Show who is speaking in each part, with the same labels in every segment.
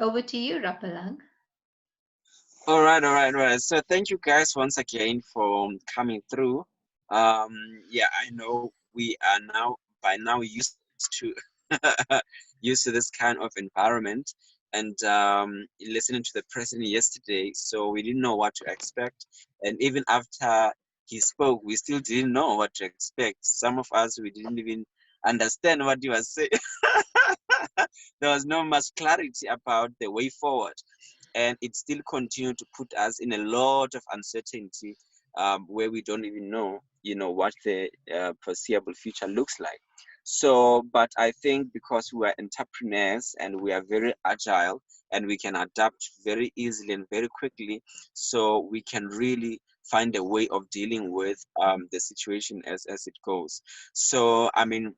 Speaker 1: Over to you, Rapalang.
Speaker 2: All right, all right, all right. So thank you guys once again for coming through. Yeah, I know we are now by now used to used to this kind of environment, and listening to the president yesterday, so we didn't know what to expect. And even after he spoke, we still didn't know what to expect. Some of us we didn't even understand what he was saying. There was no much clarity about the way forward, and it still continued to put us in a lot of uncertainty, where we don't even know, what the foreseeable future looks like. So, but I think because we are entrepreneurs and we are very agile and we can adapt very easily and very quickly, so we can really find a way of dealing with the situation as it goes. So, I mean,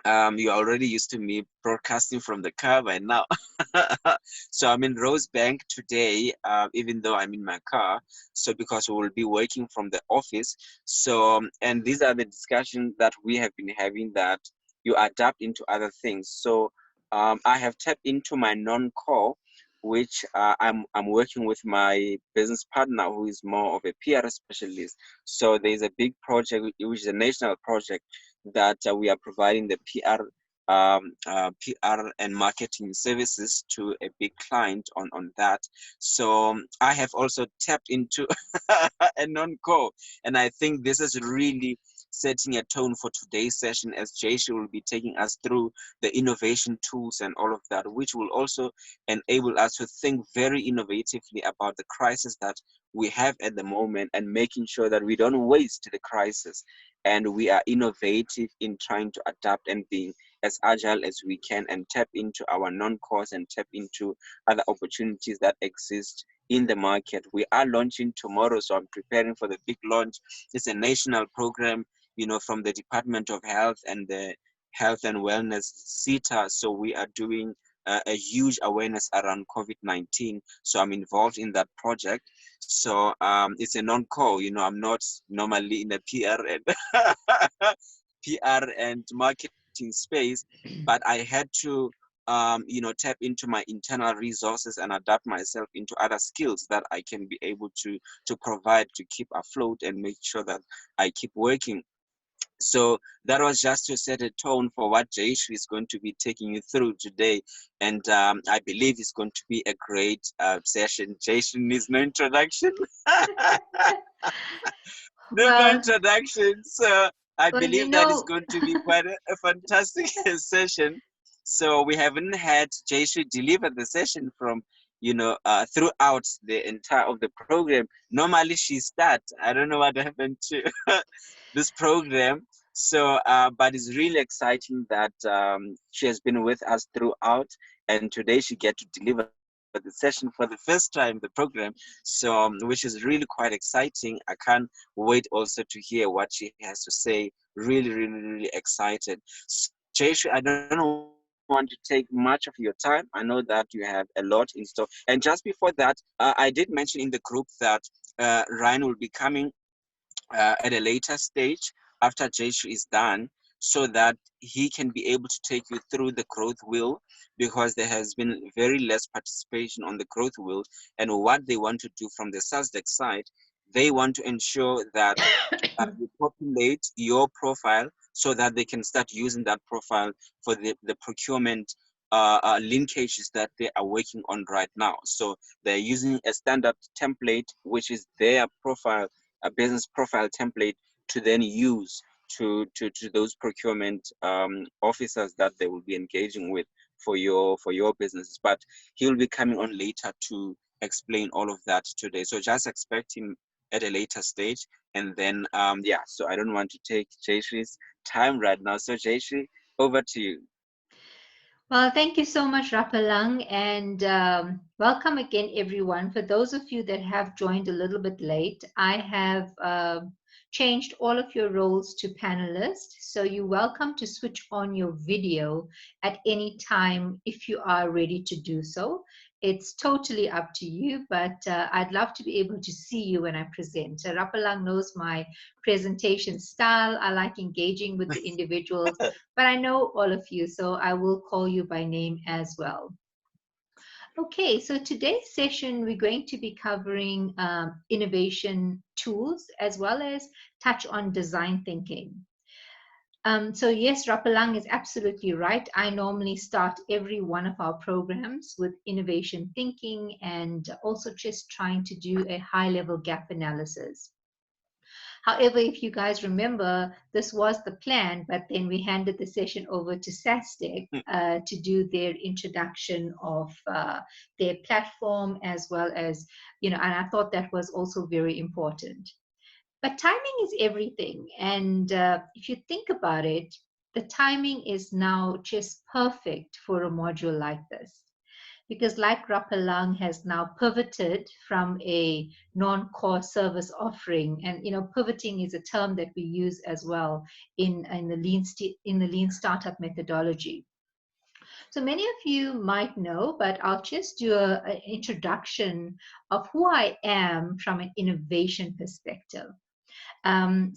Speaker 2: you're already used to me broadcasting from the car by now. So I'm in Rosebank today, even though I'm in my car. So because we will be working from the office. So, and these are the discussions that we have been having, that you adapt into other things. So I have tapped into my non-core, which I'm working with my business partner who is more of a PR specialist. So there's a big project, which is a national project, that we are providing the PR and marketing services to a big client on that. So I have also tapped into a non-core, and I think this is really setting a tone for today's session, as Jayshree will be taking us through the innovation tools and all of that, which will also enable us to think very innovatively about the crisis that we have at the moment, and making sure that we don't waste the crisis, and we are innovative in trying to adapt and being as agile as we can, and tap into our non-cores and tap into other opportunities that exist in the market. We are launching tomorrow, so I'm preparing for the big launch. It's a national program, from the Department of Health and the Health and Wellness CETA. So we are doing a huge awareness around COVID-19. So I'm involved in that project. So it's a non-core. I'm not normally in the PR and marketing space, but I had to tap into my internal resources and adapt myself into other skills that I can be able to provide to keep afloat and make sure that I keep working. So that was just to set a tone for what Jayshree is going to be taking you through today. And I believe it's going to be a great session. Jayshree needs no introduction. No
Speaker 1: Well,
Speaker 2: introduction. So I
Speaker 1: well,
Speaker 2: believe that is going to be quite a fantastic session. So we haven't had Jayshree deliver the session from, throughout the entire of the program. Normally she starts. I don't know what happened to this program. So, but it's really exciting that she has been with us throughout, and today she get to deliver the session for the first time, the program. So, which is really quite exciting. I can't wait also to hear what she has to say. Really, really, really excited. So, Jayshree, I don't want to take much of your time. I know that you have a lot in store. And just before that, I did mention in the group that Ryan will be coming at a later stage after Jayshree is done, so that he can be able to take you through the growth wheel, because there has been very less participation on the growth wheel. And what they want to do from the SASDEC side, they want to ensure that you populate your profile, so that they can start using that profile for the procurement linkages that they are working on right now. So they're using a standard template, which is their profile, a business profile template, to then use to those procurement officers that they will be engaging with for your businesses. But he'll be coming on later to explain all of that today. So just expect him at a later stage. And then yeah, so I don't want to take Jayshree's time right now. So Jayshree, over to you.
Speaker 1: well, thank you so much, Rapalang, and welcome again, everyone. For those of you that have joined a little bit late, I have changed all of your roles to panelists. So you're welcome to switch on your video at any time if you are ready to do so. It's totally up to you, but I'd love to be able to see you when I present. Rapalang knows my presentation style. I like engaging with the individuals, but I know all of you, so I will call you by name as well. Okay, so today's session, we're going to be covering innovation tools as well as touch on design thinking. So yes, Rapalang is absolutely right. I normally start every one of our programs with innovation thinking and also just trying to do a high-level gap analysis. However, if you guys remember, this was the plan, but then we handed the session over to SASTEC to do their introduction of their platform as well as, and I thought that was also very important. But timing is everything. And if you think about it, the timing is now just perfect for a module like this. Because like Rapalang has now pivoted from a non-core service offering, and pivoting is a term that we use as well in the lean startup methodology. So many of you might know, but I'll just do an introduction of who I am from an innovation perspective. I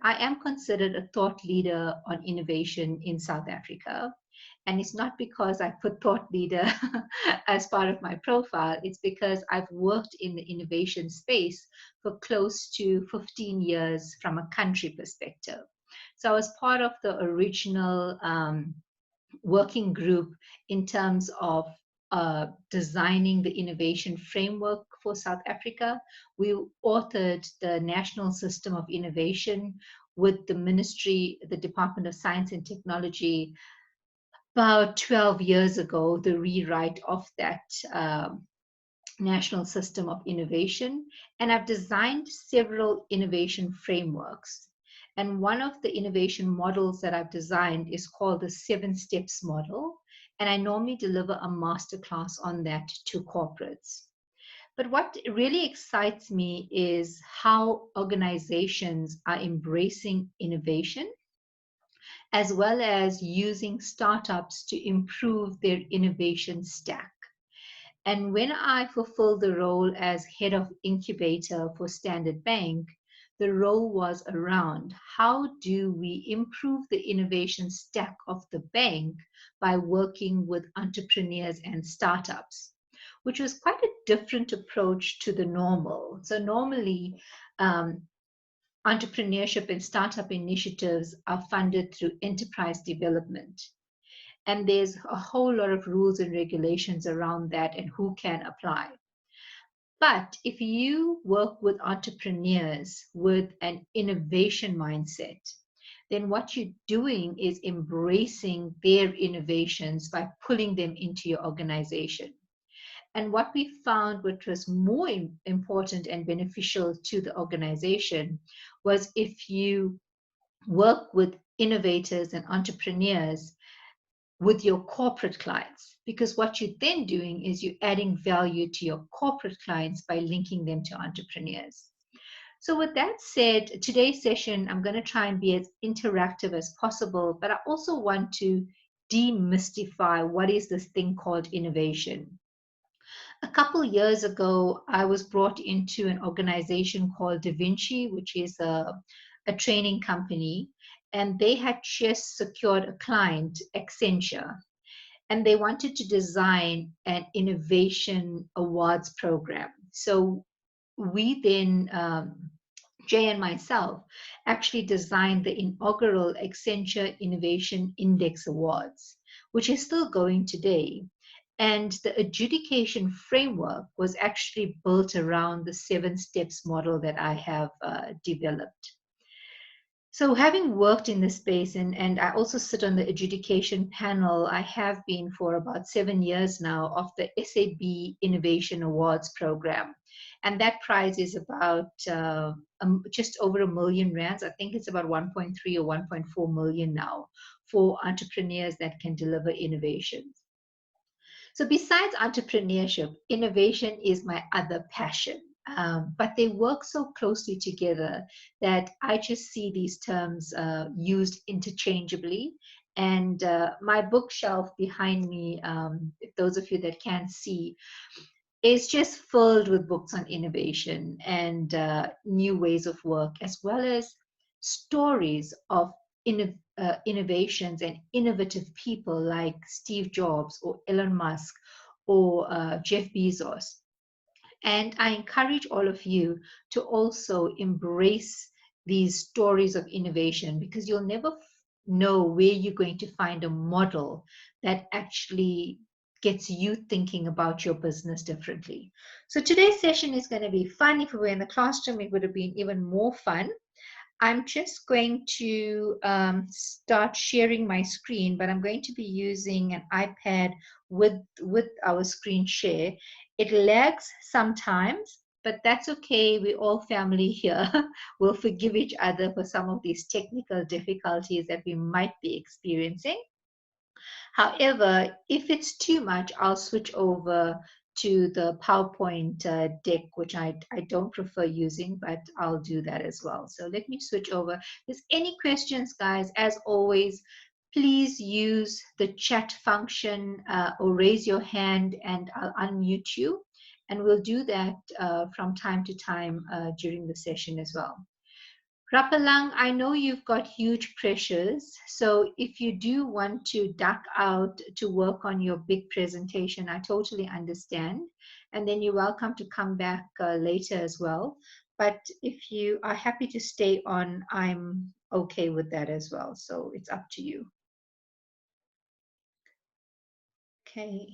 Speaker 1: am considered a thought leader on innovation in South Africa. And it's not because I put thought leader as part of my profile. It's because I've worked in the innovation space for close to 15 years from a country perspective. So I was part of the original working group in terms of designing the innovation framework for South Africa. We authored the National System of Innovation with the Ministry, the Department of Science and Technology, about 12 years ago, the rewrite of that National System of Innovation. And I've designed several innovation frameworks. And one of the innovation models that I've designed is called the 7 Steps model. And I normally deliver a masterclass on that to corporates. But what really excites me is how organizations are embracing innovation as well as using startups to improve their innovation stack. And when I fulfilled the role as head of incubator for Standard Bank, the role was around how do we improve the innovation stack of the bank by working with entrepreneurs and startups, which was quite a different approach to the normal. So normally, entrepreneurship and startup initiatives are funded through enterprise development. And there's a whole lot of rules and regulations around that and who can apply. But if you work with entrepreneurs with an innovation mindset, then what you're doing is embracing their innovations by pulling them into your organization. And what we found, which was more important and beneficial to the organization, was if you work with innovators and entrepreneurs with your corporate clients, because what you're then doing is you're adding value to your corporate clients by linking them to entrepreneurs. So with that said, today's session, I'm going to try and be as interactive as possible, but I also want to demystify what is this thing called innovation. A couple years ago, I was brought into an organization called Da Vinci, which is a training company, and they had just secured a client, Accenture, and they wanted to design an innovation awards program. So we then, Jay and myself, actually designed the inaugural Accenture Innovation Index Awards, which is still going today. And the adjudication framework was actually built around the 7 steps model that I have developed. So having worked in this space, and I also sit on the adjudication panel, I have been for about 7 years now of the SAB Innovation Awards program. And that prize is about just over R1 million. I think it's about 1.3 or 1.4 million now for entrepreneurs that can deliver innovations. So besides entrepreneurship, innovation is my other passion. But they work so closely together that I just see these terms used interchangeably. And my bookshelf behind me, those of you that can't see, is just filled with books on innovation and new ways of work, as well as stories of innovations and innovative people like Steve Jobs or Elon Musk or Jeff Bezos. And I encourage all of you to also embrace these stories of innovation, because you'll never know where you're going to find a model that actually gets you thinking about your business differently. So today's session is going to be fun. If we were in the classroom, it would have been even more fun. I'm just going to start sharing my screen, but I'm going to be using an iPad with our screen share. It lags sometimes, but that's okay. We're all family here. We'll forgive each other for some of these technical difficulties that we might be experiencing. However, if it's too much, I'll switch over to the PowerPoint deck, which I don't prefer using, but I'll do that as well. So let me switch over. If there's any questions, guys, as always, please use the chat function or raise your hand and I'll unmute you. And we'll do that from time to time during the session as well. Rapalang, I know you've got huge pressures, so if you do want to duck out to work on your big presentation, I totally understand. And then you're welcome to come back later as well. But if you are happy to stay on, I'm okay with that as well. So it's up to you. Okay,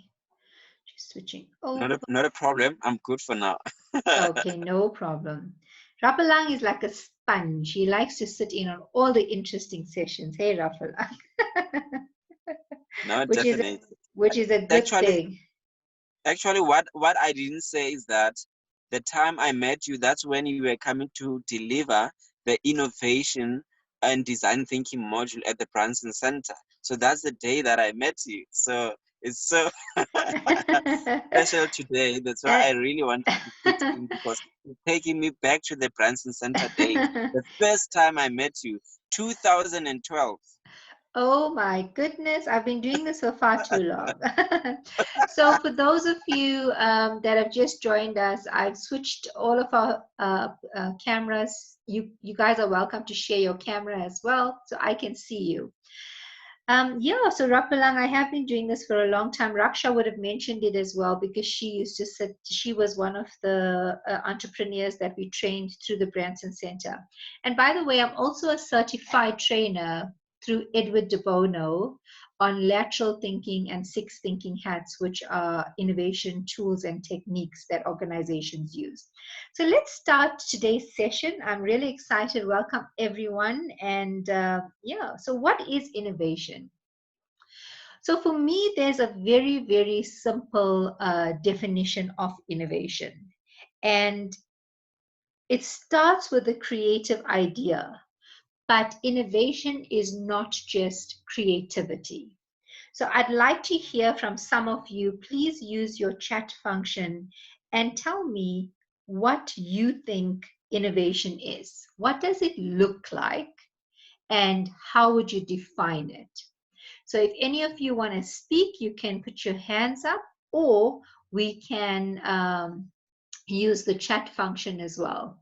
Speaker 1: just switching over.
Speaker 2: Not a problem. I'm good for now.
Speaker 1: Okay, no problem. Rapalang is like a sponge. He likes to sit in on all the interesting sessions. Hey, Rapalang.
Speaker 2: No,
Speaker 1: which is
Speaker 2: definitely.
Speaker 1: a good
Speaker 2: Actually,
Speaker 1: thing.
Speaker 2: what I didn't say is that the time I met you, that's when you were coming to deliver the innovation and design thinking module at the Branson Center. So that's the day that I met you. So it's so special today. That's why I really wanted to fit in, because it's taking me back to the Branson Center days. The first time I met you, 2012.
Speaker 1: Oh my goodness, I've been doing this for far too long. So for those of you that have just joined us, I've switched all of our cameras. You guys are welcome to share your camera as well, so I can see you. Yeah, so Rapalang, I have been doing this for a long time. Raksha would have mentioned it as well, because she used to sit, she was one of the entrepreneurs that we trained through the Branson Center. And by the way, I'm also a certified trainer through Edward de Bono on lateral thinking and six thinking hats, which are innovation tools and techniques that organizations use. So let's start today's session. I'm really excited. Welcome everyone. And yeah, so what is innovation? So for me, there's a very, very simple definition of innovation. And it starts with a creative idea. But innovation is not just creativity. So I'd like to hear from some of you. Please use your chat function and tell me what you think innovation is. What does it look like? And how would you define it? So if any of you want to speak, you can put your hands up, or we can use the chat function as well.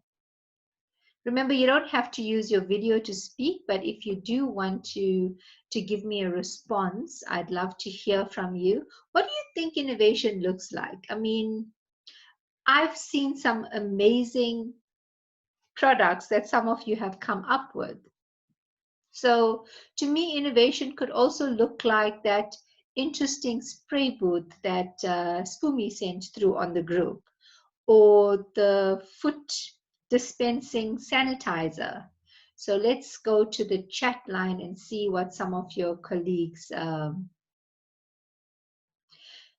Speaker 1: Remember, you don't have to use your video to speak, but if you do want to give me a response, I'd love to hear from you. What do you think innovation looks like? I mean, I've seen some amazing products that some of you have come up with. So to me, innovation could also look like that interesting spray booth that Spoomy sent through on the group, or the foot dispensing sanitizer. So let's go to the chat line and see what some of your colleagues.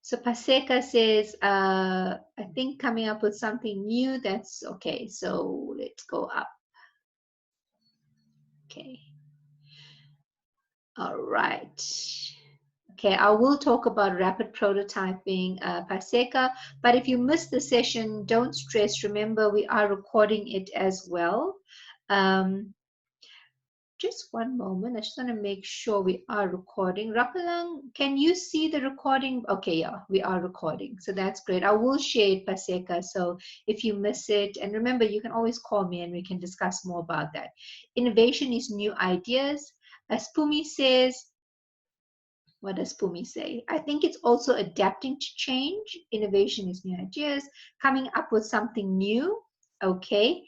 Speaker 1: So Paseka says, I think coming up with something new, that's okay. So let's go up. Okay. All right. Okay, I will talk about rapid prototyping, Paseka, but if you missed the session, don't stress. Remember, we are recording it as well. Just one moment. I just want to make sure we are recording. Rapalang, can you see the recording? Okay, yeah, we are recording. So that's great. I will share it, Paseka. So if you miss it, and remember, you can always call me and we can discuss more about that. Innovation is new ideas. As Pumi says, What does Pumi say? I think it's also adapting to change. Innovation is new ideas, coming up with something new. Okay.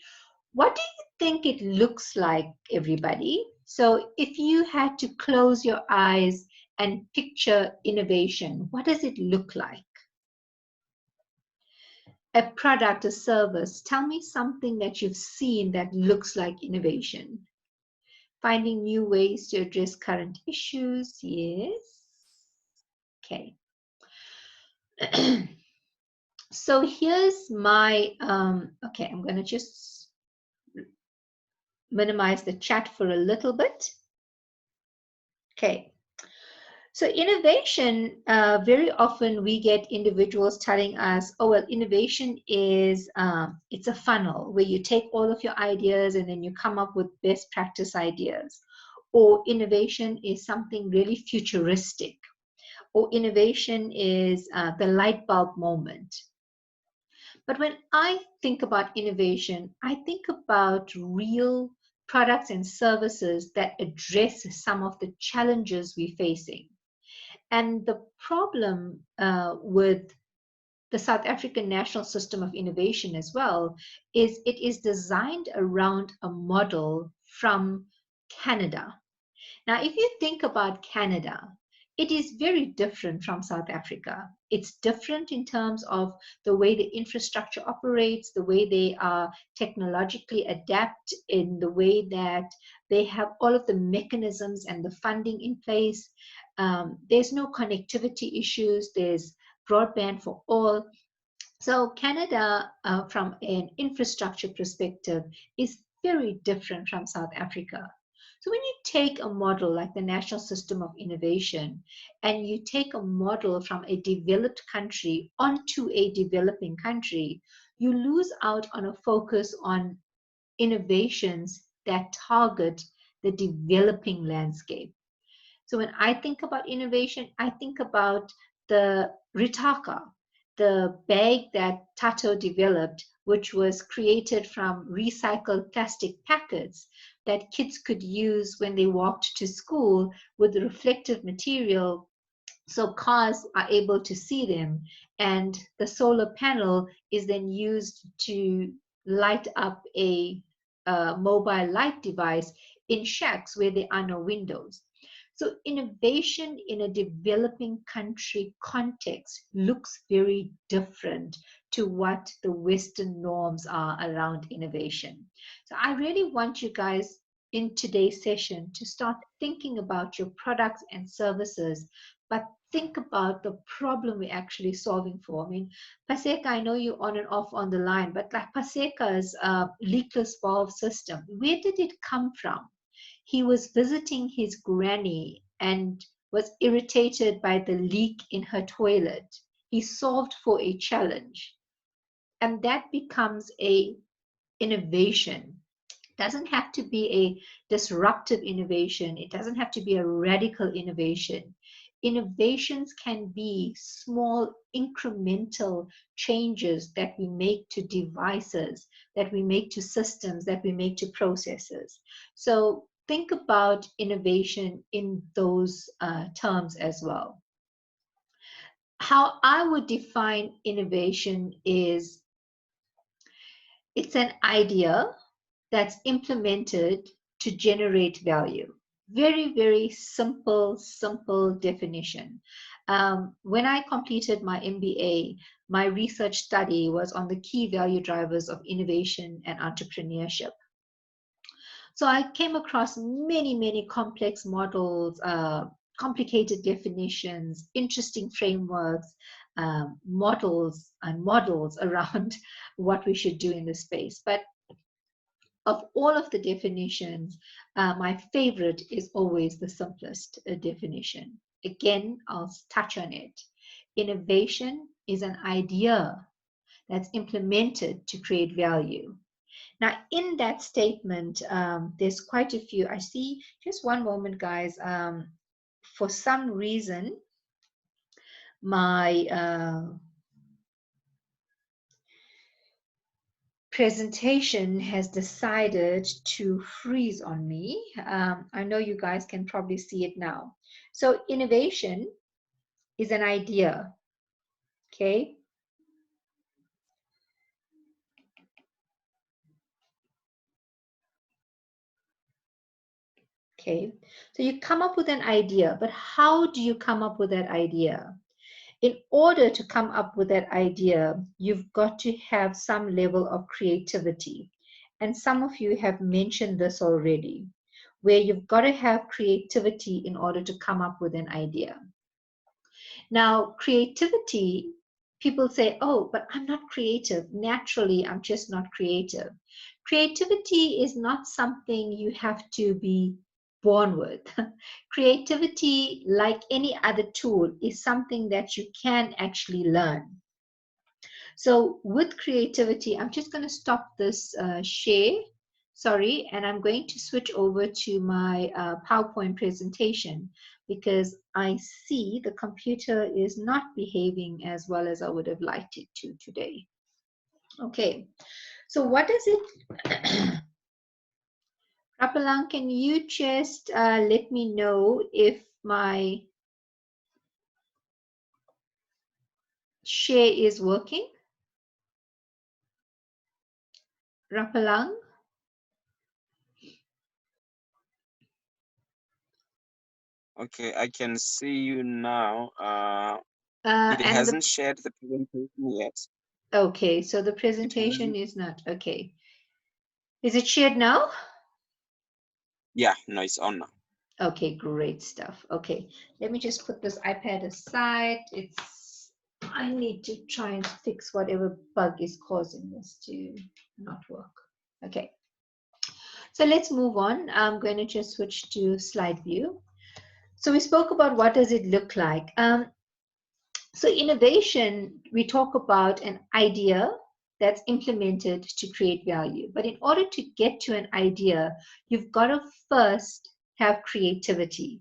Speaker 1: What do you think it looks like, everybody? So if you had to close your eyes and picture innovation, what does it look like? A product, a service. Tell me something that you've seen that looks like innovation. Finding new ways to address current issues. Yes. Okay. So here's my, okay, I'm going to just minimize the chat for a little bit. Okay. So innovation, very often we get individuals telling us, oh, well, innovation is, it's a funnel where you take all of your ideas and then you come up with best practice ideas. Or innovation is something really futuristic. Or innovation is the light bulb moment. But when I think about innovation, I think about real products and services that address some of the challenges we're facing. And the problem with the South African National System of Innovation as well is it is designed around a model from Canada. Now, if you think about Canada, it is very different from South Africa. It's different in terms of the way the infrastructure operates, the way they are technologically adapt, in the way that they have all of the mechanisms and the funding in place. There's no connectivity issues. There's broadband for all. So Canada, from an infrastructure perspective, is very different from South Africa. So when you take a model like the National System of Innovation and you take a model from a developed country onto a developing country, you lose out on a focus on innovations that target the developing landscape. So when I think about innovation, I think about the Ritaka, the bag that Tato developed, which was created from recycled plastic packets that kids could use when they walked to school with reflective material so cars are able to see them. And the solar panel is then used to light up a mobile light device in shacks where there are no windows. So innovation in a developing country context looks very different to what the Western norms are around innovation. So I really want you guys in today's session to start thinking about your products and services, but think about the problem we're actually solving for. I mean, Paseka, I know you're on and off on the line, but like Paseka's leakless valve system, where did it come from? He was visiting his granny and was irritated by the leak in her toilet. He solved for a challenge, and that becomes a innovation. It doesn't have to be a disruptive innovation. It doesn't have to be a radical innovation. Innovations can be small incremental changes that we make to devices, that we make to systems, that we make to processes. So think about innovation in those terms as well. How I would define innovation is it's an idea that's implemented to generate value. Very, very simple, simple definition. When I completed my MBA, my research study was on the key value drivers of innovation and entrepreneurship. So I came across many, many complex models, complicated definitions, interesting frameworks, models around what we should do in this space. But of all of the definitions, my favorite is always the simplest definition. Again, I'll touch on it. Innovation is an idea that's implemented to create value. Now, in that statement, there's quite a few. I see, just one moment, guys. For some reason, my presentation has decided to freeze on me. I know you guys can probably see it now. So innovation is an idea, okay? Okay, so you come up with an idea, but how do you come up with that idea? In order to come up with that idea, you've got to have some level of creativity. And some of you have mentioned this already, where you've got to have creativity in order to come up with an idea. Now, creativity, people say, oh, but I'm not creative. Naturally, I'm just not creative. Creativity is not something you have to be born with. Creativity, like any other tool, is something that you can actually learn. So with creativity, I'm just going to stop this share, sorry, and I'm going to switch over to my PowerPoint presentation because I see the computer is not behaving as well as I would have liked it to today. Okay, so what does it, Rapalang, can you just let me know if my share is working? Rapalang?
Speaker 2: Okay, I can see you now. It
Speaker 1: And
Speaker 2: hasn't shared the presentation yet.
Speaker 1: okay, so the
Speaker 2: It
Speaker 1: presentation
Speaker 2: hasn't.
Speaker 1: is not, okay. Is it shared now?
Speaker 2: Yeah, no, it's on now.
Speaker 1: Okay, great stuff. Okay, let me just put this iPad aside. I need to try and fix whatever bug is causing this to not work. Okay, so let's move on. I'm going to just switch to slide view. So we spoke about what does it look like. So innovation, we talk about an idea that's implemented to create value. But in order to get to an idea, you've got to first have creativity.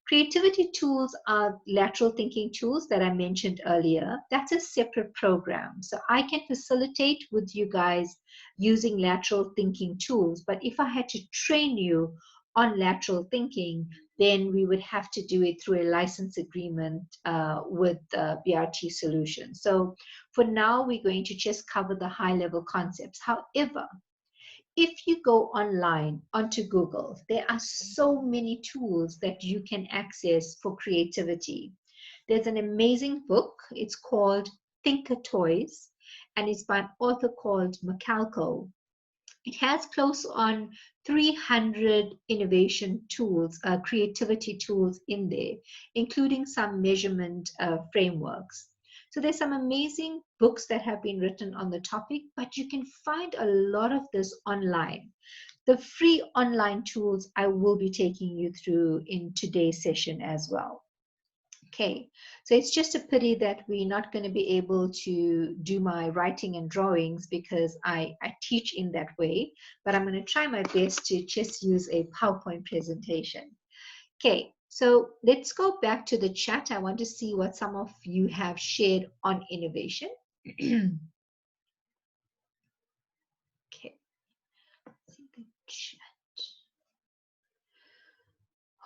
Speaker 1: Creativity tools are lateral thinking tools that I mentioned earlier. That's a separate program. So I can facilitate with you guys using lateral thinking tools. But if I had to train you on lateral thinking, then we would have to do it through a license agreement with BRT Solutions. So for now, we're going to just cover the high level concepts. However, if you go online onto Google, there are so many tools that you can access for creativity. There's an amazing book. It's called Thinker Toys, and it's by an author called Macalco. It has close on 300 innovation tools, creativity tools in there, including some measurement frameworks. So there's some amazing books that have been written on the topic, but you can find a lot of this online. The free online tools I will be taking you through in today's session as well. Okay, so it's just a pity that we're not going to be able to do my writing and drawings because I teach in that way, but I'm going to try my best to just use a PowerPoint presentation. Okay, so let's go back to the chat. I want to see what some of you have shared on innovation. Okay, see the chat.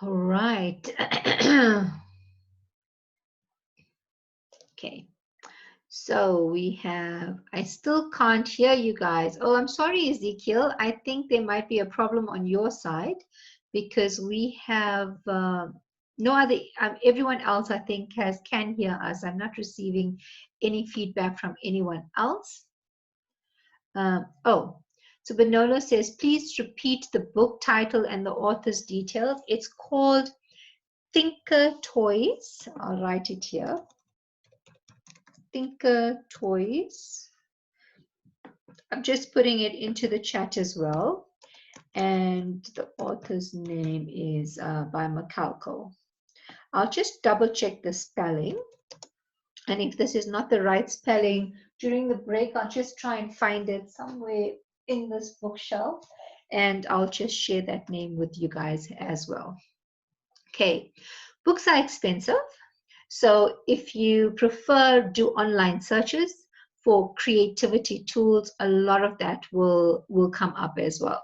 Speaker 1: All right. Okay. So we have, I still can't hear you guys. Oh, I'm sorry, Ezekiel. I think there might be a problem on your side because we have no other, everyone else I think can hear us. I'm not receiving any feedback from anyone else. Oh, so Benolo says, please repeat the book title and the author's details. It's called Thinker Toys. I'll write it here. Thinker Toys. I'm just putting it into the chat as well. And the author's name is by Macalco. I'll just double check the spelling. And if this is not the right spelling, during the break, I'll just try and find it somewhere in this bookshelf. And I'll just share that name with you guys as well. Okay, books are expensive. So if you prefer do online searches, for creativity tools, a lot of that will come up as well.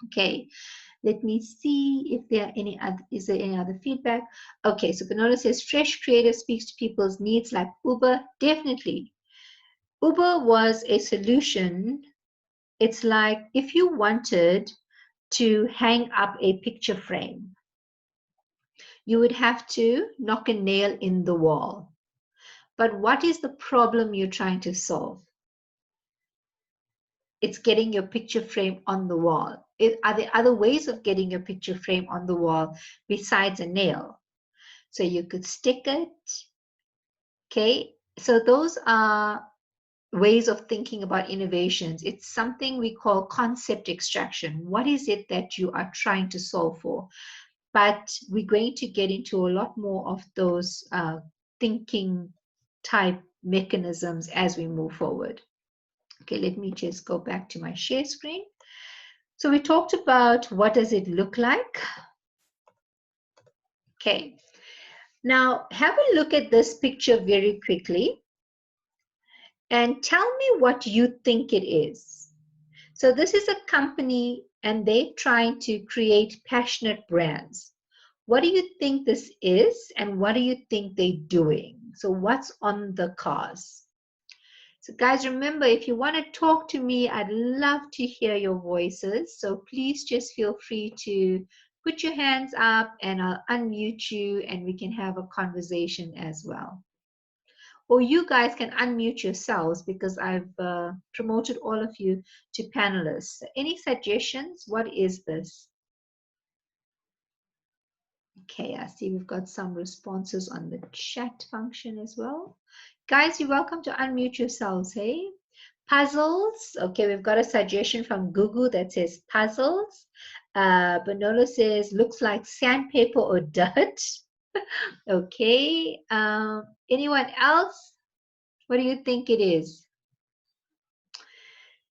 Speaker 1: Okay, let me see if there are any other, is there any other feedback? Okay, so Benola says fresh creative speaks to people's needs like Uber. Definitely. Uber was a solution. It's like if you wanted to hang up a picture frame, you would have to knock a nail in the wall. But what is the problem you're trying to solve? It's getting your picture frame on the wall. Are there other ways of getting your picture frame on the wall besides a nail? So you could stick it. Okay, so those are ways of thinking about innovations. It's something we call concept extraction. What is it that you are trying to solve for? But we're going to get into a lot more of those thinking type mechanisms as we move forward. Okay, let me just go back to my share screen. So we talked about what does it look like. Okay, now have a look at this picture very quickly and tell me what you think it is. So this is a company and they're trying to create passionate brands. What do you think this is and what do you think they're doing? So what's on the cars? So guys, remember, if you want to talk to me, I'd love to hear your voices. So please just feel free to put your hands up and I'll unmute you and we can have a conversation as well. Or you guys can unmute yourselves because I've promoted all of you to panelists. Any suggestions? What is this? Okay, I see we've got some responses on the chat function as well. Guys, you're welcome to unmute yourselves, hey? Puzzles. Okay, we've got a suggestion from Google that says puzzles. Bonolo says, looks like sandpaper or dirt. Okay, anyone else? What do you think it is?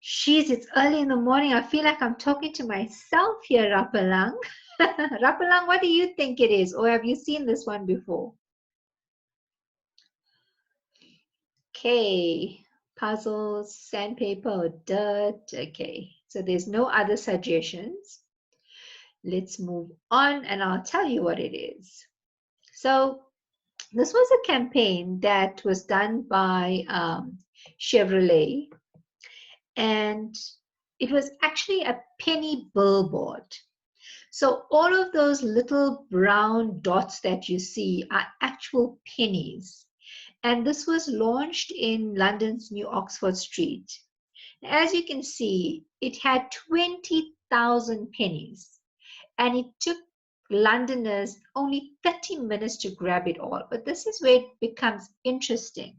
Speaker 1: Sheesh, it's early in the morning. I feel like I'm talking to myself here, Rapalang. Rapalang, what do you think it is? Or have you seen this one before? Okay, puzzles, sandpaper, or dirt. Okay, so there's no other suggestions. Let's move on and I'll tell you what it is. So this was a campaign that was done by Chevrolet, and it was actually a penny billboard. So all of those little brown dots that you see are actual pennies. And this was launched in London's New Oxford Street. As you can see, it had 20,000 pennies. And it took Londoners only 30 minutes to grab it all. But this is where it becomes interesting.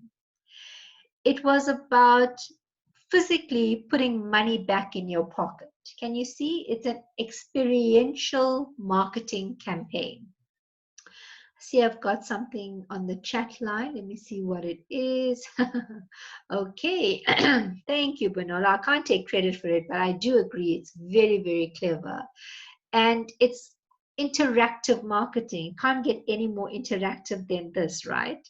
Speaker 1: It was about physically putting money back in your pocket. Can you see? It's an experiential marketing campaign. See, I've got something on the chat line. Let me see what it is. Okay. Thank you, Benola. I can't take credit for it, but I do agree. It's very, very clever. And it's interactive marketing. Can't get any more interactive than this, right?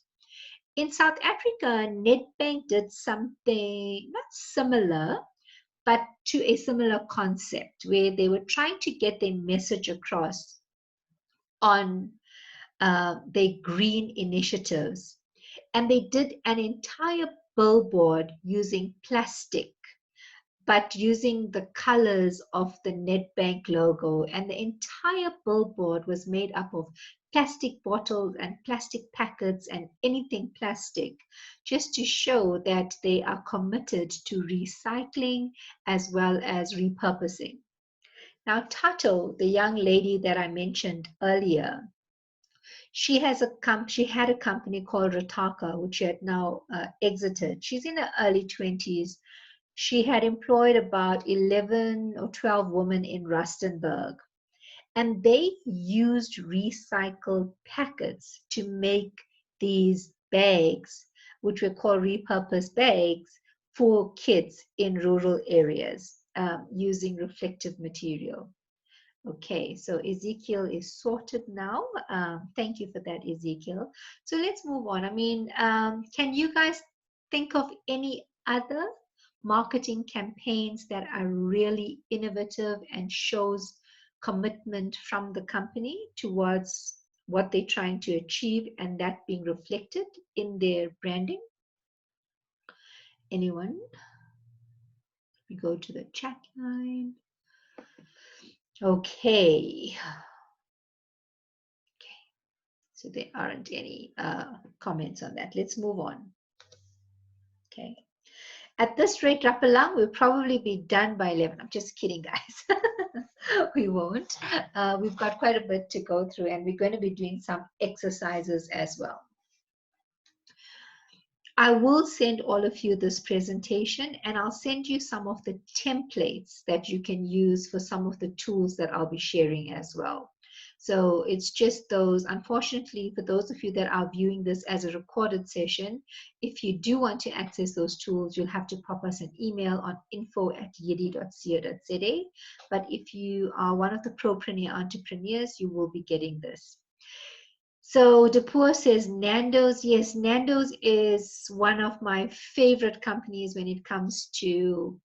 Speaker 1: In South Africa, Nedbank did something not similar, but to a similar concept where they were trying to get their message across on their green initiatives. And they did an entire billboard using plastic, but using the colors of the Nedbank logo. And the entire billboard was made up of plastic bottles and plastic packets and anything plastic, just to show that they are committed to recycling as well as repurposing. Now, Tato, the young lady that I mentioned earlier, she had a company called Rataka, which she had now exited. She's in her early 20s. She had employed about 11 or 12 women in Rustenburg, and they used recycled packets to make these bags, which were called repurposed bags for kids in rural areas, using reflective material. Okay, so Ezekiel is sorted now. Thank you for that, Ezekiel. So let's move on. I mean, can you guys think of any other marketing campaigns that are really innovative and shows commitment from the company towards what they're trying to achieve and that being reflected in their branding? Anyone? We go to the chat line. Okay. So there aren't any comments on that. Let's move on. Okay. At this rate, Rapalang, we'll probably be done by 11. I'm just kidding, guys. We won't. We've got quite a bit to go through, and we're going to be doing some exercises as well. I will send all of you this presentation, and I'll send you some of the templates that you can use for some of the tools that I'll be sharing as well. So it's just those, unfortunately, for those of you that are viewing this as a recorded session, if you do want to access those tools, you'll have to pop us an email on info@yiedi.co.za. But if you are one of the PROPreneur entrepreneurs, you will be getting this. So Depur says Nando's. Yes, Nando's is one of my favorite companies when it comes to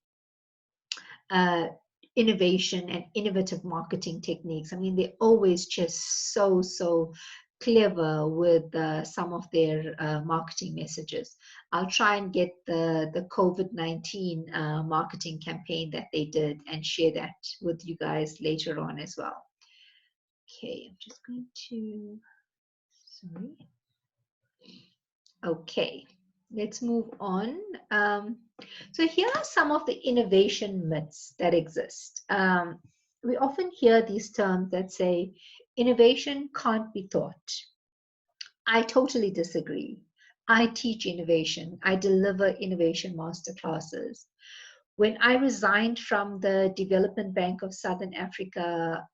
Speaker 1: innovation and innovative marketing techniques. I mean, they're always just so clever with some of their marketing messages. I'll try and get the COVID-19 marketing campaign that they did and share that with you guys later on as well. Okay, I'm just going to... Sorry. Okay, let's move on. So here are some of the innovation myths that exist. We often hear these terms that say, innovation can't be taught. I totally disagree. I teach innovation. I deliver innovation masterclasses. When I resigned from the Development Bank of Southern Africa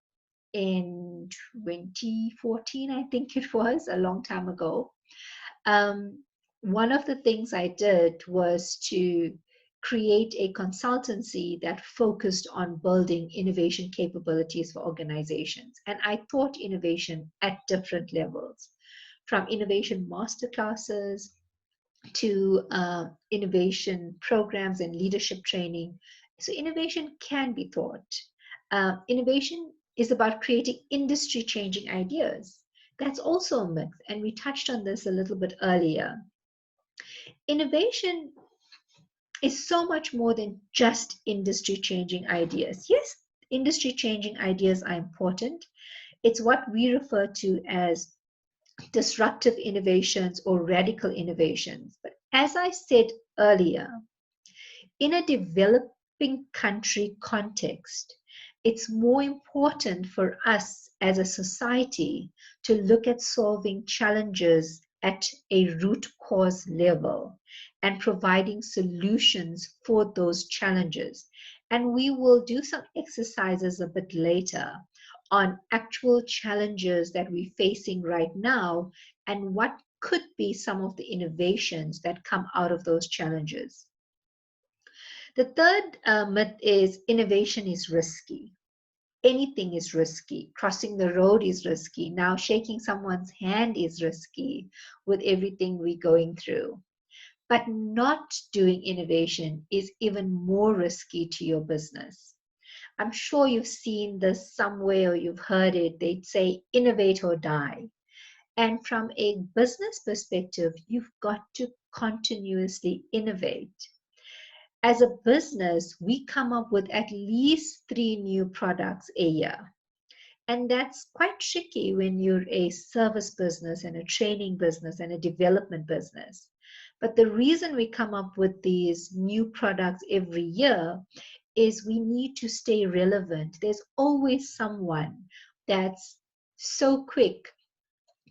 Speaker 1: in 2014, I think it was, a long time ago, one of the things I did was to create a consultancy that focused on building innovation capabilities for organizations. And I taught innovation at different levels, from innovation masterclasses to innovation programs and leadership training. So innovation can be taught. Innovation is about creating industry-changing ideas. That's also a myth, and we touched on this a little bit earlier. Innovation is so much more than just industry-changing ideas. Yes, industry-changing ideas are important. It's what we refer to as disruptive innovations or radical innovations. But as I said earlier, in a developing country context, it's more important for us as a society to look at solving challenges at a root cause level and providing solutions for those challenges. And we will do some exercises a bit later on actual challenges that we're facing right now and what could be some of the innovations that come out of those challenges. The third myth is innovation is risky. Anything is risky. Crossing the road is risky. Now shaking someone's hand is risky with everything we're going through. But not doing innovation is even more risky to your business. I'm sure you've seen this somewhere or you've heard it. They'd say innovate or die. And from a business perspective, you've got to continuously innovate. As a business, we come up with at least 3 new products a year. And that's quite tricky when you're a service business and a training business and a development business. But the reason we come up with these new products every year is we need to stay relevant. There's always someone that's so quick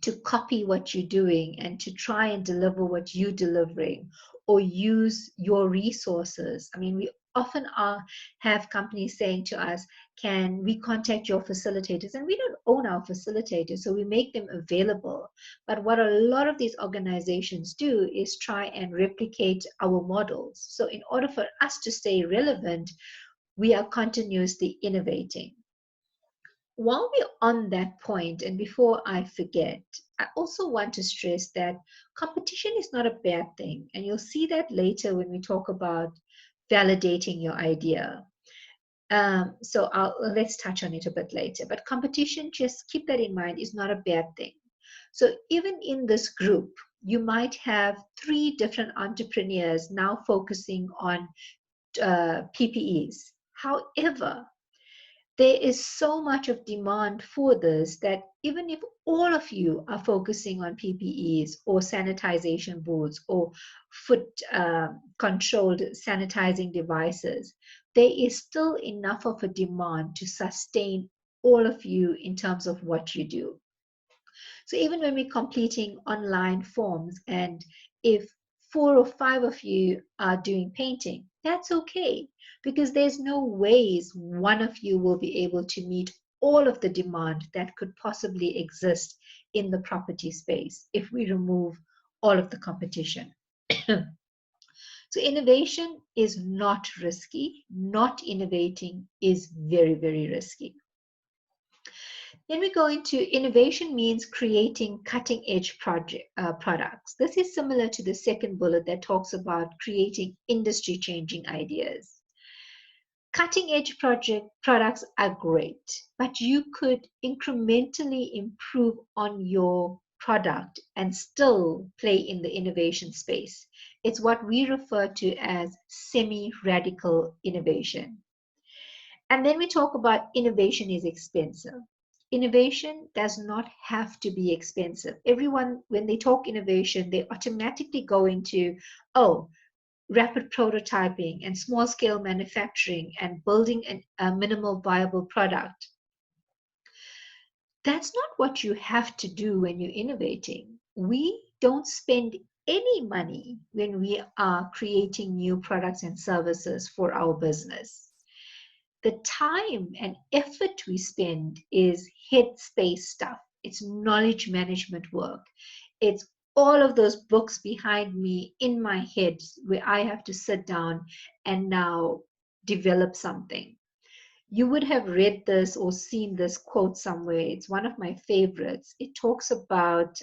Speaker 1: to copy what you're doing and to try and deliver what you're delivering or use your resources. I mean, we often have companies saying to us, can we contact your facilitators? And we don't own our facilitators, so we make them available. But what a lot of these organizations do is try and replicate our models. So in order for us to stay relevant, we are continuously innovating. while we're on that point, and before I forget, I also want to stress that competition is not a bad thing. And you'll see that later when we talk about validating your idea. So let's touch on it a bit later. But competition, just keep that in mind, is not a bad thing. So even in this group, you might have three different entrepreneurs now focusing on PPEs. However, there is so much of demand for this that even if all of you are focusing on PPEs or sanitization booths or foot controlled sanitizing devices, there is still enough of a demand to sustain all of you in terms of what you do. So even when we're completing online forms, and if 4 or 5 of you are doing painting, that's okay, because there's no ways one of you will be able to meet all of the demand that could possibly exist in the property space if we remove all of the competition. So innovation is not risky. Not innovating is very, very risky. Then we go into innovation means creating cutting edge products. This is similar to the second bullet that talks about creating industry changing ideas. Cutting edge products are great, but you could incrementally improve on your product and still play in the innovation space. It's what we refer to as semi radical innovation. And then we talk about innovation is expensive. Innovation does not have to be expensive. Everyone, when they talk innovation, they automatically go into, oh, rapid prototyping and small scale manufacturing and building a minimal viable product. That's not what you have to do when you're innovating. We don't spend any money when we are creating new products and services for our business. The time and effort we spend is headspace stuff. It's knowledge management work. It's all of those books behind me in my head where I have to sit down and now develop something. You would have read this or seen this quote somewhere. It's one of my favorites. It talks about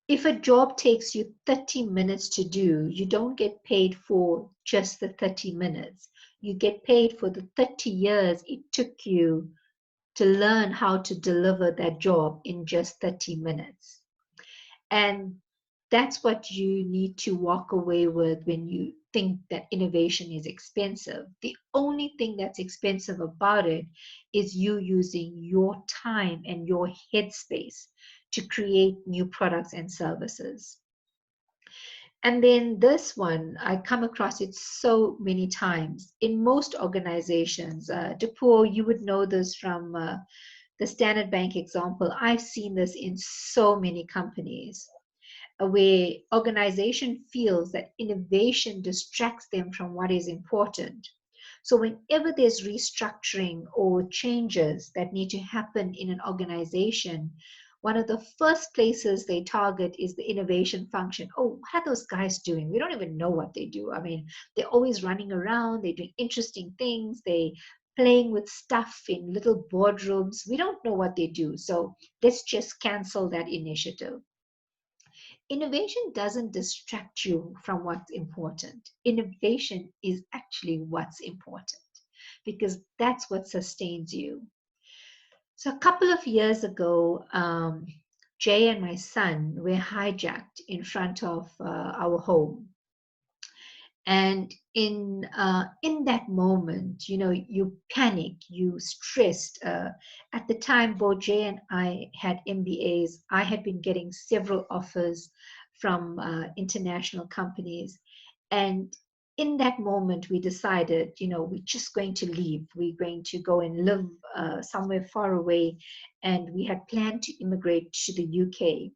Speaker 1: if a job takes you 30 minutes to do, you don't get paid for just the 30 minutes. You get paid for the 30 years it took you to learn how to deliver that job in just 30 minutes. And that's what you need to walk away with when you think that innovation is expensive. The only thing that's expensive about it is you using your time and your headspace to create new products and services. And then this one, I come across it so many times in most organizations. Dupur, you would know this from the Standard Bank example. I've seen this in so many companies where organization feels that innovation distracts them from what is important. So whenever there's restructuring or changes that need to happen in an organization, one of the first places they target is the innovation function. Oh, what are those guys doing? We don't even know what they do. I mean, they're always running around, they're doing interesting things, they playing with stuff in little boardrooms. We don't know what they do. So let's just cancel that initiative. Innovation doesn't distract you from what's important. Innovation is actually what's important because that's what sustains you. So, a couple of years ago, Jay and my son were hijacked in front of our home. And in that moment, you know, you panic, you stressed. At the time, both Jay and I had MBAs. I had been getting several offers from international companies, and in that moment, we decided, you know, we're just going to leave. We're going to go and live somewhere far away, and we had planned to immigrate to the UK.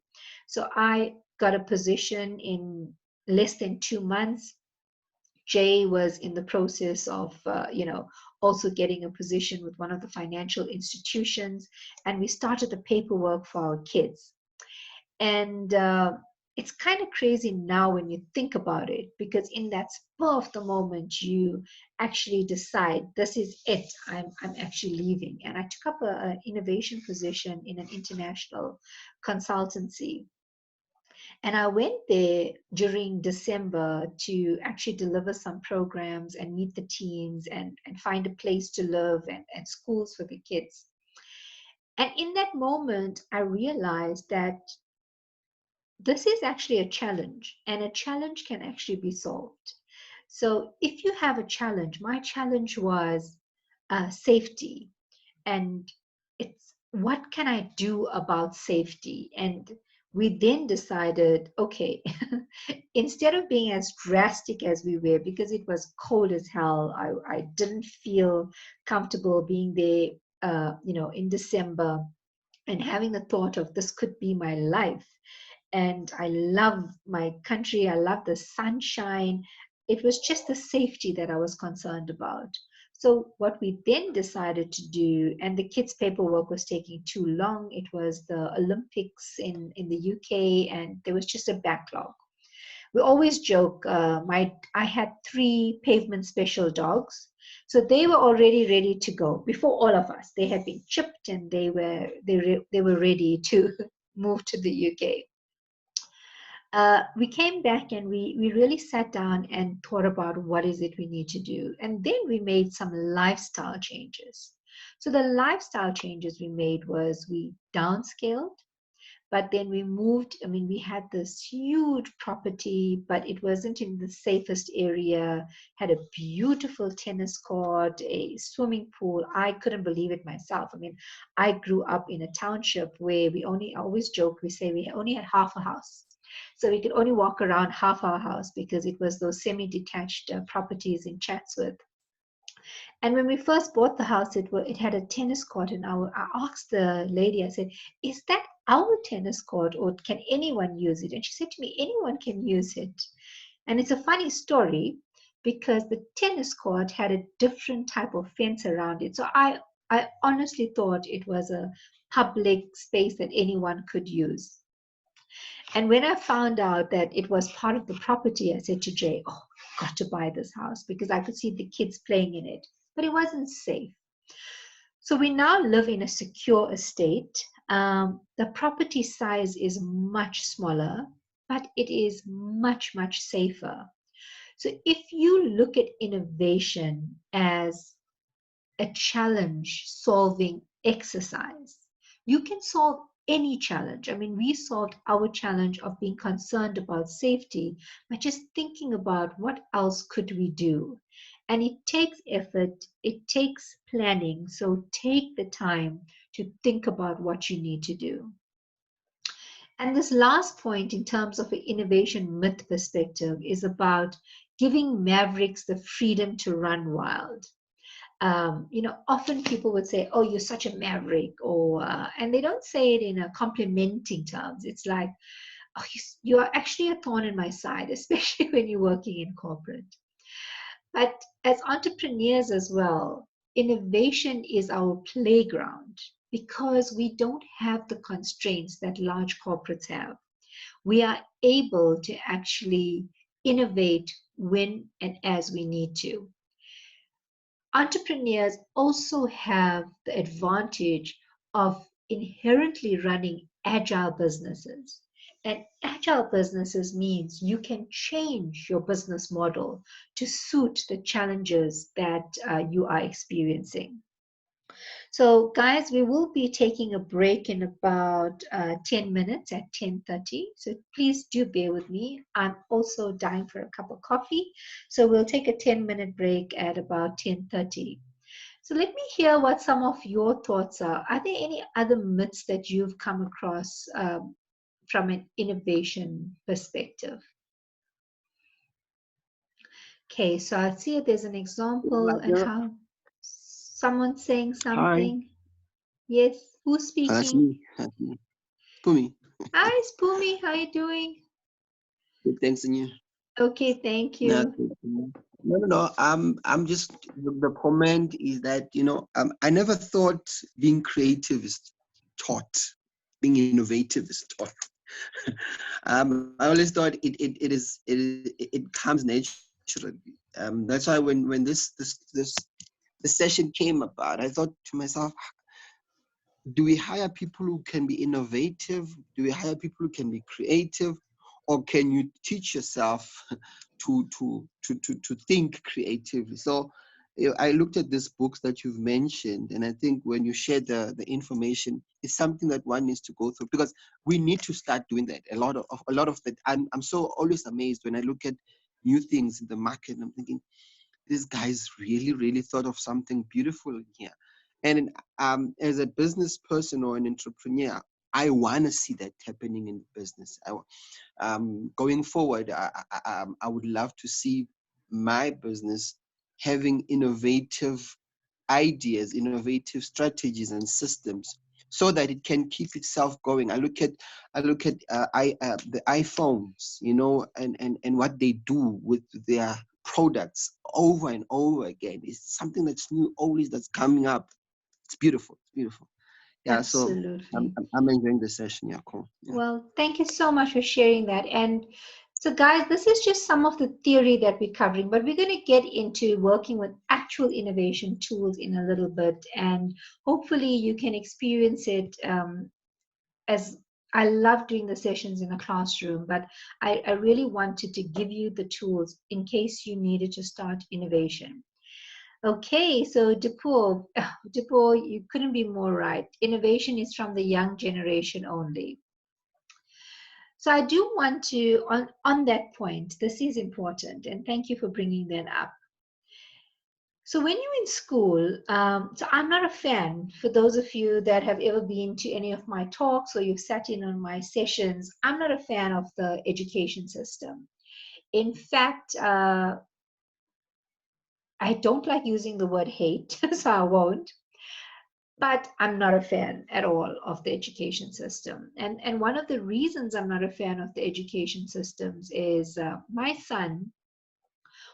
Speaker 1: So I got a position in less than 2 months. Jay was in the process of, also getting a position with one of the financial institutions, and we started the paperwork for our kids. And it's kind of crazy now when you think about it, because in that spur of the moment, you actually decide this is it. I'm actually leaving, and I took up a innovation position in an international consultancy, and I went there during December to actually deliver some programs and meet the teams and find a place to live and schools for the kids. And in that moment, I realized that this is actually a challenge, and a challenge can actually be solved. So if you have a challenge, my challenge was safety, and it's what can I do about safety? And we then decided, okay, instead of being as drastic as we were, because it was cold as hell, I didn't feel comfortable being there, in December, and having the thought of this could be my life. And I love my country, I love the sunshine. It was just the safety that I was concerned about. So, what we then decided to do, and the kids' paperwork was taking too long, it was the Olympics in the UK, and there was just a backlog. We always joke, I had 3 pavement special dogs. So they were already ready to go before all of us. They had been chipped and they were ready to move to the UK. We came back and we really sat down and thought about what is it we need to do. And then we made some lifestyle changes. So the lifestyle changes we made was we downscaled, but then we moved. I mean, we had this huge property, but it wasn't in the safest area, had a beautiful tennis court, a swimming pool. I couldn't believe it myself. I mean, I grew up in a township where I always joke, we say we only had half a house. So we could only walk around half our house because it was those semi-detached properties in Chatsworth. And when we first bought the house, it had a tennis court, and I asked the lady, I said, "Is that our tennis court, or can anyone use it?" And she said to me, "Anyone can use it." And it's a funny story because the tennis court had a different type of fence around it. So I honestly thought it was a public space that anyone could use. And when I found out that it was part of the property, I said to Jay, "Oh, I've got to buy this house," because I could see the kids playing in it, but it wasn't safe. So we now live in a secure estate. The property size is much smaller, but it is much, much safer. So if you look at innovation as a challenge solving exercise, you can solve any challenge. I mean, we solved our challenge of being concerned about safety by just thinking about what else could we do. And it takes effort, it takes planning. So take the time to think about what you need to do. And this last point, in terms of an innovation myth perspective, is about giving mavericks the freedom to run wild. Often people would say, "Oh, you're such a maverick," and they don't say it in a complimenting terms. It's like, "Oh, you are actually a thorn in my side," especially when you're working in corporate. But as entrepreneurs as well, innovation is our playground because we don't have the constraints that large corporates have. We are able to actually innovate when and as we need to. Entrepreneurs also have the advantage of inherently running agile businesses. And agile businesses means you can change your business model to suit the challenges that you are experiencing. So, guys, we will be taking a break in about 10 minutes at 10:30. So please do bear with me. I'm also dying for a cup of coffee. So we'll take a 10-minute break at about 10:30. So let me hear what some of your thoughts are. Are there any other myths that you've come across from an innovation perspective? Okay, so I see if there's an example and how someone's saying
Speaker 3: Hi,
Speaker 1: something. Yes, who's
Speaker 3: that's
Speaker 1: speaking?
Speaker 3: me. That's me. Pumi.
Speaker 1: Hi, Spoomy. How you doing?
Speaker 3: Good, thanks, and you.
Speaker 1: Okay, thank
Speaker 3: No,
Speaker 1: you.
Speaker 3: no. I'm just the comment is that I never thought being creative is taught, being innovative is taught. I always thought it comes naturally. That's why when this session came about, I thought to myself, do we hire people who can be innovative? Do we hire people who can be creative? Or can you teach yourself to think creatively? So I looked at these books that you've mentioned, and I think when you share the information, it's something that one needs to go through, because we need to start doing that. A lot of that. I'm so always amazed when I look at new things in the market, and I'm thinking, this guy's really thought of something beautiful here. And as a business person or an entrepreneur, I want to see that happening in business. Going forward, I would love to see my business having innovative ideas, innovative strategies and systems, so that it can keep itself going. I look at the iPhones, and what they do with their products over and over again. It's something that's new, always, that's coming up. It's beautiful. It's beautiful. Yeah. So
Speaker 1: Absolutely.
Speaker 3: I'm enjoying the session. Yeah. Cool. Yeah.
Speaker 1: Well, thank you so much for sharing that. And so, guys, this is just some of the theory that we're covering, but we're going to get into working with actual innovation tools in a little bit. And hopefully, you can experience it as I love doing the sessions in a classroom, but I really wanted to give you the tools in case you needed to start innovation. Okay, so Dipur, you couldn't be more right. Innovation is from the young generation only. So I do want to, on that point, this is important, and thank you for bringing that up. So when you're in school, so I'm not a fan, for those of you that have ever been to any of my talks or you've sat in on my sessions, I'm not a fan of the education system. In fact, I don't like using the word hate, so I won't. But I'm not a fan at all of the education system. And one of the reasons I'm not a fan of the education systems is my son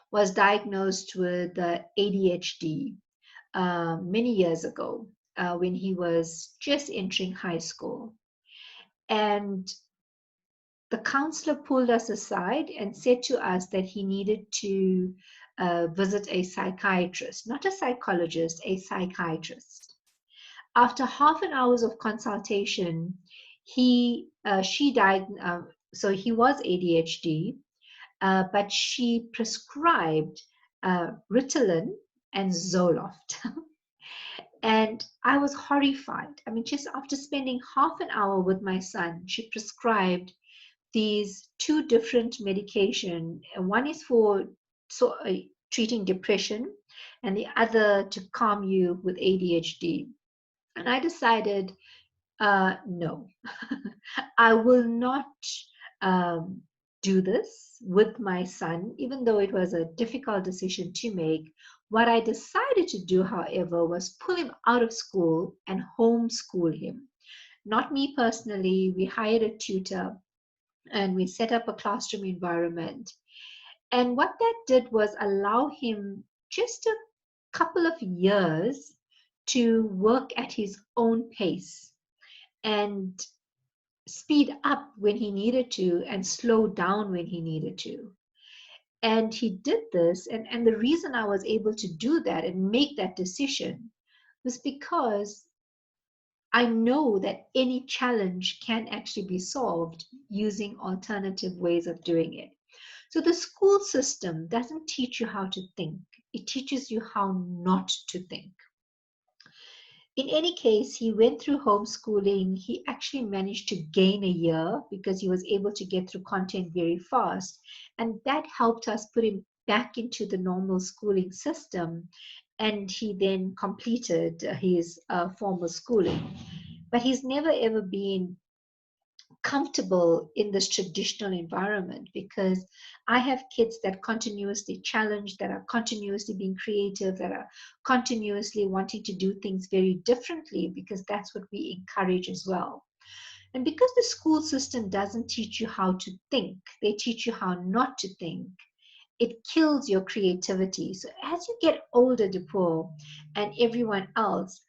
Speaker 1: was diagnosed with ADHD many years ago when he was just entering high school. And the counselor pulled us aside and said to us that he needed to visit a psychiatrist, not a psychologist, a psychiatrist. After half an hour of consultation, she died. So he was ADHD, but she prescribed Ritalin and Zoloft. And I was horrified. I mean, just after spending half an hour with my son, she prescribed these two different medication. One is for treating depression, and the other to calm you with ADHD. And I decided, no, I will not um, do this with my son, even though it was a difficult decision to make. What I decided to do, however, was pull him out of school and homeschool him. Not me personally. We hired a tutor and we set up a classroom environment. And what that did was allow him just a couple of years to work at his own pace and speed up when he needed to and slow down when he needed to. And he did this. And the reason I was able to do that and make that decision was because I know that any challenge can actually be solved using alternative ways of doing it. So the school system doesn't teach you how to think, it teaches you how not to think. In any case, he went through homeschooling. He actually managed to gain a year because he was able to get through content very fast. And that helped us put him back into the normal schooling system. And he then completed his formal schooling. But he's never ever been comfortable in this traditional environment because I have kids that continuously challenge, that are continuously being creative, that are continuously wanting to do things very differently because that's what we encourage as well. And because the school system doesn't teach you how to think, they teach you how not to think. It kills your creativity. So as you get older, Dipur, and everyone else,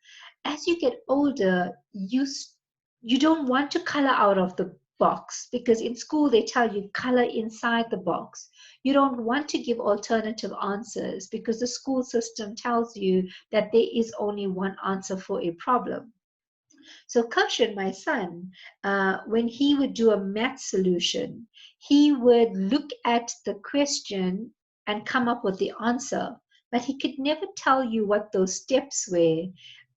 Speaker 1: as you get older, you don't want to color out of the box, because in school they tell you color inside the box. You don't want to give alternative answers because the school system tells you that there is only one answer for a problem. So Kaushan, my son, when he would do a math solution, he would look at the question and come up with the answer, but he could never tell you what those steps were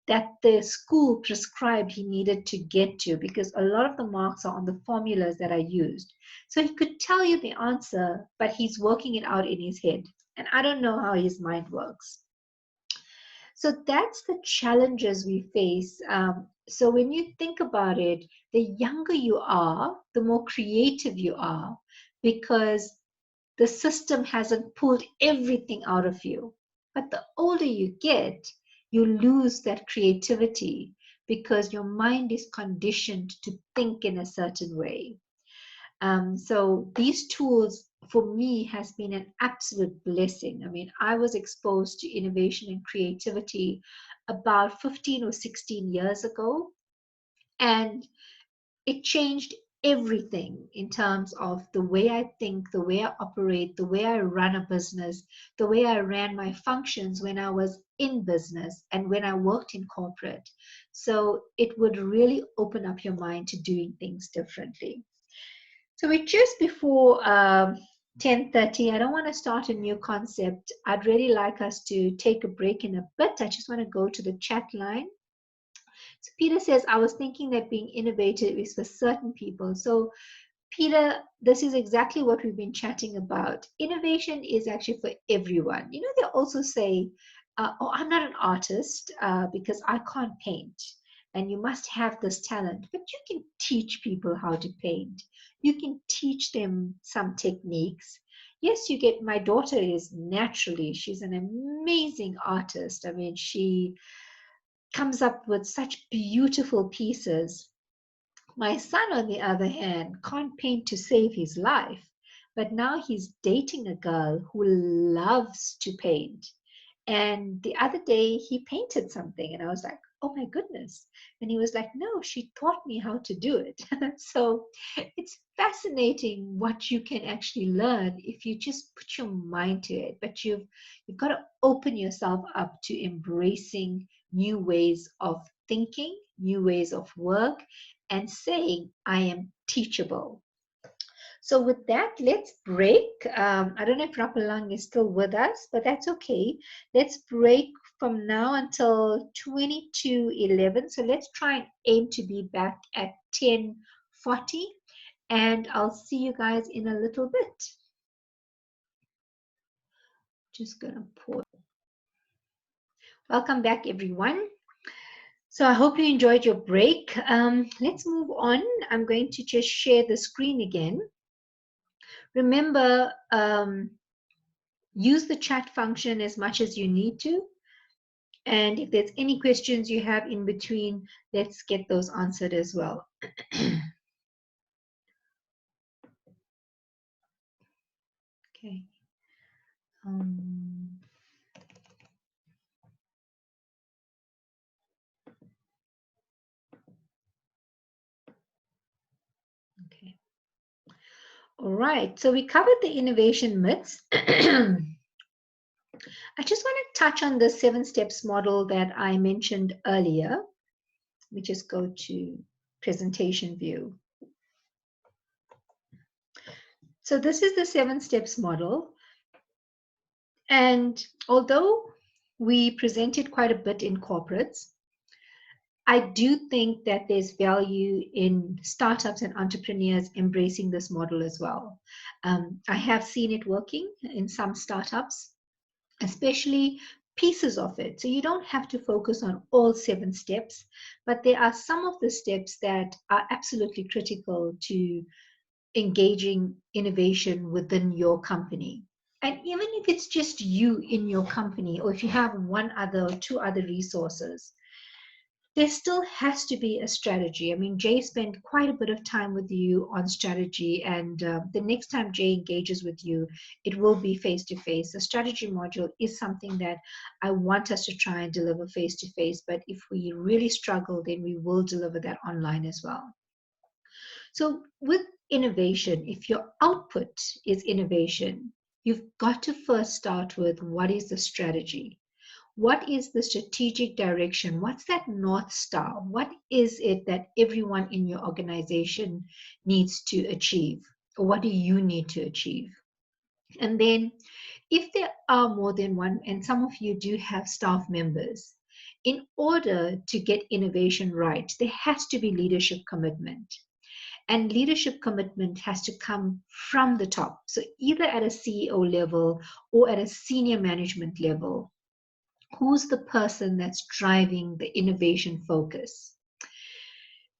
Speaker 1: that the school prescribed he needed to get to, because a lot of the marks are on the formulas that are used. So he could tell you the answer, but he's working it out in his head. And I don't know how his mind works. So that's the challenges we face. So when you think about it, the younger you are, the more creative you are, because the system hasn't pulled everything out of you. But the older you get, you lose that creativity because your mind is conditioned to think in a certain way. So these tools for me has been an absolute blessing. I mean, I was exposed to innovation and creativity about 15 or 16 years ago, and it changed everything in terms of the way I think, the way I operate, the way I run a business, the way I ran my functions when I was in business and when I worked in corporate. So it would really open up your mind to doing things differently. So we're just before 10:30. I don't want to start a new concept. I'd really like us to take a break in a bit. I just want to go to the chat line. So Peter says, I was thinking that being innovative is for certain people. So Peter, this is exactly what we've been chatting about. Innovation is actually for everyone. You know, they also say, oh, I'm not an artist because I can't paint. And you must have this talent, but you can teach people how to paint. You can teach them some techniques. Yes, you get, my daughter is naturally, she's an amazing artist. I mean, she comes up with such beautiful pieces. My son, on the other hand, can't paint to save his life, but now he's dating a girl who loves to paint. And the other day he painted something, and I was like, oh my goodness. And he was like, no, she taught me how to do it. So it's fascinating what you can actually learn if you just put your mind to it. But you've got to open yourself up to embracing new ways of thinking, new ways of work, and saying, I am teachable. So with that, let's break. I don't know if Rapalang is still with us, but that's okay. Let's break from now until 22:11. So let's try and aim to be back at 10:40. And I'll see you guys in a little bit. Just gonna pause. Welcome back, everyone. So I hope you enjoyed your break. Let's move on. I'm going to just share the screen again. Remember, use the chat function as much as you need to. And if there's any questions you have in between, let's get those answered as well. Okay. Okay. All right. So we covered the innovation myths. I just want to touch on the 7 steps model that I mentioned earlier. Let me just go to presentation view. So this is the 7 steps model. And although we presented quite a bit in corporates, I do think that there's value in startups and entrepreneurs embracing this model as well. I have seen it working in some startups, especially pieces of it. So you don't have to focus on all 7 steps, but there are some of the steps that are absolutely critical to engaging innovation within your company. And even if it's just you in your company, or if you have 1 other or 2 other resources, there still has to be a strategy. I mean, Jay spent quite a bit of time with you on strategy, and the next time Jay engages with you, it will be face-to-face. The strategy module is something that I want us to try and deliver face-to-face, but if we really struggle, then we will deliver that online as well. So with innovation, if your output is innovation, you've got to first start with what is the strategy? What is the strategic direction? What's that North Star? What is it that everyone in your organization needs to achieve? Or what do you need to achieve? And then, if there are more than one, and some of you do have staff members, in order to get innovation right, there has to be leadership commitment. And leadership commitment has to come from the top. So, either at a CEO level or at a senior management level, who's the person that's driving the innovation focus?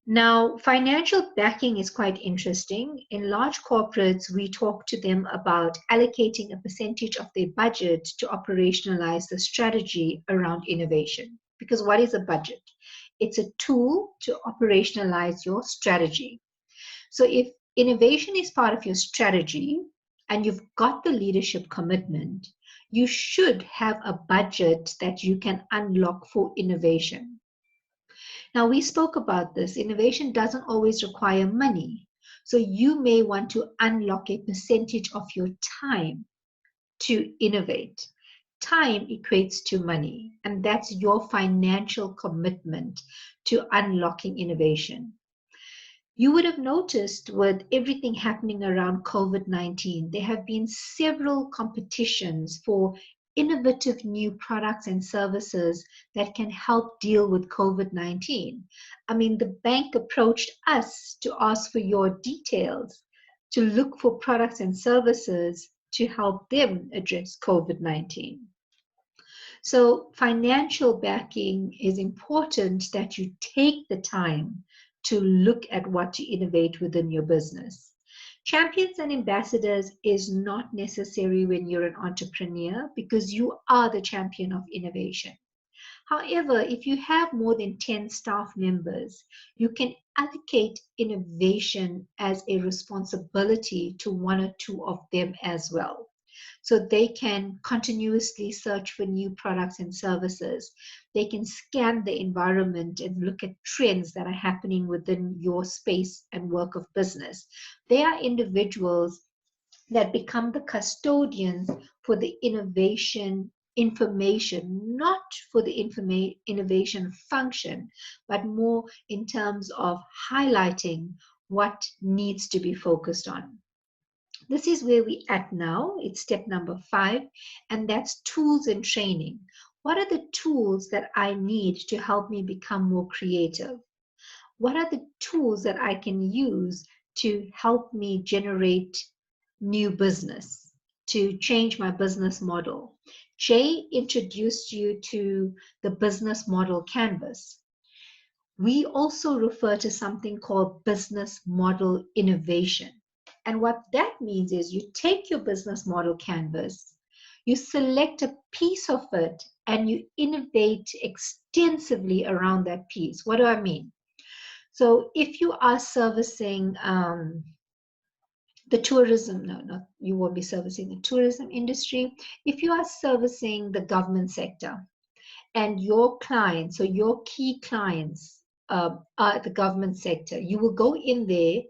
Speaker 1: Now, financial backing is quite interesting. In large corporates, we talk to them about allocating a percentage of their budget to operationalize the strategy around innovation. Because what is a budget? It's a tool to operationalize your strategy. So if innovation is part of your strategy and you've got the leadership commitment, you should have a budget that you can unlock for innovation. Now, we spoke about this. Innovation doesn't always require money. So you may want to unlock a percentage of your time to innovate. Time equates to money, and that's your financial commitment to unlocking innovation. You would have noticed with everything happening around COVID-19, there have been several competitions for innovative new products and services that can help deal with COVID-19. I mean, the bank approached us to ask for your details to look for products and services to help them address COVID-19. So financial backing is important, that you take the time to look at what to innovate within your business. Champions and ambassadors is not necessary when you're an entrepreneur, because you are the champion of innovation. However, if you have more than 10 staff members, you can allocate innovation as a responsibility to one or two of them as well. So they can continuously search for new products and services. They can scan the environment and look at trends that are happening within your space and work of business. They are individuals that become the custodians for the innovation information, not for the innovation function, but more in terms of highlighting what needs to be focused on. This is where we're at now. It's step number 5, and that's tools and training. What are the tools that I need to help me become more creative? What are the tools that I can use to help me generate new business, to change my business model? Jay introduced you to the business model canvas. We also refer to something called business model innovation. And what that means is you take your business model canvas, you select a piece of it, and you innovate extensively around that piece. What do I mean? So if you are servicing the tourism, no, you won't be servicing the tourism industry. If you are servicing the government sector and your clients, so your key clients, are the government sector, you will go in there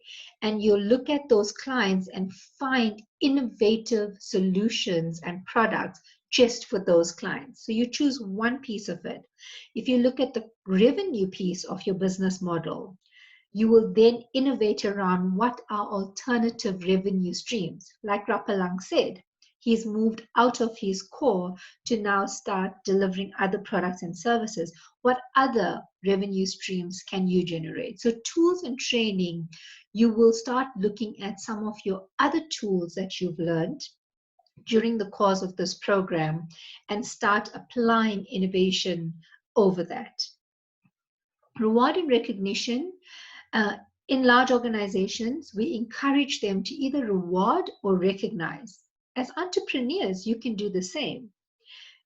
Speaker 1: and you'll look at those clients and find innovative solutions and products just for those clients. So you choose one piece of it. If you look at the revenue piece of your business model, you will then innovate around what are alternative revenue streams. Like Rapalang said, he's moved out of his core to now start delivering other products and services. What other revenue streams can you generate? So tools and training, you will start looking at some of your other tools that you've learned during the course of this program and start applying innovation over that. Reward and recognition. In large organizations, we encourage them to either reward or recognize. As entrepreneurs, you can do the same.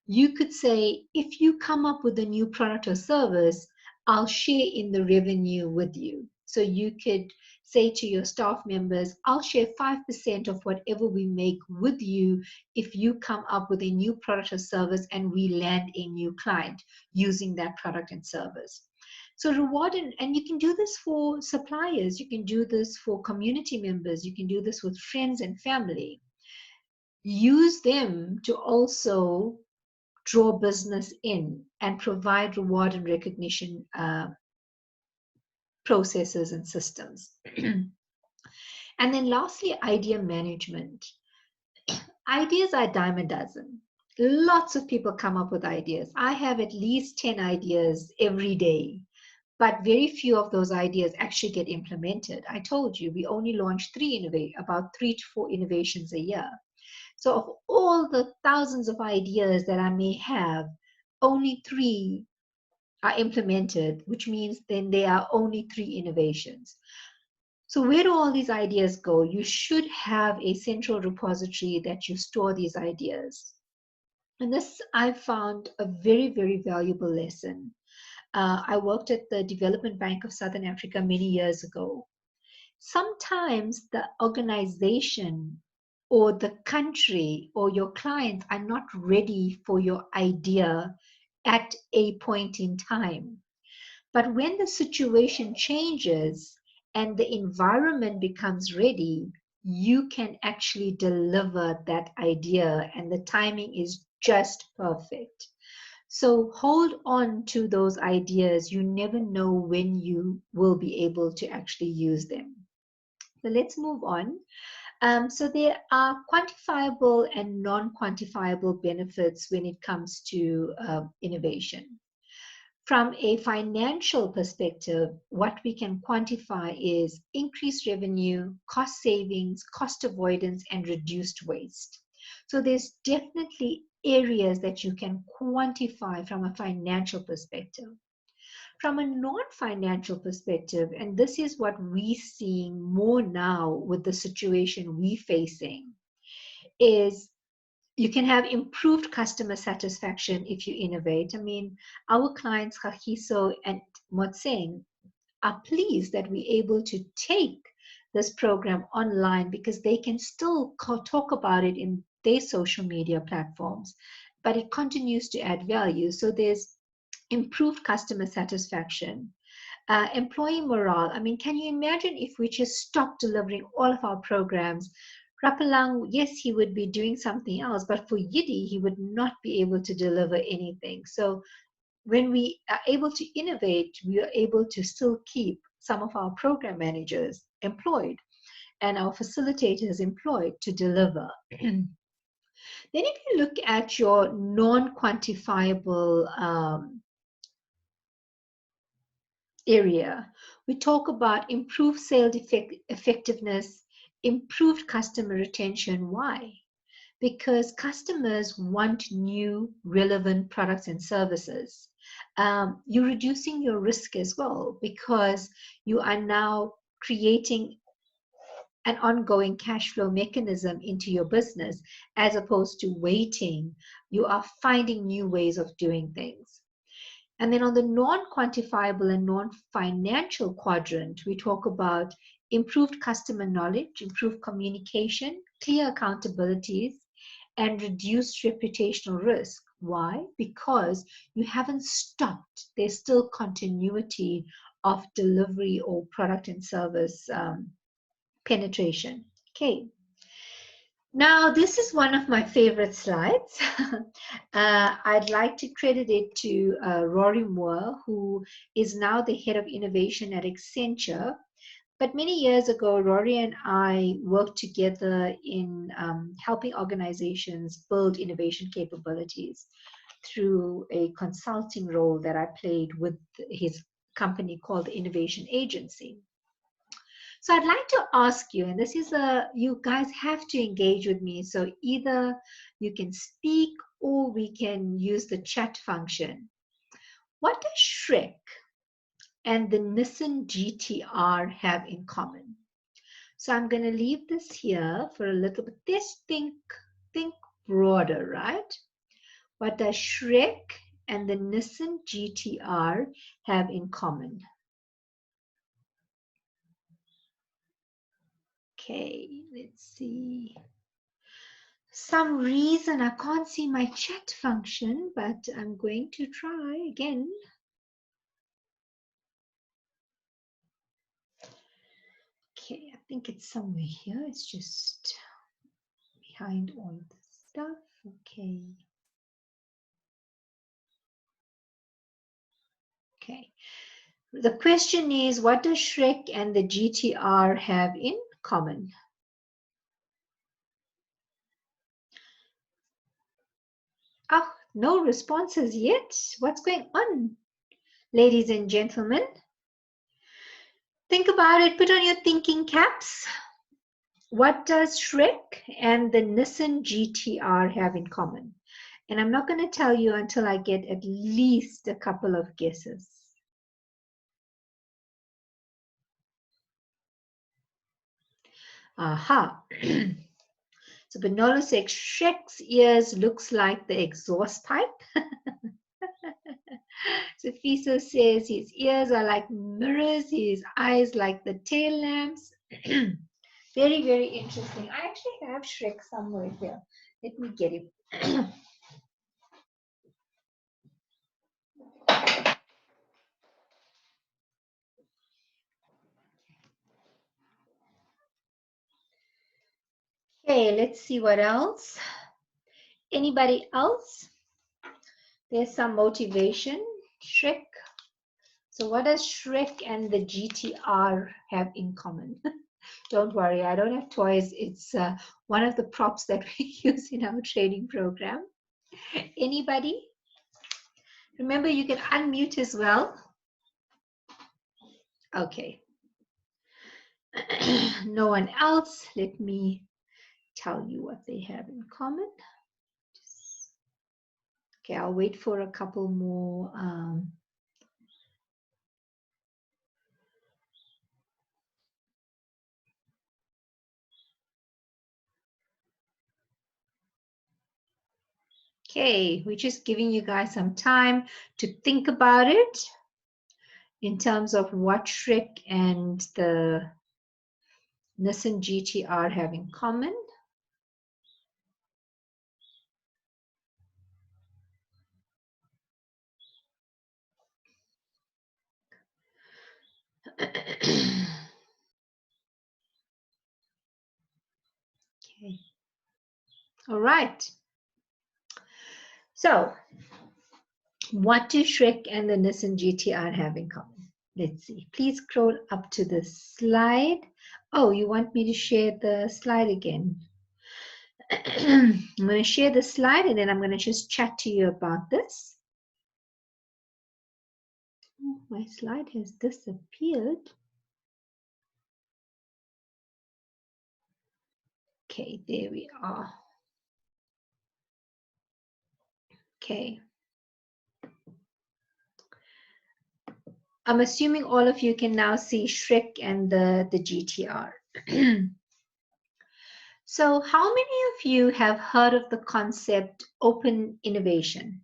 Speaker 1: You could say, if you come up with a new product or service, I'll share in the revenue with you. So you could say to your staff members, I'll share 5% of whatever we make with you if you come up with a new product or service and we land a new client using that product and service. So reward, and you can do this for suppliers, you can do this for community members, you can do this with friends and family. Use them to also draw business in and provide reward and recognition processes and systems. And then lastly, idea management. Ideas are a dime a dozen. Lots of people come up with ideas. I have at least 10 ideas every day, but very few of those ideas actually get implemented. I told you, we only launch about 3 to 4 innovations a year. So of all the thousands of ideas that I may have, only 3 are implemented, which means then there are only 3 innovations. So where do all these ideas go? You should have a central repository that you store these ideas. And this I found a very, very valuable lesson. I worked at the Development Bank of Southern Africa many years ago. Sometimes the organization or the country or your clients are not ready for your idea at a point in time. But when the situation changes and the environment becomes ready, you can actually deliver that idea, and the timing is just perfect. So hold on to those ideas. You never know when you will be able to actually use them. So let's move on. So there are quantifiable and non-quantifiable benefits when it comes to innovation. From a financial perspective, what we can quantify is increased revenue, cost savings, cost avoidance, and reduced waste. So there's definitely areas that you can quantify from a financial perspective. From a non-financial perspective, and this is what we're seeing more now with the situation we're facing, is you can have improved customer satisfaction if you innovate. I mean, our clients, Kagiso and Motseng, are pleased that we're able to take this program online because they can still talk about it in their social media platforms, but it continues to add value. So there's improved customer satisfaction. Employee morale. I mean, can you imagine if we just stopped delivering all of our programs? Rapalang, yes, he would be doing something else, but for YIEDI, he would not be able to deliver anything. So when we are able to innovate, we are able to still keep some of our program managers employed and our facilitators employed to deliver. Then if you look at your non-quantifiable area, we talk about improved sales effectiveness, improved customer retention. Why? Because customers want new, relevant products and services. You're reducing your risk as well because you are now creating an ongoing cash flow mechanism into your business as opposed to waiting. You are finding new ways of doing things. And then on the non-quantifiable and non-financial quadrant, we talk about improved customer knowledge, improved communication, clear accountabilities, and reduced reputational risk. Why? Because you haven't stopped. There's still continuity of delivery or product and service penetration. Okay. Now, this is one of my favorite slides. I'd like to credit it to Rory Moore, who is now the head of innovation at Accenture. But many years ago, Rory and I worked together in helping organizations build innovation capabilities through a consulting role that I played with his company called the Innovation Agency. So I'd like to ask you, and this is you guys have to engage with me. So either you can speak or we can use the chat function. What does Shrek and the Nissan GTR have in common? So I'm going to leave this here for a little bit. Just think broader, right? What does Shrek and the Nissan GTR have in common? Okay, let's see. Some reason I can't see my chat function, but I'm going to try again. think it's somewhere here. It's just behind all the stuff. Okay. Okay. The question is, what does Shrek and the GTR have in common? Oh, no responses yet. What's going on, ladies and gentlemen? Think about it. Put on your thinking caps. What does Shrek and the Nissan GTR have in common? And I'm not going to tell you until I get at least a couple of guesses. Aha. So Benolo says Shrek's ears looks like the exhaust pipe. Safiso says his ears are like mirrors, his eyes like the tail lamps. Very, very interesting. I actually have Shrek somewhere here. Let me get him. Okay, let's see what else. Anybody else? There's some motivation. Shrek. So what does Shrek and the GTR have in common? Don't worry, I don't have toys. It's one of the props that we use in our training program. Anybody? Remember, you can unmute as well. Okay. No one else. Let me tell you what they have in common. Okay, I'll wait for a couple more. Okay, we're just giving you guys some time to think about it in terms of what Shrek and the Nissan GTR have in common. Okay. All right. So, what do Shrek and the Nissan GTR have in common? Let's see. Please scroll up to the slide. Oh, you want me to share the slide again? I'm going to share the slide and then I'm going to just chat to you about this. Oh, my slide has disappeared. Okay, there we are. Okay. I'm assuming all of you can now see Shrek and the GTR. So how many of you have heard of the concept open innovation?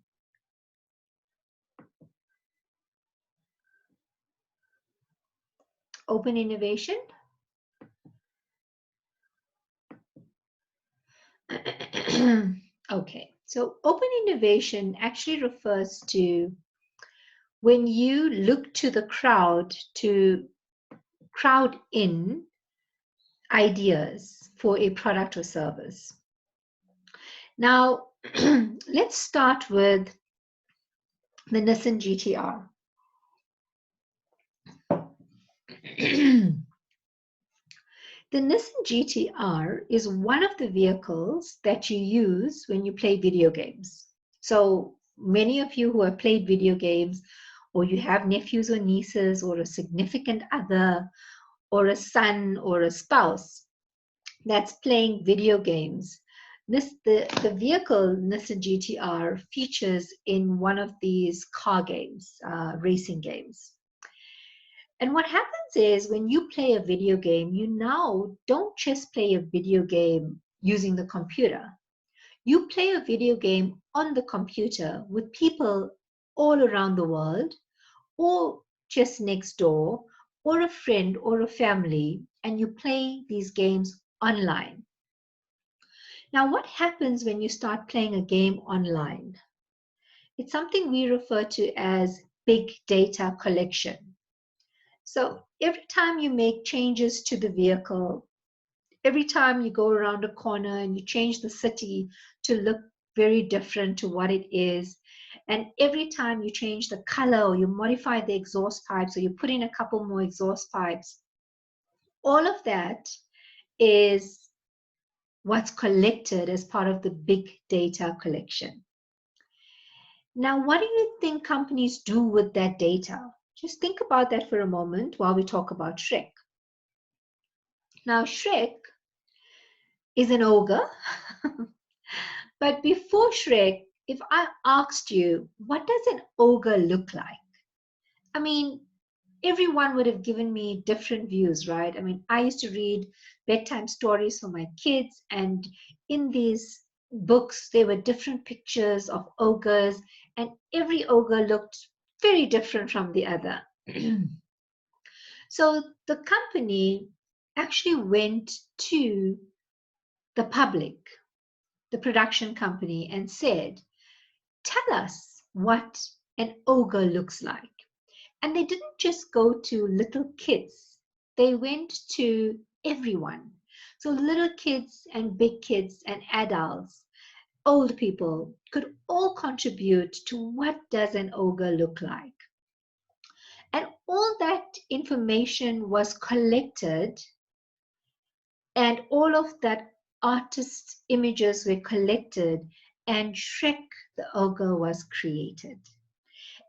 Speaker 1: Open innovation? Okay, so open innovation actually refers to when you look to the crowd to crowd in ideas for a product or service. Now, let's start with the Nissan GTR. The Nissan GTR is one of the vehicles that you use when you play video games. So many of you who have played video games, or you have nephews or nieces, or a significant other, or a son or a spouse that's playing video games, the vehicle Nissan GTR features in one of these car games, racing games. And what happens is when you play a video game, you now don't just play a video game using the computer. You play a video game on the computer with people all around the world, or just next door, or a friend or a family, and you play these games online. Now, what happens when you start playing a game online? It's something we refer to as big data collection. So every time you make changes to the vehicle, every time you go around a corner and you change the city to look very different to what it is, and every time you change the color or you modify the exhaust pipes or you put in a couple more exhaust pipes, all of that is what's collected as part of the big data collection. Now, what do you think companies do with that data? Just think about that for a moment while we talk about Shrek. Now, Shrek is an ogre, but before Shrek, if I asked you, what does an ogre look like? I mean, everyone would have given me different views, right? I mean, I used to read bedtime stories for my kids, and in these books, there were different pictures of ogres, and every ogre looked very different from the other. So the company actually went to the public, the production company, and said, tell us what an ogre looks like. And they didn't just go to little kids, they went to everyone. So little kids and big kids and adults, old people could all contribute to what does an ogre look like. And all that information was collected, and all of that artist's images were collected, and Shrek the ogre was created.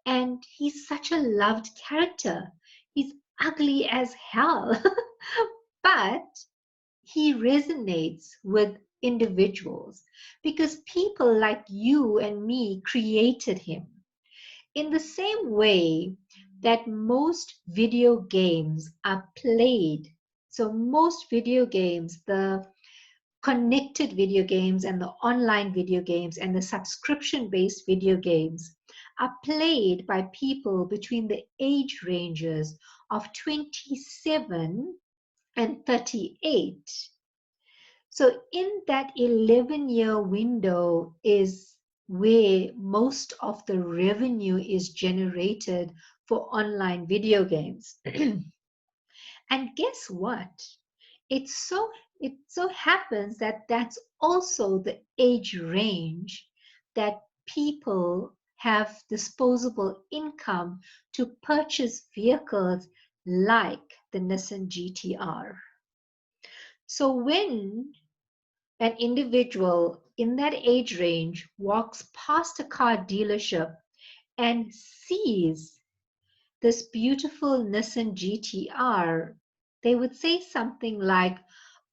Speaker 1: And he's such a loved character. He's ugly as hell, but he resonates with individuals because people like you and me created him. In the same way that most video games are played, so most video games, the connected video games and the online video games and the subscription-based video games are played by people between the age ranges of 27 and 38. So in that 11-year window is where most of the revenue is generated for online video games. And guess what? It so happens that that's also the age range that people have disposable income to purchase vehicles like the Nissan GT-R. So when an individual in that age range walks past a car dealership and sees this beautiful Nissan GT-R, they would say something like,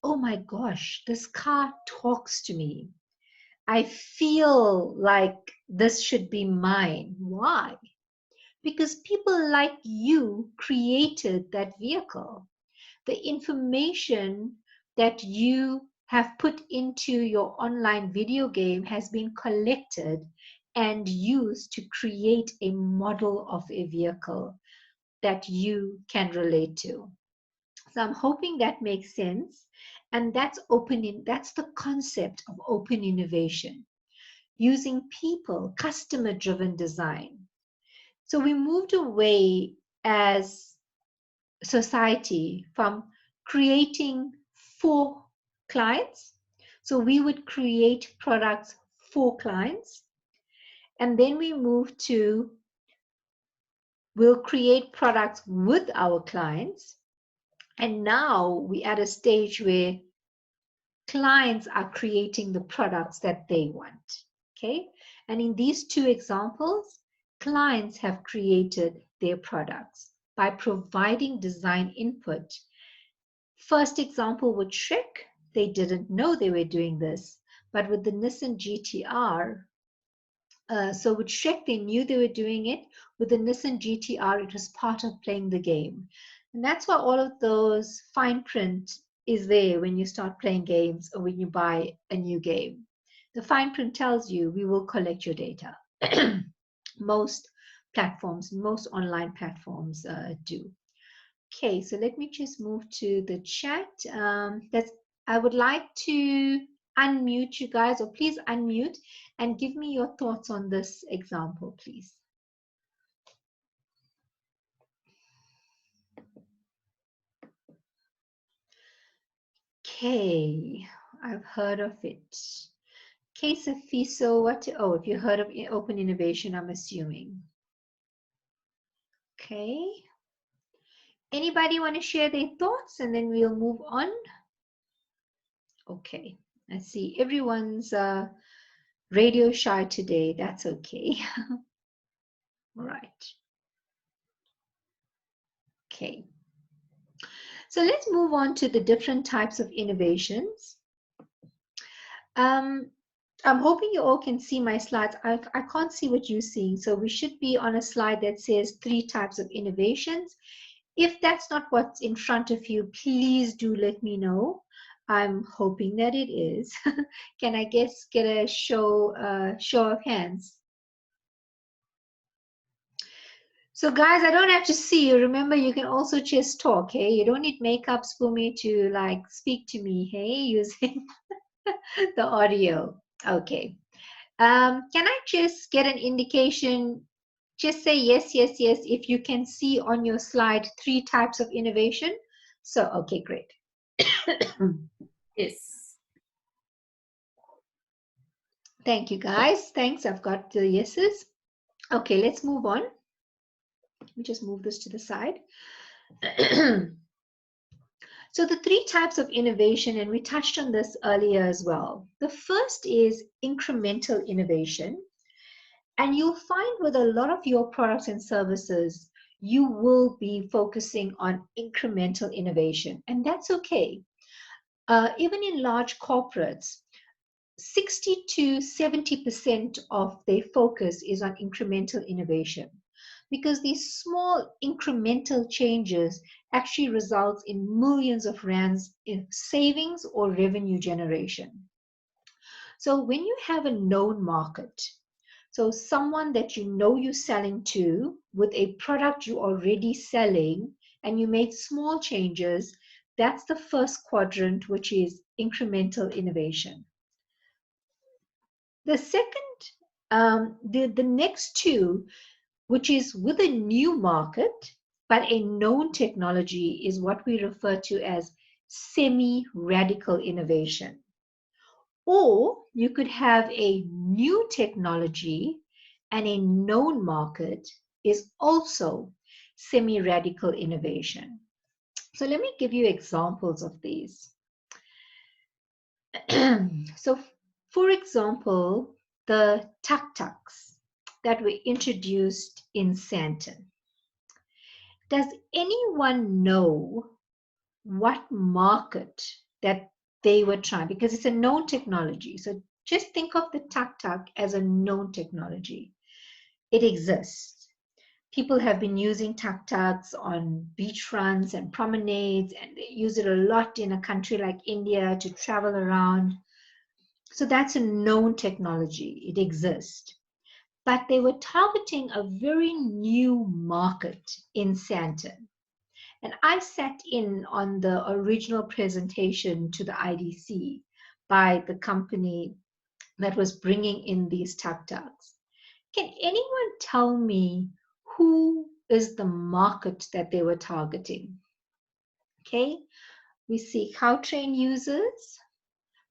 Speaker 1: oh my gosh, this car talks to me. I feel like this should be mine. Why? Because people like you created that vehicle. The information that you have put into your online video game has been collected and used to create a model of a vehicle that you can relate to. So I'm hoping that makes sense. And that's that's the concept of open innovation, using people, customer-driven design. So we moved away as society from creating for clients. So we would create products for clients. And then we moved to we'll create products with our clients. And now we're at a stage where clients are creating the products that they want. Okay. And in these two examples, clients have created their products by providing design input. First example with Shrek, they didn't know they were doing this, but with the Nissan GT-R, so with Shrek, they knew they were doing it. With the Nissan GT-R, it was part of playing the game. And that's why all of those fine print is there when you start playing games or when you buy a new game. The fine print tells you we will collect your data. Most platforms, most online platforms do. Okay, so let me just move to the chat. I would like to unmute you guys, or please unmute and give me your thoughts on this example, please. Okay, I've heard of it. Case of FISO, what? Oh, if you heard of open innovation, I'm assuming. Okay. Anybody want to share their thoughts and then we'll move on? Okay, I see everyone's radio shy today. That's okay. All right. Okay. So let's move on to the different types of innovations. I'm hoping you all can see my slides. I can't see what you're seeing. So we should be on a slide that says 3 types of innovations. If that's not what's in front of you, please do let me know. I'm hoping that it is. Can I get a show of hands? So guys, I don't have to see you. Remember, you can also just talk, hey? You don't need makeups for me to like speak to me, hey, using the audio. Okay. Can I just get an indication? Just say yes, yes, yes, if you can see on your slide 3 types of innovation. So, okay, great.
Speaker 4: Yes.
Speaker 1: Thank you, guys. Thanks. I've got the yeses. Okay, let's move on. Let me just move this to the side. So the 3 types of innovation, and we touched on this earlier as well. The first is incremental innovation. And you'll find with a lot of your products and services, you will be focusing on incremental innovation. And that's okay. Even in large corporates, 60 to 70% of their focus is on incremental innovation, because these small incremental changes actually results in millions of rands in savings or revenue generation. So when you have a known market, so someone that you know you're selling to with a product you're already selling, and you make small changes, that's the first quadrant, which is incremental innovation. The second, the next 2, which is with a new market, but a known technology, is what we refer to as semi-radical innovation. Or you could have a new technology and a known market is also semi-radical innovation. So let me give you examples of these. So for example, the tuk-tuks that were introduced in Sandton. Does anyone know what market that they were trying? Because it's a known technology. So just think of the tuk-tuk as a known technology. It exists. People have been using tuk-tuks on beachfronts and promenades, and they use it a lot in a country like India to travel around. So that's a known technology. It exists. But they were targeting a very new market in Sandton. And I sat in on the original presentation to the IDC by the company that was bringing in these tuk-tuks. Can anyone tell me who is the market that they were targeting? Okay, we see Caltrain users,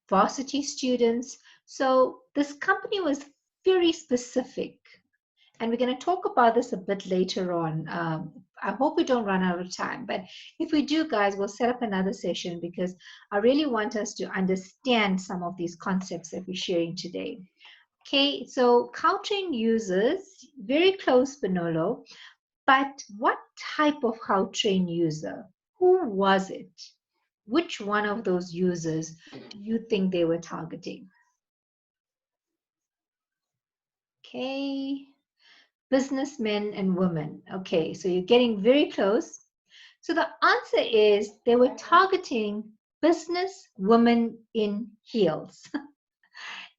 Speaker 1: varsity students. So this company was very specific. And we're going to talk about this a bit later on. I hope we don't run out of time. But if we do, guys, we'll set up another session, because I really want us to understand some of these concepts that we're sharing today. Okay, so Caltrain users, very close, Benolo. But what type of Caltrain user? Who was it? Which one of those users do you think they were targeting? Okay. Businessmen and women. Okay, so you're getting very close. So the answer is they were targeting business women in heels.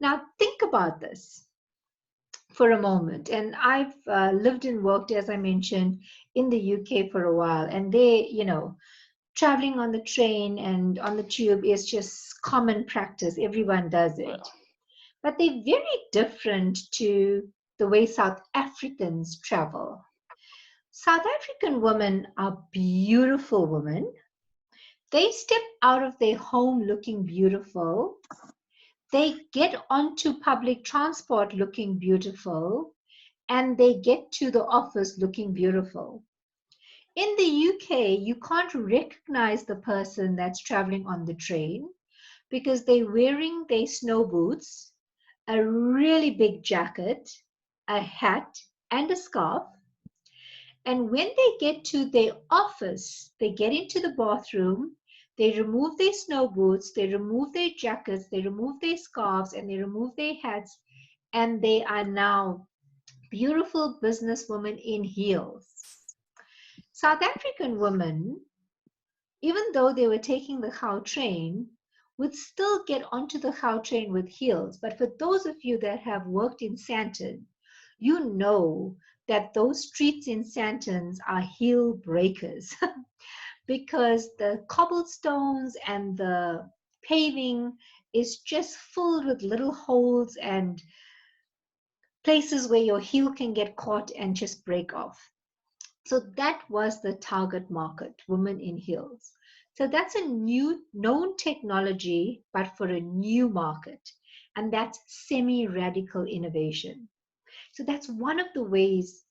Speaker 1: Now think about this for a moment. And I've lived and worked, as I mentioned, in the UK for a while. And they, traveling on the train and on the tube is just common practice. Everyone does it. But they're very different to the way South Africans travel. South African women are beautiful women. They step out of their home looking beautiful. They get onto public transport looking beautiful, and they get to the office looking beautiful. In the UK, you can't recognize the person that's traveling on the train because they're wearing their snow boots, a really big jacket, a hat, and a scarf. And when they get to their office, they get into the bathroom, they remove their snow boots, they remove their jackets, they remove their scarves, and they remove their hats, and they are now beautiful businesswomen in heels. South African women, even though they were taking the Gau train, would still get onto the Gau train with heels. But for those of you that have worked in Sandton, you know that those streets in Sandton are heel breakers because the cobblestones and the paving is just filled with little holes and places where your heel can get caught and just break off. So that was the target market, women in heels. So that's a new known technology, but for a new market. And that's semi-radical innovation. So that's one of the ways.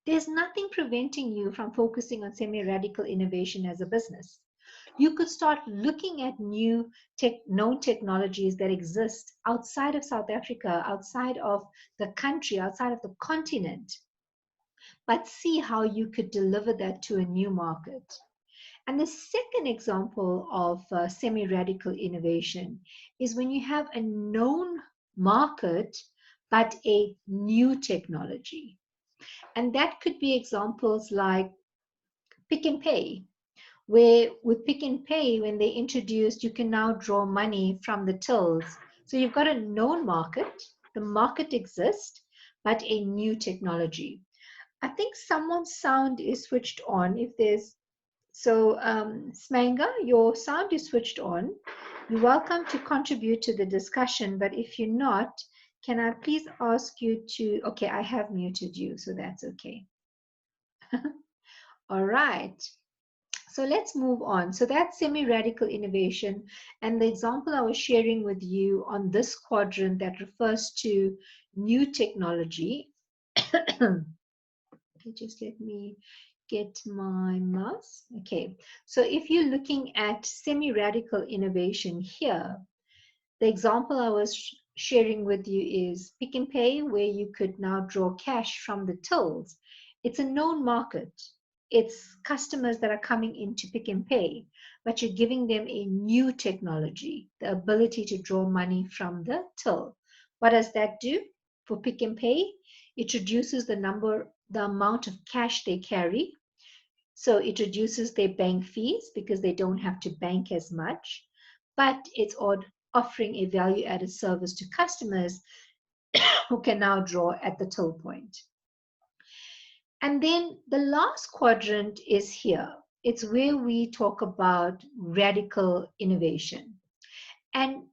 Speaker 1: There's nothing preventing you from focusing on semi-radical innovation as a business. You could start looking at new known technologies that exist outside of South Africa, outside of the country, outside of the continent, but see how you could deliver that to a new market. And the second example of semi-radical innovation is when you have a known market, but a new technology. And that could be examples like Pick and Pay, where with Pick and Pay, when they introduced, you can now draw money from the tills. So you've got a known market, the market exists, but a new technology. I think someone's sound is switched on. If there's Smanga, your sound is switched on. You're welcome to contribute to the discussion, but if you're not, can I please ask you to? Okay, I have muted you, so that's okay. All right. So let's move on. So that's semi-radical innovation, and the example I was sharing with you on this quadrant that refers to new technology. Okay, just let me get my mouse. Okay, so if you're looking at semi-radical innovation here, the example I was sharing with you is Pick and Pay, where you could now draw cash from the tills. It's a known market. It's customers that are coming into Pick and Pay, but you're giving them a new technology, the ability to draw money from the till. What does that do for Pick and Pay? It reduces the amount of cash they carry. So it reduces their bank fees because they don't have to bank as much, but it's offering a value-added service to customers who can now draw at the till point. And then the last quadrant is here. It's where we talk about radical innovation. And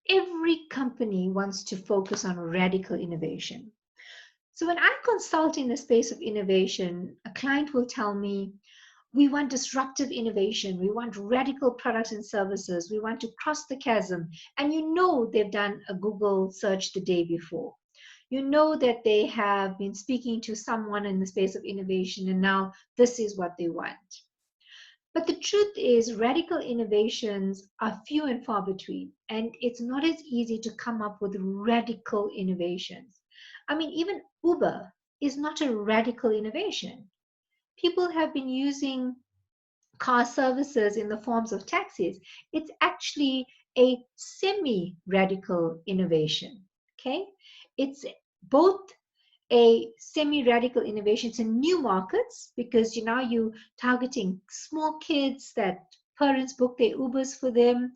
Speaker 1: every company wants to focus on radical innovation. So when I consult in the space of innovation, a client will tell me, we want disruptive innovation. We want radical products and services. We want to cross the chasm. And you know they've done a Google search the day before. You know that they have been speaking to someone in the space of innovation, and now this is what they want. But the truth is, radical innovations are few and far between, and it's not as easy to come up with radical innovations. I mean, even Uber is not a radical innovation. People have been using car services in the forms of taxis. It's actually a semi-radical innovation, okay? It's both a semi-radical innovation. It's in new markets because you're targeting small kids that parents book their Ubers for them.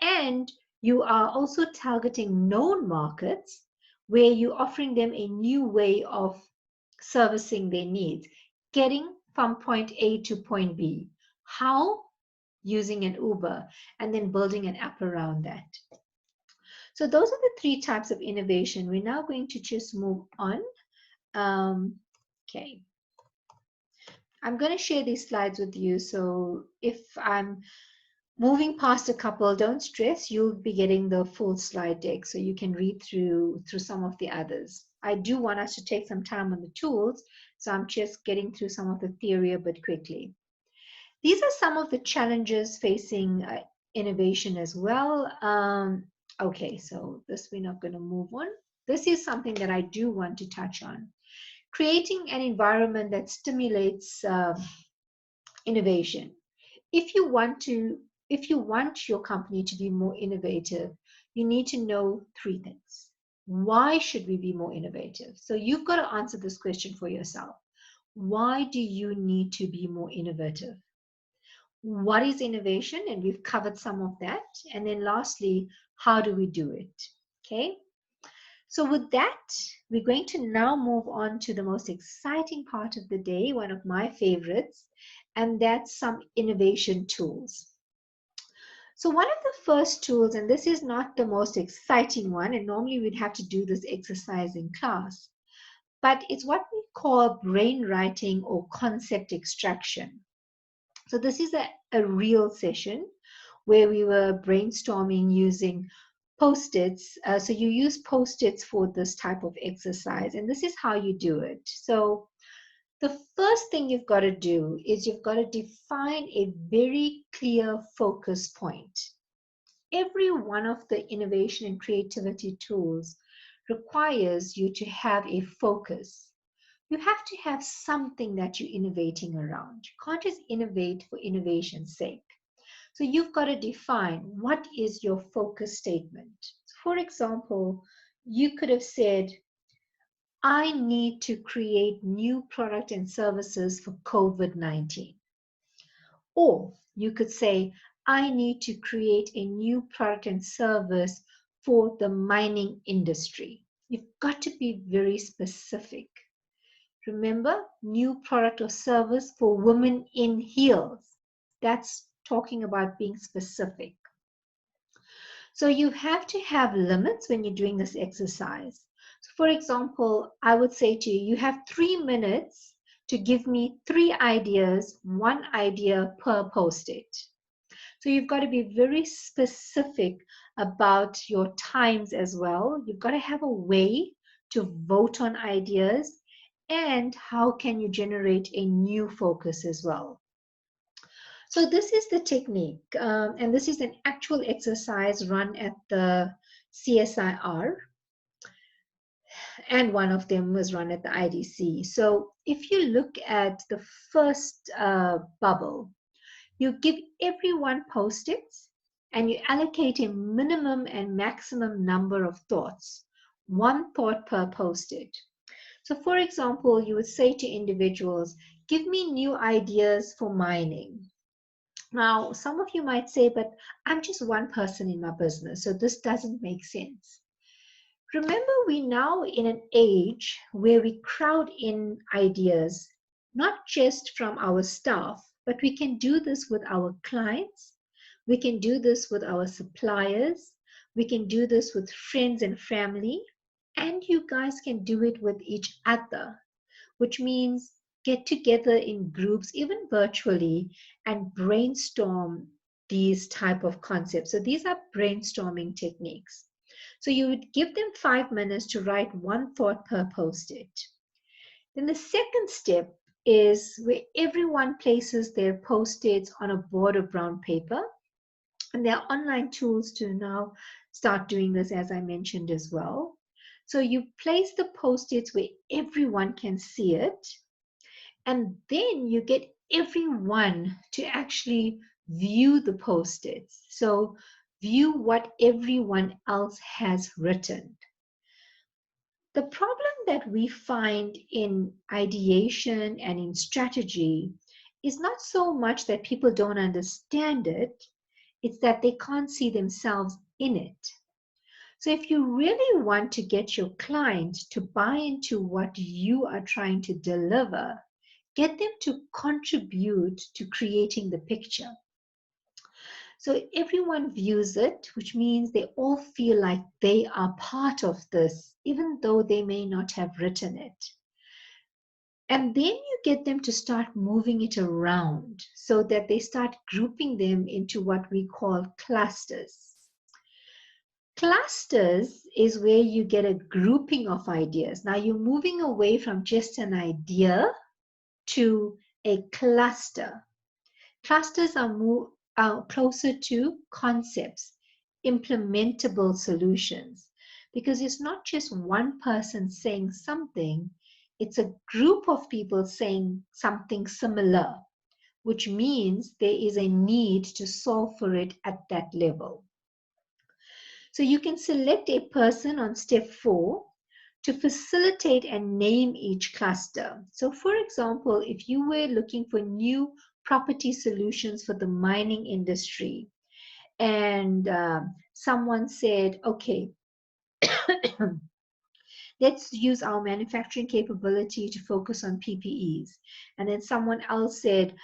Speaker 1: And you are also targeting known markets where you're offering them a new way of servicing their needs, getting from point A to point B. How? Using an Uber and then building an app around that. So those are the three types of innovation. We're now going to just move on. Okay. I'm going to share these slides with you. So if I'm Moving past a couple, don't stress. You'll be getting the full slide deck so you can read through some of the others. I do want us to take some time on the tools, so I'm just getting through some of the theory a bit quickly. These are some of the challenges facing innovation as well. Okay, so this we're not going to move on. This is something that I do want to touch on. Creating an environment that stimulates innovation. If you want your company to be more innovative, you need to know three things. Why should we be more innovative? So you've got to answer this question for yourself. Why do you need to be more innovative? What is innovation? And we've covered some of that. And then lastly, how do we do it? Okay. So with that, we're going to now move on to the most exciting part of the day, one of my favorites, and that's some innovation tools. So one of the first tools, and this is not the most exciting one, and normally we'd have to do this exercise in class, but it's what we call brain writing or concept extraction. So this is a real session where we were brainstorming using Post-its. So you use Post-its for this type of exercise, and this is how you do it. So the first thing you've got to do is you've got to define a very clear focus point. Every one of the innovation and creativity tools requires you to have a focus. You have to have something that you're innovating around. You can't just innovate for innovation's sake. So you've got to define what is your focus statement. For example, you could have said, I need to create new product and services for COVID-19. Or you could say, I need to create a new product and service for the mining industry. You've got to be very specific. Remember, new product or service for women in heels. That's talking about being specific. So you have to have limits when you're doing this exercise. So for example, I would say to you, you have 3 minutes to give me 3 ideas, 1 idea per post-it. So you've got to be very specific about your times as well. You've got to have a way to vote on ideas, and how can you generate a new focus as well. So this is the technique, and this is an actual exercise run at the CSIR, and one of them was run at the IDC. So if you look at the first bubble, you give everyone post-its and you allocate a minimum and maximum number of thoughts, 1 thought per post-it. So for example, you would say to individuals, give me new ideas for mining. Now, some of you might say, but I'm just one person in my business, so this doesn't make sense. Remember, we're now in an age where we crowd in ideas, not just from our staff, but we can do this with our clients. We can do this with our suppliers. We can do this with friends and family. And you guys can do it with each other, which means get together in groups, even virtually, and brainstorm these type of concepts. So these are brainstorming techniques. So you would give them 5 minutes to write 1 thought per post-it. Then the second step is where everyone places their post-its on a board of brown paper. And there are online tools to now start doing this, as I mentioned as well. So you place the post-its where everyone can see it, and then you get everyone to actually view the post-its. So view what everyone else has written. The problem that we find in ideation and in strategy is not so much that people don't understand it, it's that they can't see themselves in it. So if you really want to get your client to buy into what you are trying to deliver, get them to contribute to creating the picture. So everyone views it, which means they all feel like they are part of this, even though they may not have written it. And then you get them to start moving it around so that they start grouping them into what we call clusters. Clusters is where you get a grouping of ideas. Now you're moving away from just an idea to a cluster. Clusters are closer to concepts, implementable solutions, because it's not just one person saying something, it's a group of people saying something similar, which means there is a need to solve for it at that level. So you can select a person on step 4 to facilitate and name each cluster. So for example, if you were looking for new property solutions for the mining industry, and someone said, okay, let's use our manufacturing capability to focus on PPEs. And then someone else said,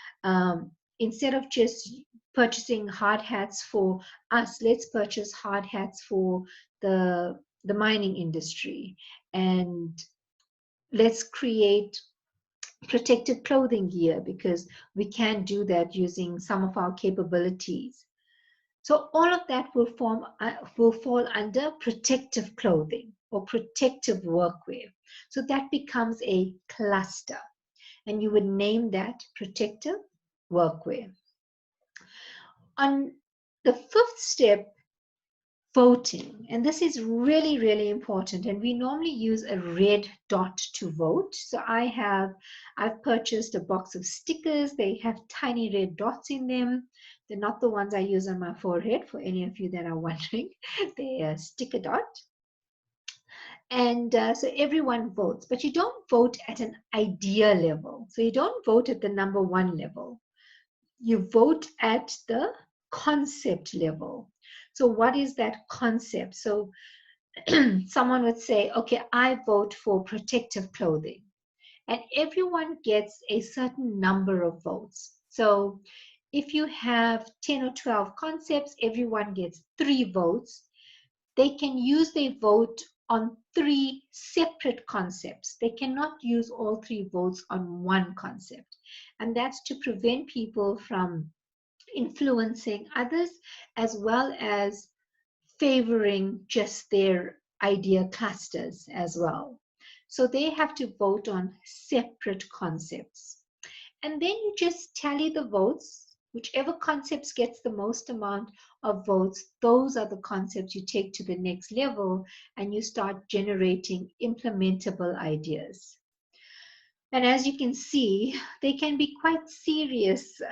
Speaker 1: instead of just purchasing hard hats for us, let's purchase hard hats for the mining industry. And let's create protective clothing gear because we can do that using some of our capabilities. So all of that will fall under protective clothing or protective workwear. So that becomes a cluster, and you would name that protective workwear. On the 5th step, voting, and this is really, really important, and we normally use a red dot to vote. So I've purchased a box of stickers. They have tiny red dots in them. They're not the ones I use on my forehead, for any of you that are wondering. They're a sticker dot. And so everyone votes, but you don't vote at an idea level. So you don't vote at the number 1 level. You vote at the concept level. So what is that concept? So someone would say, okay, I vote for protective clothing. And everyone gets a certain number of votes. So if you have 10 or 12 concepts, everyone gets 3 votes. They can use their vote on 3 separate concepts. They cannot use all 3 votes on one concept. And that's to prevent people from influencing others, as well as favoring just their idea clusters as well. So they have to vote on separate concepts. And then you just tally the votes. Whichever concepts gets the most amount of votes, those are the concepts you take to the next level, and you start generating implementable ideas. And as you can see, they can be quite serious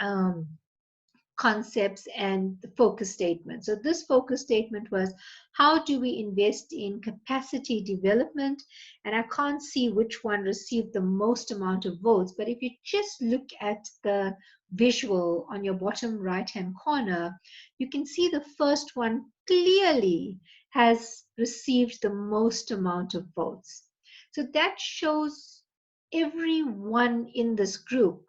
Speaker 1: concepts and the focus statement. So this focus statement was, how do we invest in capacity development? And I can't see which one received the most amount of votes, but if you just look at the visual on your bottom right hand corner, you can see the first one clearly has received the most amount of votes. So that shows everyone in this group,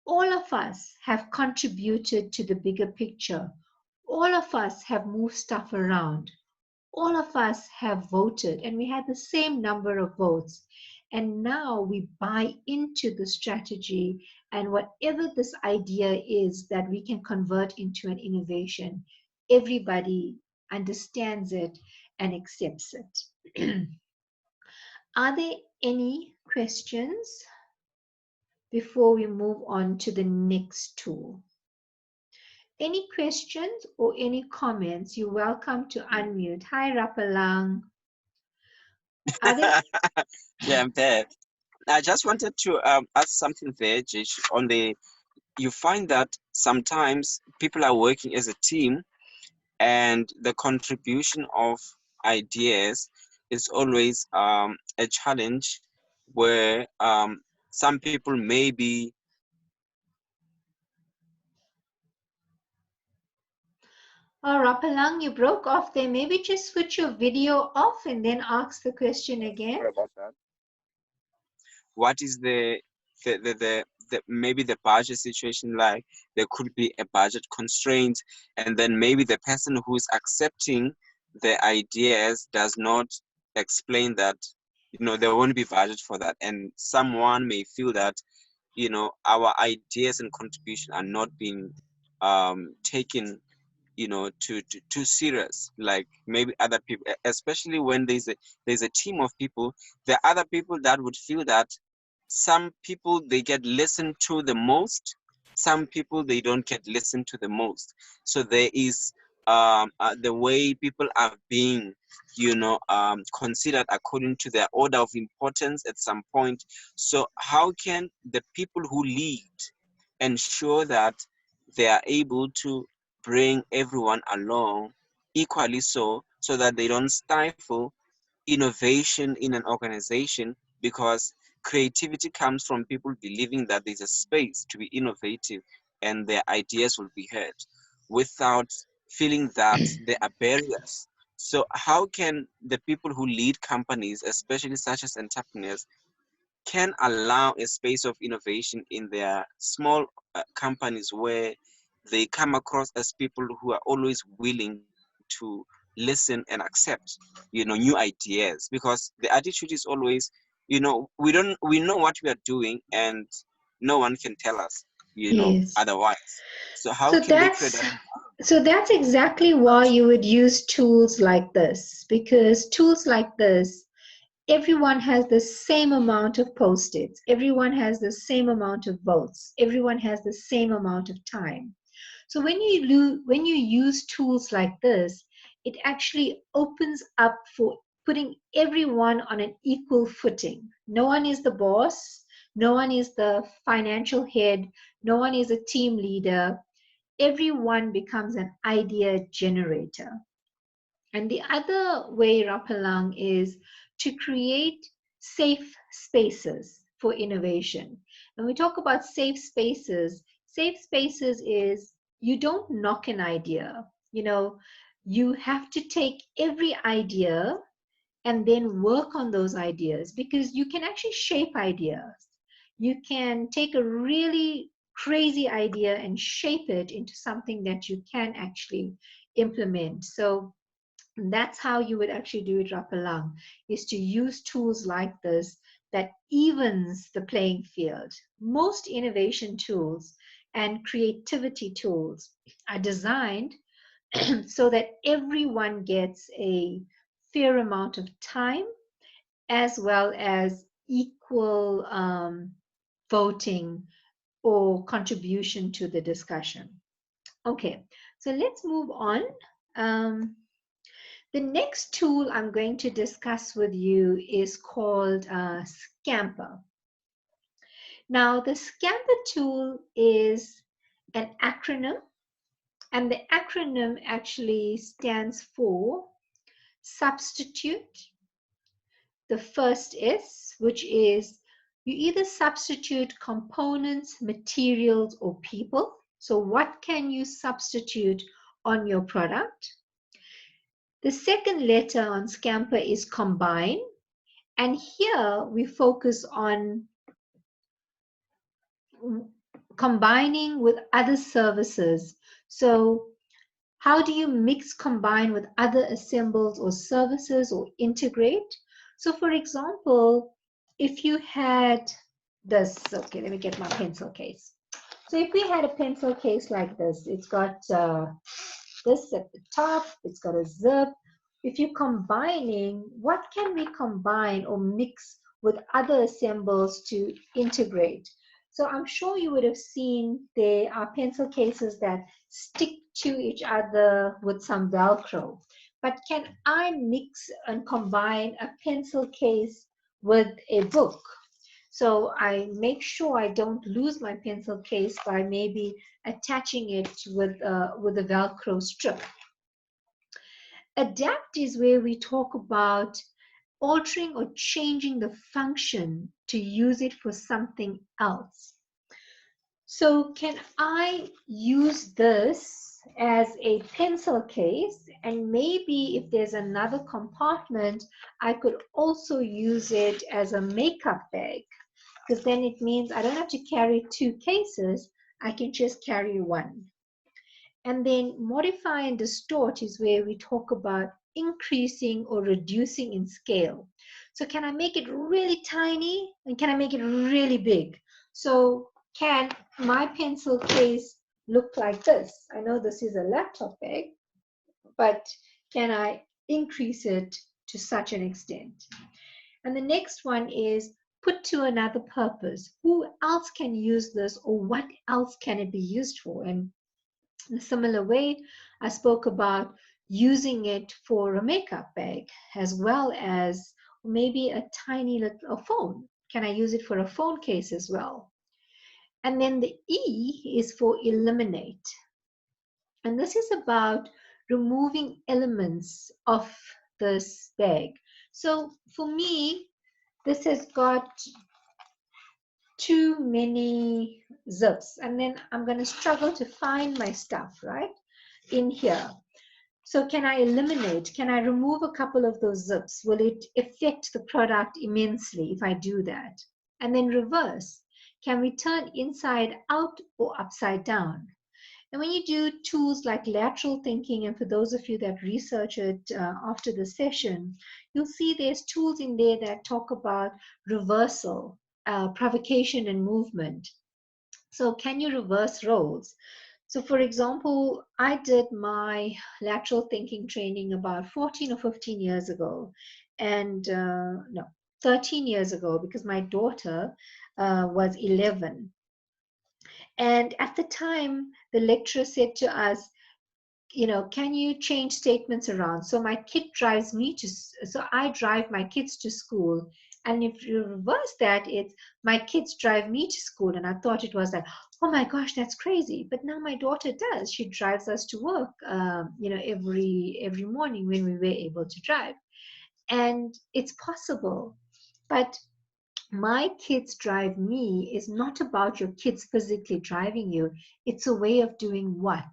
Speaker 1: all of us have contributed to the bigger picture. All of us have moved stuff around. All of us have voted, and we had the same number of votes. And now we buy into the strategy, and whatever this idea is that we can convert into an innovation, everybody understands it and accepts it. Are there any questions before we move on to the next tool? Any questions or any comments? You're welcome to unmute. Hi, Rapalang. Are there?
Speaker 2: Yeah, I'm there. I just wanted to ask something there, Jish, on the, you find that sometimes people are working as a team and the contribution of ideas is always a challenge where some people may be.
Speaker 1: Oh, Rapalang, you broke off there. Maybe just switch your video off and then ask the question again.
Speaker 2: Sorry about that. What is the maybe the budget situation like? There could be a budget constraint, and then maybe the person who's accepting the ideas does not explain that, there won't be budget for that, and someone may feel that our ideas and contribution are not being taken too serious, like maybe other people, especially when there's a team of people. There are other people that would feel that some people they get listened to the most, some people they don't get listened to the most. So there is the way people are being considered according to their order of importance at some point. So how can the people who lead ensure that they are able to bring everyone along equally, so that they don't stifle innovation in an organization? Because creativity comes from people believing that there's a space to be innovative and their ideas will be heard without feeling that there are barriers. So how can the people who lead companies, especially such as entrepreneurs, can allow a space of innovation in their small companies, where they come across as people who are always willing to listen and accept new ideas? Because the attitude is always, we know what we are doing, and no one can tell us
Speaker 1: Yes.
Speaker 2: otherwise. So how
Speaker 1: So
Speaker 2: can they create that?
Speaker 1: that's exactly why you would use tools like this, because tools like this, everyone has the same amount of post-its, everyone has the same amount of votes, everyone has the same amount of time. So when you use tools like this, it actually opens up for putting everyone on an equal footing. No one is the boss, no one is the financial head, no one is a team leader. Everyone becomes an idea generator. And the other way, Rapalang, is to create safe spaces for innovation. When we talk about safe spaces is you don't knock an idea. You have to take every idea and then work on those ideas, because you can actually shape ideas. You can take a really crazy idea and shape it into something that you can actually implement. So that's how you would actually do it, Rapalang, is to use tools like this that evens the playing field. Most innovation tools and creativity tools are designed so that everyone gets a fair amount of time, as well as equal voting or contribution to the discussion. Okay, so let's move on. The next tool I'm going to discuss with you is called Scamper. Now, the Scamper tool is an acronym, and the acronym actually stands for substitute. The first S, which is you either substitute components, materials, or people. So what can you substitute on your product? The second letter on Scamper is combine. And here we focus on combining with other services. So how do you mix combine with other assembles or services or integrate? So for example, if you had this, okay, let me get my pencil case. So if we had a pencil case like this, it's got this at the top, it's got a zip. If you're combining, what can we combine or mix with other assembles to integrate? So I'm sure you would have seen there are pencil cases that stick to each other with some Velcro. But can I mix and combine a pencil case with a book? So I make sure I don't lose my pencil case by maybe attaching it with a Velcro strip. Adapt is where we talk about altering or changing the function to use it for something else. So can I use this as a pencil case, and maybe if there's another compartment, I could also use it as a makeup bag, because then it means I don't have to carry two cases, I can just carry one. And then modify and distort is where we talk about increasing or reducing in scale. So can I make it really tiny and can I make it really big? So can my pencil case look like this? I know this is a laptop bag, but can I increase it to such an extent? And the next one is put to another purpose. Who else can use this, or what else can it be used for? And in a similar way, I spoke about using it for a makeup bag as well as maybe a tiny little phone. Can I use it for a phone case as well? And then the E is for eliminate. And this is about removing elements of this bag. So for me, this has got too many zips, and then I'm going to struggle to find my stuff right in here. So can I eliminate? Can I remove a couple of those zips? Will it affect the product immensely if I do that? And then reverse. Can we turn inside out or upside down? And when you do tools like lateral thinking, and for those of you that research it after the session, you'll see there's tools in there that talk about reversal, provocation, and movement. So can you reverse roles? So for example, I did my lateral thinking training about 14 or 15 years ago. And no, 13 years ago, because my daughter was 11. And at the time, the lecturer said to us, you know, can you change statements around? So my kid drives me to, so I drive my kids to school. And if you reverse that, it's my kids drive me to school. And I thought it was like, oh my gosh, that's crazy. But now my daughter does. She drives us to work, you know, every morning when we were able to drive. And it's possible. But my kids drive me is not about your kids physically driving you. It's a way of doing what?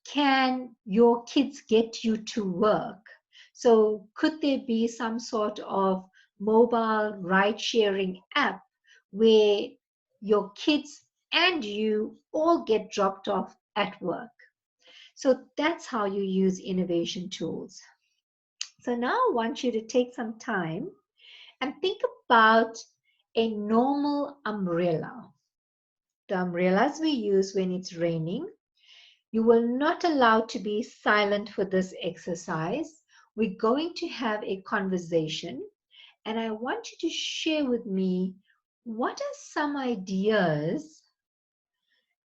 Speaker 1: Can your kids get you to work? So could there be some sort of mobile ride sharing app where your kids and you all get dropped off at work? So that's how you use innovation tools. So now I want you to take some time and think about a normal umbrella. The umbrellas we use when it's raining. You will not allow to be silent for this exercise. We're going to have a conversation, and I want you to share with me what are some ideas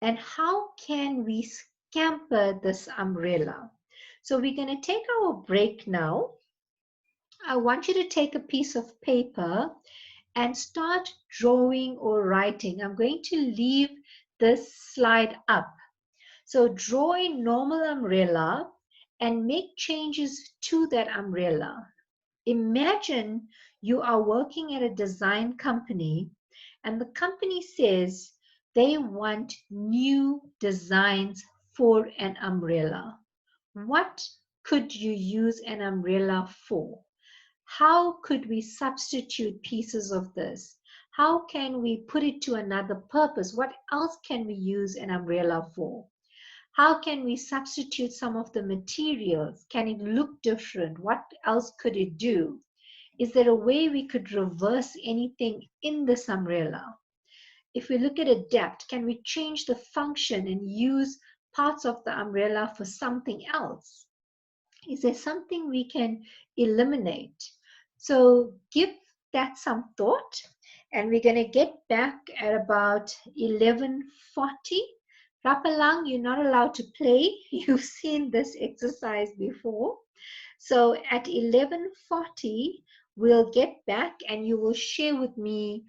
Speaker 1: and how can we scamper this umbrella. So we're going to take our break now. I want you to take a piece of paper and start drawing or writing. I'm going to leave this slide up. So draw a normal umbrella and make changes to that umbrella. Imagine you are working at a design company and the company says they want new designs for an umbrella. What could you use an umbrella for? How could we substitute pieces of this? How can we put it to another purpose? What else can we use an umbrella for? How can we substitute some of the materials? Can it look different? What else could it do? Is there a way we could reverse anything in this umbrella? If we look at adapt, can we change the function and use parts of the umbrella for something else? Is there something we can eliminate? So give that some thought, and we're going to get back at about 11:40. Rapalang, you're not allowed to play. You've seen this exercise before. So at 11:40, we'll get back and you will share with me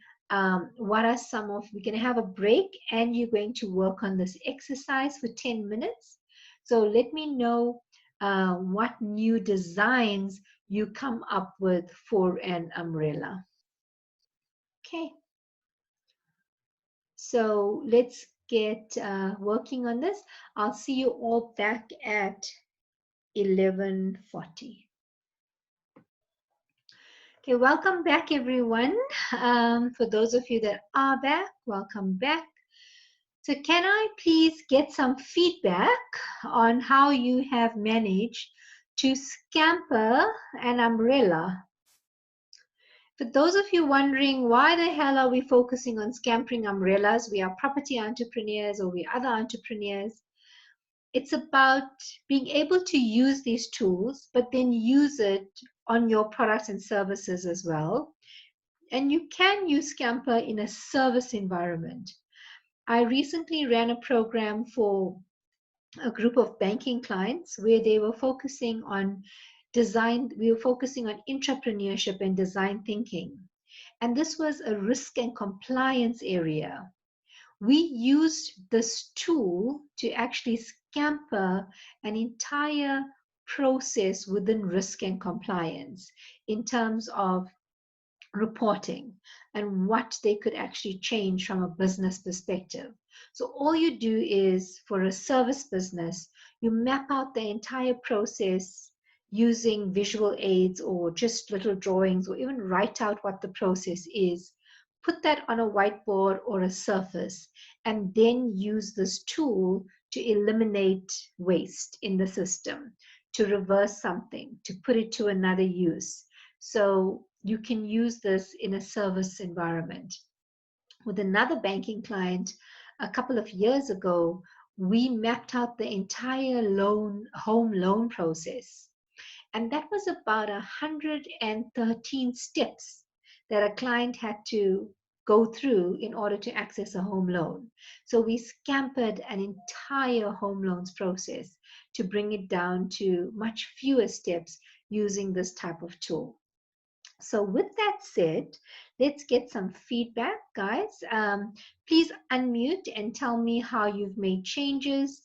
Speaker 1: what are some of, we're going to have a break and you're going to work on this exercise for 10 minutes. So let me know what new designs you come up with for an umbrella. Okay. So let's get working on this. I'll see you all back at 11:40. Okay, welcome back, everyone. For those of you that are back, welcome back. So can I please get some feedback on how you have managed to scamper an umbrella. For those of you wondering why the hell are we focusing on scampering umbrellas, we are property entrepreneurs or we are other entrepreneurs. It's about being able to use these tools, but then use it on your products and services as well. And you can use Scamper in a service environment. I recently ran a program for a group of banking clients where they were focusing on design, we were focusing on entrepreneurship and design thinking. And this was a risk and compliance area. We used this tool to actually scamper an entire process within risk and compliance in terms of reporting and what they could actually change from a business perspective. So all you do is, for a service business, you map out the entire process using visual aids or just little drawings, or even write out what the process is, put that on a whiteboard or a surface, and then use this tool to eliminate waste in the system, to reverse something, to put it to another use. So you can use this in a service environment. With another banking client, a couple of years ago, we mapped out the entire home loan process. And that was about 113 steps that a client had to go through in order to access a home loan. So we scampered an entire home loans process to bring it down to much fewer steps using this type of tool. So with that said, let's get some feedback, guys. Please unmute and tell me how you've made changes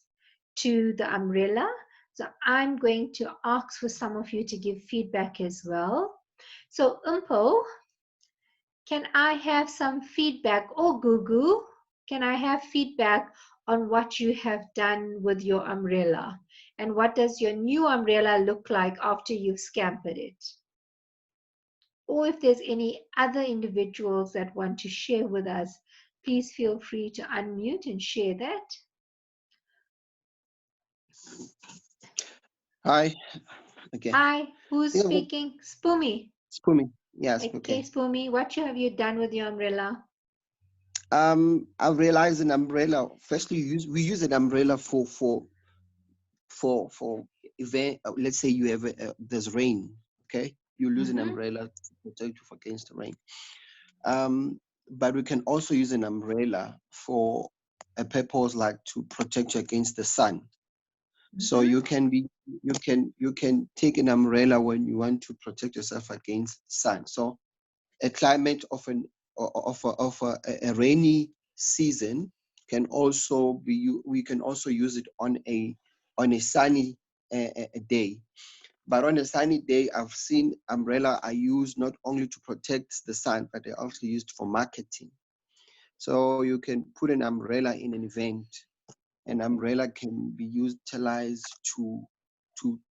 Speaker 1: to the umbrella. So I'm going to ask for some of you to give feedback as well. So Umpo, can I have some feedback? Or Gugu, can I have feedback on what you have done with your umbrella? And what does your new umbrella look like after you've scampered it? Or if there's any other individuals that want to share with us, please feel free to unmute and share that.
Speaker 3: Hi again.
Speaker 1: Hi, who's speaking? Spoomy.
Speaker 3: Spoomy. Yes.
Speaker 1: Okay, Spoomy, what have you done with your umbrella?
Speaker 3: I've realized an umbrella. Firstly, we use an umbrella for event. Let's say you have there's rain. Okay, you lose an umbrella to protect you against the rain. But we can also use an umbrella for a purpose like to protect you against the sun. So you can take an umbrella when you want to protect yourself against sun. So a climate of a rainy season can also be, we can also use it on a sunny day. But on a sunny day, I've seen umbrella are used not only to protect the sun, but they're also used for marketing. So you can put an umbrella in an event. An umbrella can be utilized to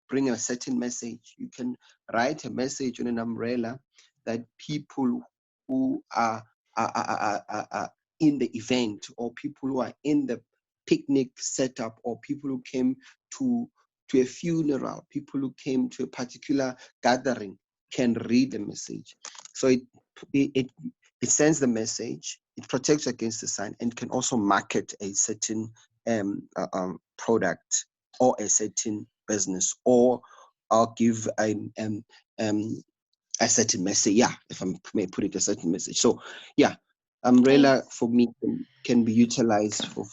Speaker 3: bring a certain message. You can write a message on an umbrella that people who are in the event, or people who are in the picnic setup, or people who came to a funeral, people who came to a particular gathering, can read the message. So it sends the message, it protects against the sun, and can also market a certain product or a certain business, or I'll give a certain message. Yeah, if I may put it, a certain message. So yeah, umbrella for me can be utilized for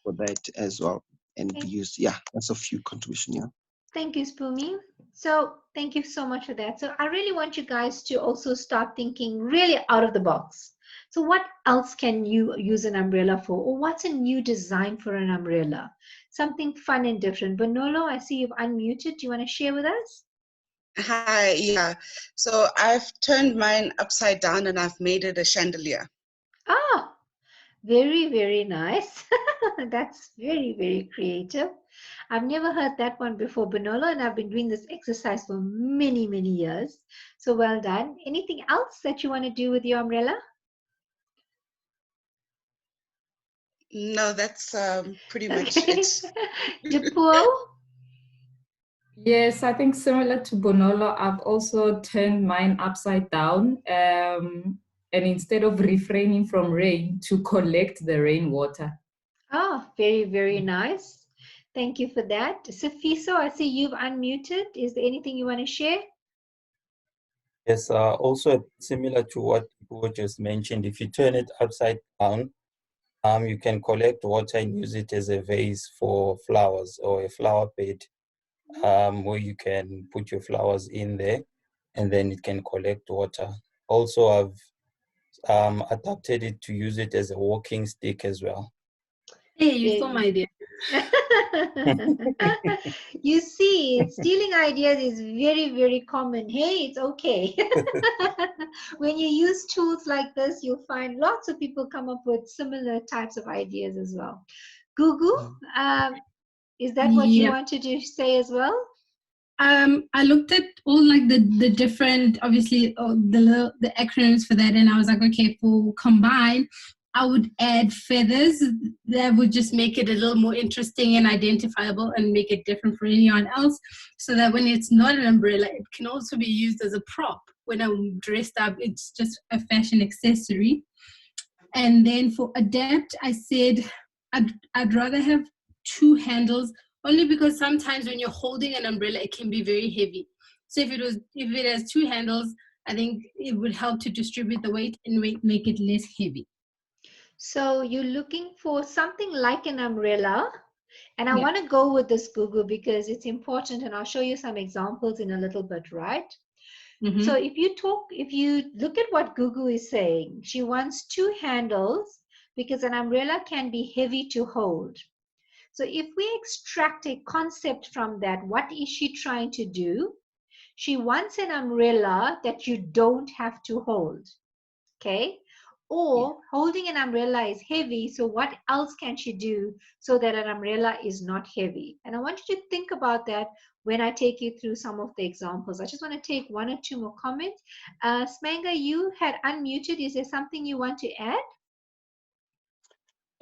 Speaker 3: that as well, and be used. Yeah, that's a few contribution. Yeah.
Speaker 1: Thank you, Spoomy. So thank you so much for that. So I really want you guys to also start thinking really out of the box. So what else can you use an umbrella for? Or what's a new design for an umbrella? Something fun and different. Bonolo, I see you've unmuted. Do you want to share with us?
Speaker 4: Hi, yeah. So I've turned mine upside down and I've made it a chandelier.
Speaker 1: Ah, very, very nice. That's very, very creative. I've never heard that one before, Bonolo, and I've been doing this exercise for many, many years. So well done. Anything else that you want to do with your umbrella?
Speaker 4: No, that's pretty much it.
Speaker 1: Dipuo?
Speaker 5: Yes, I think similar to Bonolo, I've also turned mine upside down. And instead of refraining from rain, to collect the rainwater.
Speaker 1: Ah, very, very nice. Thank you for that. Sifiso, I see you've unmuted. Is there anything you want to share?
Speaker 6: Yes, also similar to what you just mentioned, if you turn it upside down, you can collect water and use it as a vase for flowers or a flower bed, where you can put your flowers in there and then it can collect water. Also, I've adapted it to use it as a walking stick as well.
Speaker 7: Hey, you stole my idea.
Speaker 1: You see, stealing ideas is very, very common. Hey, it's okay. When you use tools like this, you'll find lots of people come up with similar types of ideas as well. Gugu, is that what you
Speaker 7: Yeah.
Speaker 1: wanted to say as well?
Speaker 7: I looked at all like the different, obviously, the acronyms for that, and I was like, okay, for combine, I would add feathers. That would just make it a little more interesting and identifiable and make it different for anyone else, so that when it's not an umbrella, it can also be used as a prop. When I'm dressed up, it's just a fashion accessory. And then for adapt, I said I'd rather have two handles, only because sometimes when you're holding an umbrella, it can be very heavy. So if it has two handles, I think it would help to distribute the weight and make it less heavy.
Speaker 1: So you're looking for something like an umbrella. And I
Speaker 7: Yeah.
Speaker 1: want to go with this, Gugu, because it's important, and I'll show you some examples in a little bit, right?
Speaker 7: Mm-hmm.
Speaker 1: So if you look at what Gugu is saying, she wants two handles because an umbrella can be heavy to hold. So if we extract a concept from that, what is she trying to do? She wants an umbrella that you don't have to hold, okay? Or holding an umbrella is heavy, so what else can she do so that an umbrella is not heavy? And I want you to think about that when I take you through some of the examples. I just want to take one or two more comments. Smanga, you had unmuted. Is there something you want to add?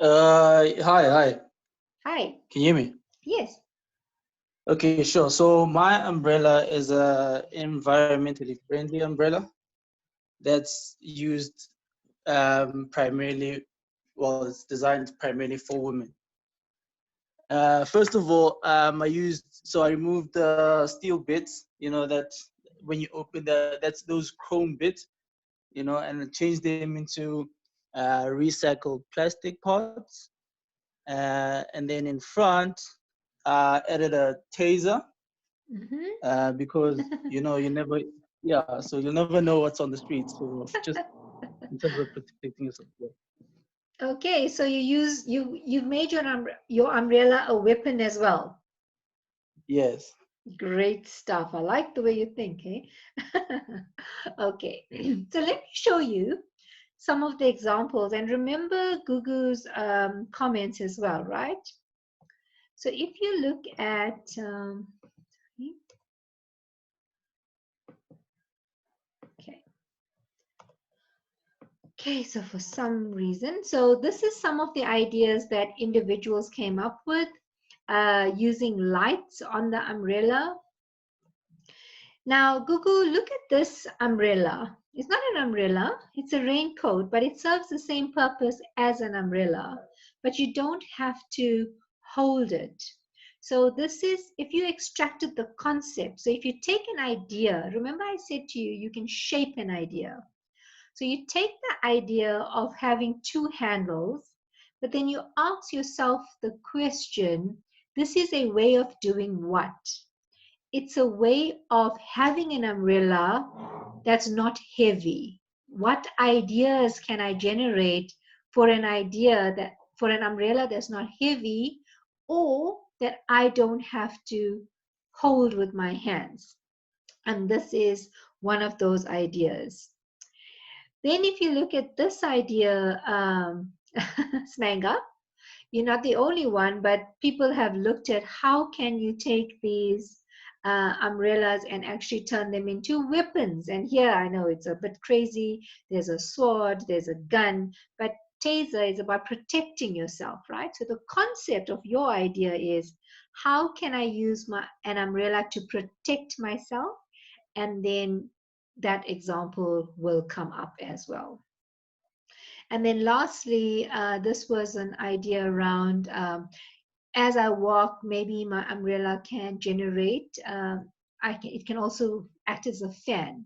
Speaker 8: Hi.
Speaker 1: Hi.
Speaker 8: Can you hear me?
Speaker 1: Yes.
Speaker 8: Okay, sure. So my umbrella is a environmentally friendly umbrella that's used primarily, well, it's designed primarily for women. First of all, I removed the steel bits, that when you open that's those chrome bits, and I changed them into recycled plastic parts. And then in front, added a taser, because you never, so you'll never know what's on the street. So just in terms of protecting yourself. Yeah.
Speaker 1: Okay, so you've made your umbrella a weapon as well.
Speaker 8: Yes.
Speaker 1: Great stuff. I like the way you think, eh? Okay, so let me show you some of the examples, and remember Gugu's comments as well, right? So if you look at okay, so for some reason, so this is some of the ideas that individuals came up with using lights on the umbrella. Now, Gugu, look at this umbrella. It's not an umbrella, it's a raincoat, but it serves the same purpose as an umbrella, but you don't have to hold it. So this is, if you extracted the concept, so if you take an idea, remember I said to you, you can shape an idea. So you take the idea of having two handles, but then you ask yourself the question, this is a way of doing what? It's a way of having an umbrella that's not heavy. What ideas can I generate for an umbrella that's not heavy or that I don't have to hold with my hands? And this is one of those ideas. Then if you look at this idea, Smanga, you're not the only one, but people have looked at how can you take these umbrellas and actually turn them into weapons. And here I know it's a bit crazy. There's a sword, there's a gun, but taser is about protecting yourself, right? So the concept of your idea is how can I use an umbrella to protect myself? And then that example will come up as well. And then lastly, this was an idea around as I walk, maybe my umbrella can generate, it can also act as a fan.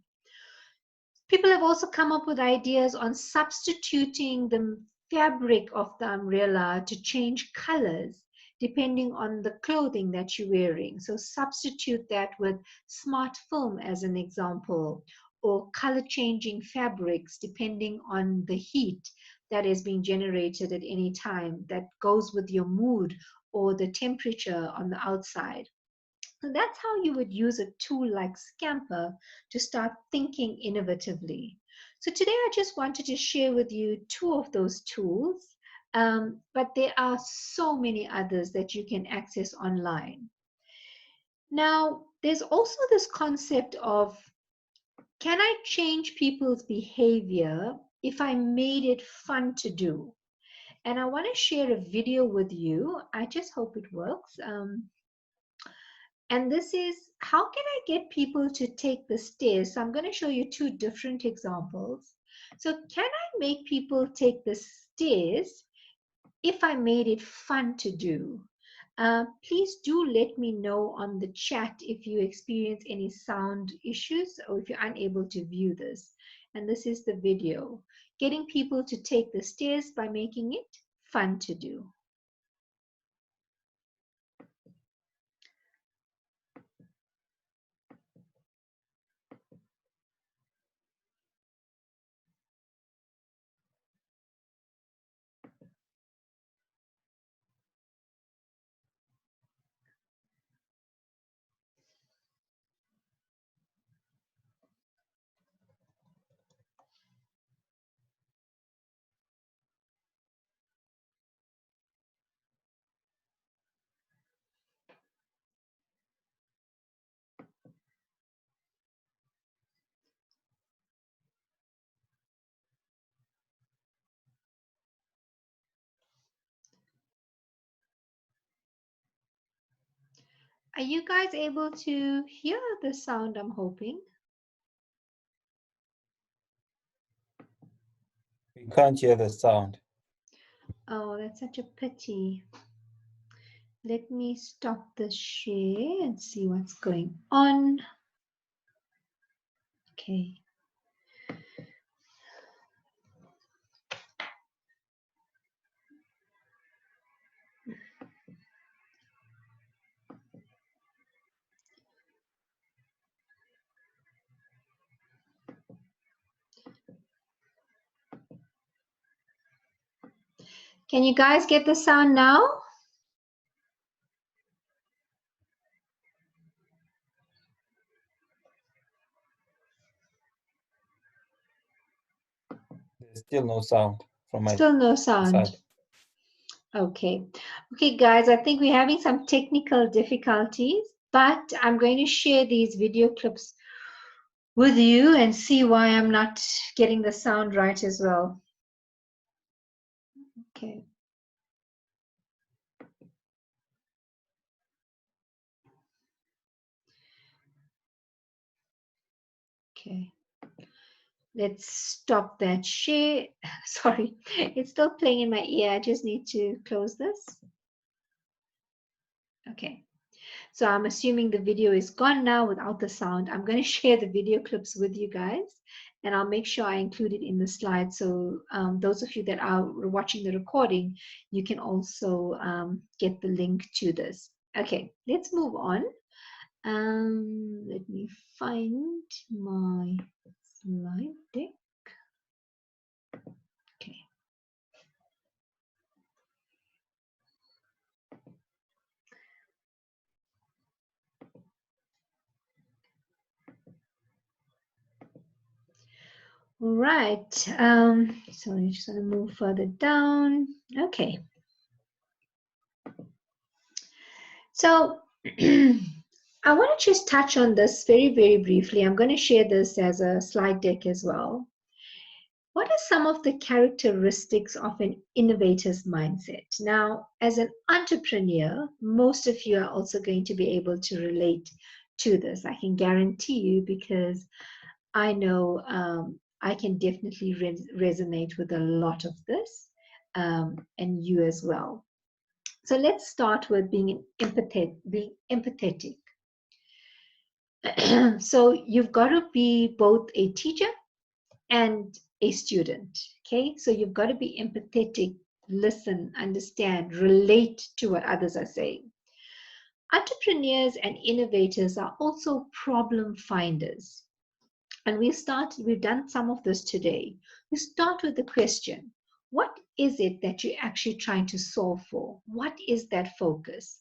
Speaker 1: People have also come up with ideas on substituting the fabric of the umbrella to change colors depending on the clothing that you're wearing. So substitute that with smart film as an example, or color changing fabrics depending on the heat that is being generated at any time that goes with your mood or the temperature on the outside. So that's how you would use a tool like Scamper to start thinking innovatively. So today I just wanted to share with you 2 of those tools, but there are so many others that you can access online. Now, there's also this concept of, can I change people's behavior if I made it fun to do? And I want to share a video with you. I just hope it works. And this is, how can I get people to take the stairs? So I'm going to show you 2 different examples. So can I make people take the stairs if I made it fun to do? Please do let me know on the chat if you experience any sound issues or if you're unable to view this. And this is the video. Getting people to take the stairs by making it fun to do. Are you guys able to hear the sound, I'm hoping?
Speaker 6: We can't hear the sound.
Speaker 1: Oh, that's such a pity. Let me stop the share and see what's going on. Okay. Can you guys get the sound now?
Speaker 6: There's still no sound from my
Speaker 1: Still no sound.
Speaker 6: side.
Speaker 1: Okay. Okay, guys, I think we're having some technical difficulties, but I'm going to share these video clips with you and see why I'm not getting the sound right as well. Okay. Okay. Let's stop that share. Sorry, it's still playing in my ear. I just need to close this. Okay. So I'm assuming the video is gone now without the sound. I'm going to share the video clips with you guys, and I'll make sure I include it in the slides. So those of you that are watching the recording, you can also get the link to this. Okay, let's move on. Let me find my slide deck. Okay. Right. So I'm just going to move further down. Okay. So I want to just touch on this very, very briefly. I'm going to share this as a slide deck as well. What are some of the characteristics of an innovator's mindset? Now, as an entrepreneur, most of you are also going to be able to relate to this. I can guarantee you, because I know I can definitely resonate with a lot of this, and you as well. So let's start with being empathetic. So you've got to be both a teacher and a student. Okay, so you've got to be empathetic, listen, understand, relate to what others are saying. Entrepreneurs and innovators are also problem finders. And we've done some of this today. We start with the question, what is it that you're actually trying to solve for? What is that focus?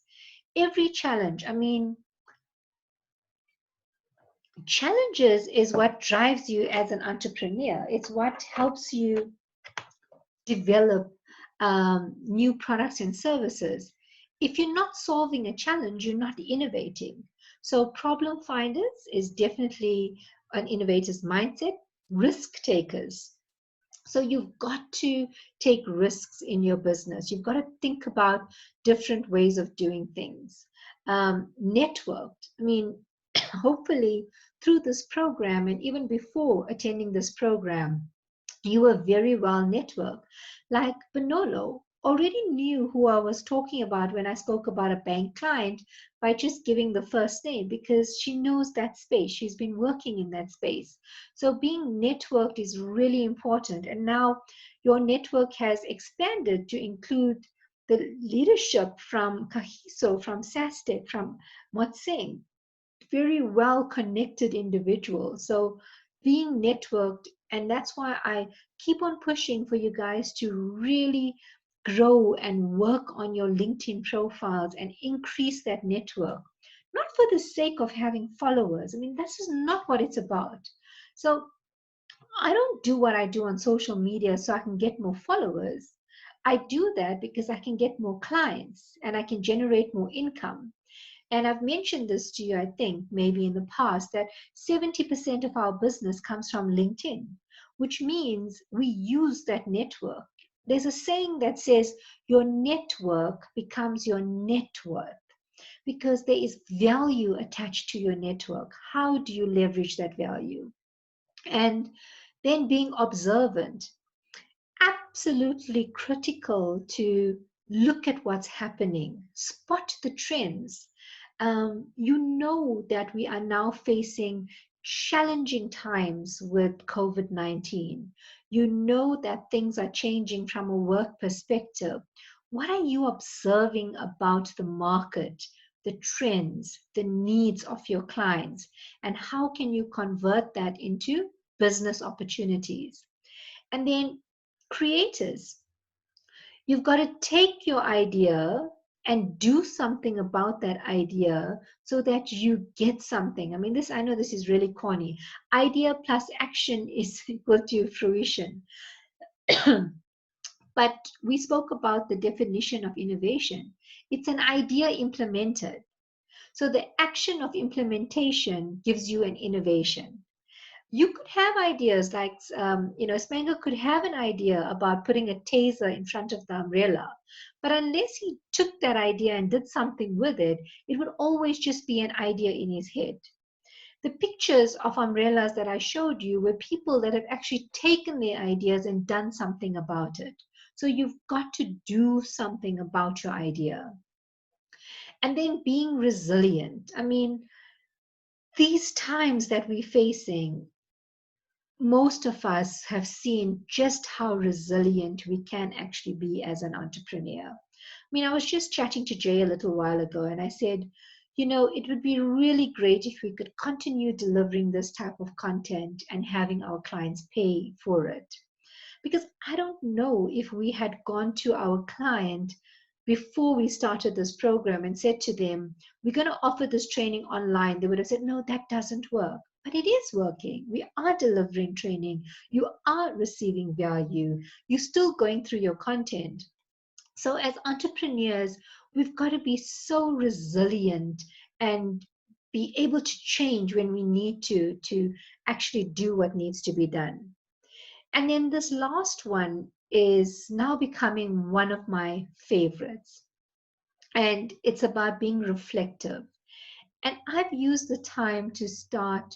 Speaker 1: Every challenge, I mean, challenges is what drives you as an entrepreneur. It's what helps you develop new products and services. If you're not solving a challenge, you're not innovating. So problem finders is definitely an innovator's mindset. Risk takers. So you've got to take risks in your business. You've got to think about different ways of doing things. Networked. I mean, hopefully through this program and even before attending this program, you were very well networked. Like Bonolo already knew who I was talking about when I spoke about a bank client by just giving the first name, because she knows that space. She's been working in that space. So being networked is really important. And now your network has expanded to include the leadership from Kahiso, from Sastet, from Motseng, very well connected individuals. So being networked, and that's why I keep on pushing for you guys to really grow and work on your LinkedIn profiles and increase that network. Not for the sake of having followers. I mean, this is not what it's about. So I don't do what I do on social media so I can get more followers. I do that because I can get more clients and I can generate more income. And I've mentioned this to you, I think, maybe in the past, that 70% of our business comes from LinkedIn, which means we use that network. There's a saying that says your network becomes your net worth, because there is value attached to your network. How do you leverage that value? And then being observant, absolutely critical to look at what's happening, spot the trends. You know that we are now facing challenging times with COVID-19. You know that things are changing from a work perspective. What are you observing about the market, the trends, the needs of your clients, and how can you convert that into business opportunities? And then creators, you've got to take your idea and do something about that idea so that you get something. I mean, I know this is really corny. Idea plus action is equal to fruition. But we spoke about the definition of innovation. It's an idea implemented. So the action of implementation gives you an innovation. You could have ideas like, Spango could have an idea about putting a taser in front of the umbrella. But unless he took that idea and did something with it, it would always just be an idea in his head. The pictures of umbrellas that I showed you were people that have actually taken their ideas and done something about it. So you've got to do something about your idea. And then being resilient. I mean, these times that we're facing, most of us have seen just how resilient we can actually be as an entrepreneur. I mean, I was just chatting to Jay a little while ago, and I said, it would be really great if we could continue delivering this type of content and having our clients pay for it. Because I don't know if we had gone to our client before we started this program and said to them, we're going to offer this training online, they would have said, no, that doesn't work. But it is working. We are delivering training. You are receiving value. You're still going through your content. So as entrepreneurs, we've got to be so resilient and be able to change when we need to actually do what needs to be done. And then this last one is now becoming one of my favorites. And it's about being reflective. And I've used the time to start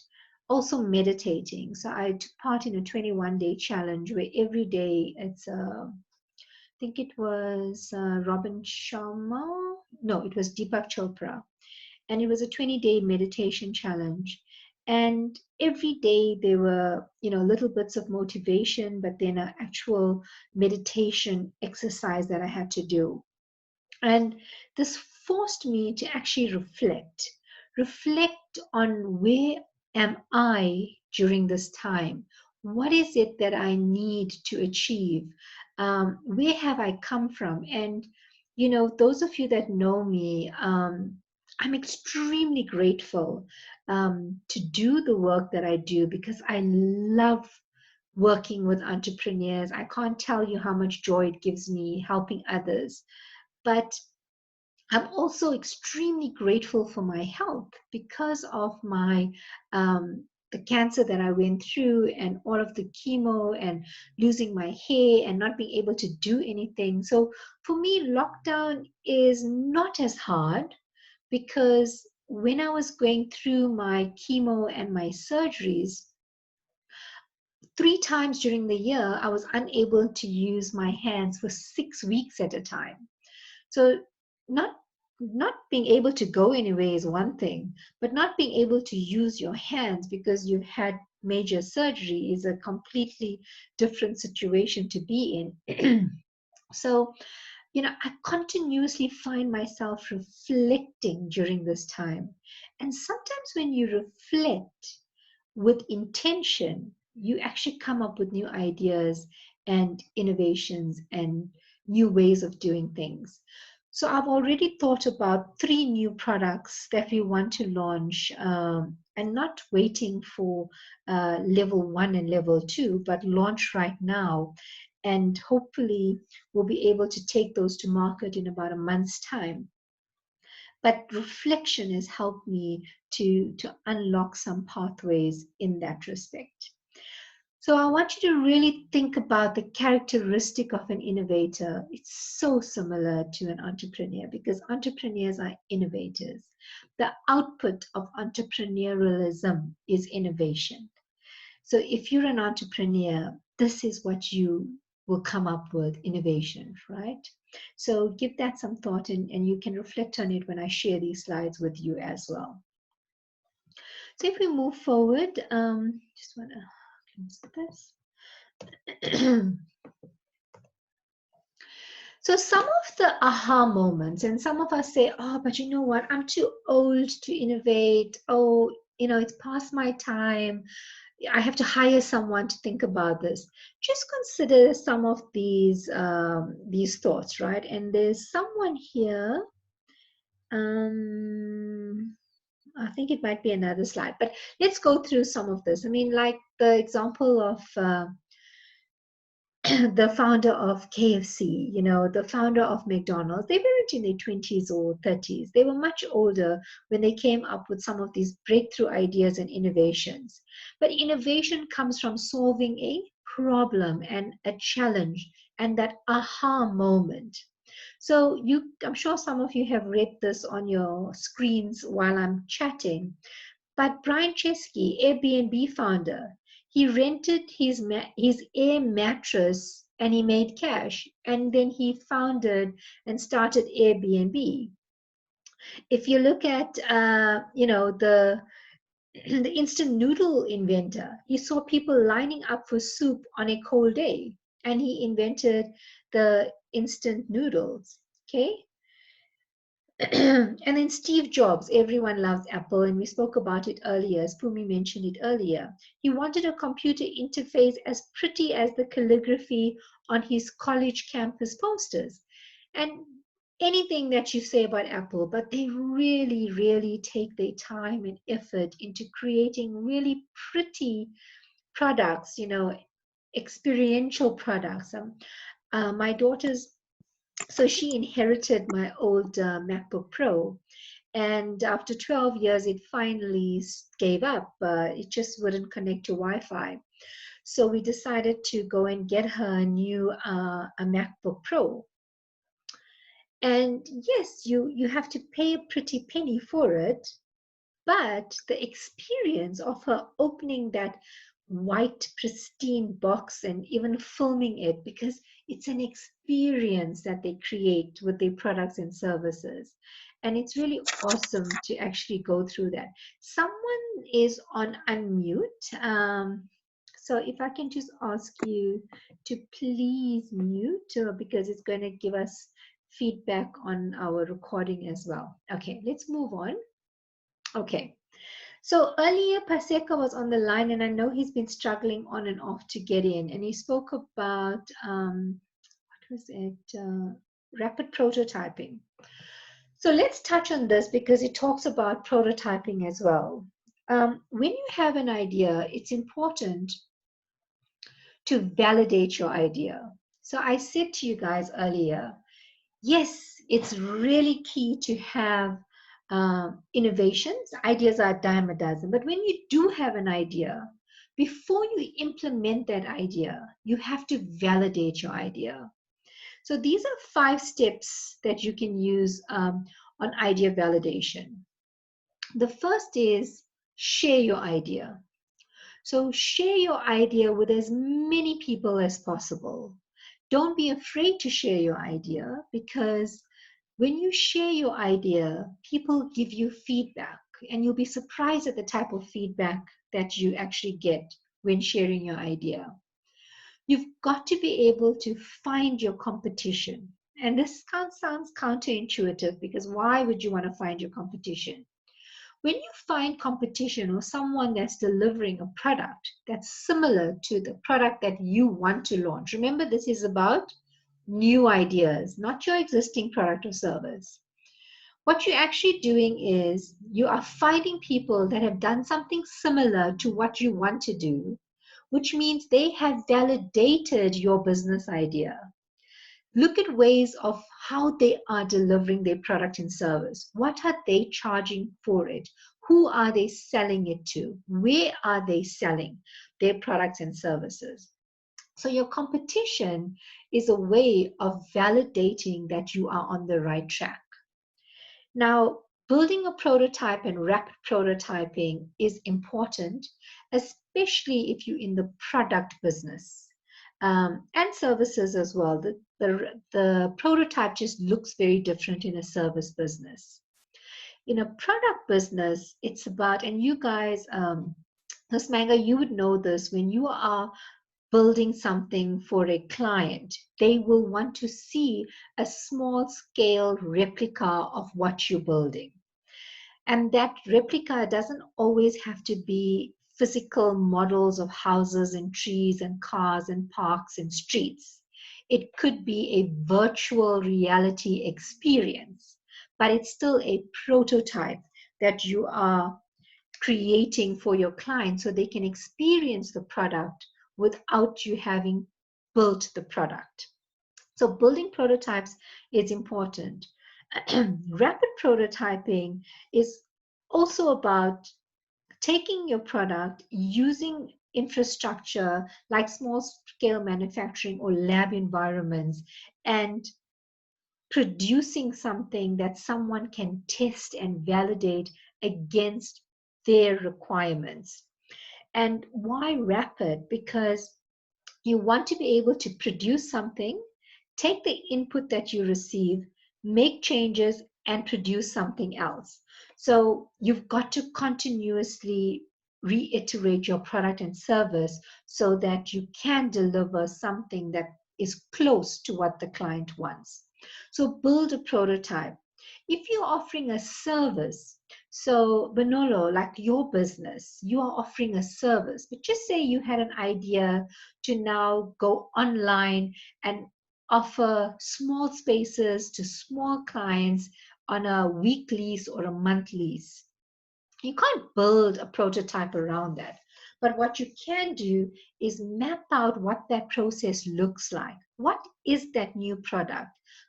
Speaker 1: also meditating. So I took part in a 21-day challenge where every day it's I think it was Robin Sharma. No, it was Deepak Chopra. And it was a 20-day meditation challenge. And every day there were, little bits of motivation, but then an actual meditation exercise that I had to do. And this forced me to actually reflect on where am I during this time? What is it that I need to achieve? Where have I come from? And, those of you that know me, I'm extremely grateful to do the work that I do because I love working with entrepreneurs. I can't tell you how much joy it gives me helping others. But I'm also extremely grateful for my health because of my the cancer that I went through and all of the chemo and losing my hair and not being able to do anything. So for me, lockdown is not as hard because when I was going through my chemo and my surgeries, 3 times during the year, I was unable to use my hands for 6 weeks at a time. So not being able to go anywhere is one thing, but not being able to use your hands because you've had major surgery is a completely different situation to be in. So, I continuously find myself reflecting during this time. And sometimes when you reflect with intention, you actually come up with new ideas and innovations and new ways of doing things. So I've already thought about 3 new products that we want to launch, and not waiting for level 1 and level 2, but launch right now. And hopefully we'll be able to take those to market in about a month's time. But reflection has helped me to unlock some pathways in that respect. So I want you to really think about the characteristic of an innovator. It's so similar to an entrepreneur because entrepreneurs are innovators. The output of entrepreneurialism is innovation. So if you're an entrepreneur, this is what you will come up with, innovation, right? So give that some thought and you can reflect on it when I share these slides with you as well. So if we move forward, just want to close this. So some of the aha moments, and some of us say, oh, but you know what, I'm too old to innovate. Oh, it's past my time. I have to hire someone to think about this. Just consider some of these thoughts, right? And there's someone here. I think it might be another slide, but let's go through some of this. I mean, like the example of the founder of KFC, the founder of McDonald's. They weren't in their 20s or 30s. They were much older when they came up with some of these breakthrough ideas and innovations. But innovation comes from solving a problem and a challenge and that aha moment. So I'm sure some of you have read this on your screens while I'm chatting. But Brian Chesky, Airbnb founder, he rented his air mattress and he made cash. And then he founded and started Airbnb. If you look at, the instant noodle inventor, he saw people lining up for soup on a cold day, and he invented the instant noodles. Okay. And then Steve Jobs, everyone loves Apple, and we spoke about it earlier, as Pumi mentioned it earlier. He wanted a computer interface as pretty as the calligraphy on his college campus posters. And anything that you say about Apple, but they really, really take their time and effort into creating really pretty products, experiential products. My daughter's So she inherited my old MacBook Pro, and after 12 years, it finally gave up. It just wouldn't connect to Wi-Fi. So we decided to go and get her a MacBook Pro. And yes, you have to pay a pretty penny for it, but the experience of her opening that white pristine box and even filming it, because it's an experience that they create with their products and services, and it's really awesome to actually go through that. Someone is on unmute, so if I can just ask you to please mute, because it's going to give us feedback on our recording as well. Okay, let's move on. Okay, so earlier Paseka was on the line, and I know he's been struggling on and off to get in, and he spoke about what was it, rapid prototyping. So let's touch on this because it talks about prototyping as well. When you have an idea, it's important to validate your idea. So I said to you guys earlier, yes, it's really key to have innovations. Ideas are a dime a dozen. But when you do have an idea, before you implement that idea, you have to validate your idea. So these are 5 steps that you can use on idea validation. The first is share your idea. So share your idea with as many people as possible. Don't be afraid to share your idea, because when you share your idea, people give you feedback, and you'll be surprised at the type of feedback that you actually get when sharing your idea. You've got to be able to find your competition. And this sounds counterintuitive, because why would you want to find your competition? When you find competition or someone that's delivering a product that's similar to the product that you want to launch, remember this is about new ideas, not your existing product or service. What you're actually doing is you are finding people that have done something similar to what you want to do, which means they have validated your business idea. Look at ways of how they are delivering their product and service. What are they charging for it? Who are they selling it to? Where are they selling their products and services? So your competition is a way of validating that you are on the right track. Now, building a prototype and rapid prototyping is important, especially if you're in the product business. And services as well. The prototype just looks very different in a service business. In a product business, it's about, and you guys, Manga, you would know this, when you are building something for a client, they will want to see a small scale replica of what you're building. And that replica doesn't always have to be physical models of houses and trees and cars and parks and streets. It could be a virtual reality experience, but it's still a prototype that you are creating for your client so they can experience the product without you having built the product. So building prototypes is important. Rapid prototyping is also about taking your product, using infrastructure like small scale manufacturing or lab environments, and producing something that someone can test and validate against their requirements. And why rapid? Because you want to be able to produce something, take the input that you receive, make changes, and produce something else. So you've got to continuously reiterate your product and service so that you can deliver something that is close to what the client wants. So build a prototype. If you're offering a service, so Benolo, like your business, you are offering a service, but just say you had an idea to now go online and offer small spaces to small clients on a week lease or a month lease. You can't build a prototype around that. But what you can do is map out what that process looks like. What is that new product?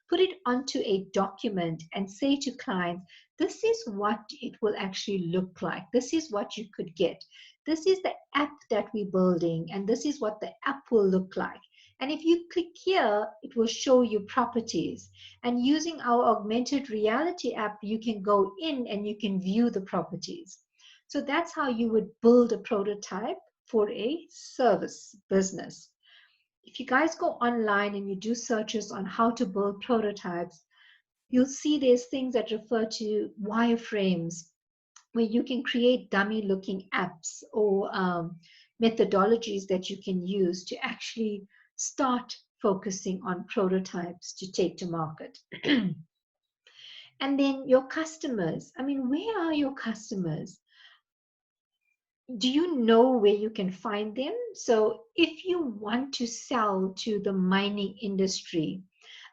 Speaker 1: Put it onto a document and say to clients, this is what it will actually look like. This is what you could get. this is the app that we're building, and this is what the app will look like. And if you click here, it will show you properties. And using our augmented reality app, you can go in and you can view the properties. So that's how you would build a prototype for a service business. If you guys go online and you do searches on how to build prototypes, you'll see there's things that refer to wireframes, where you can create dummy looking apps or methodologies that you can use to actually start focusing on prototypes to take to market. And then your customers, I mean, where are your customers? Do you know where you can find them? So if you want to sell to the mining industry,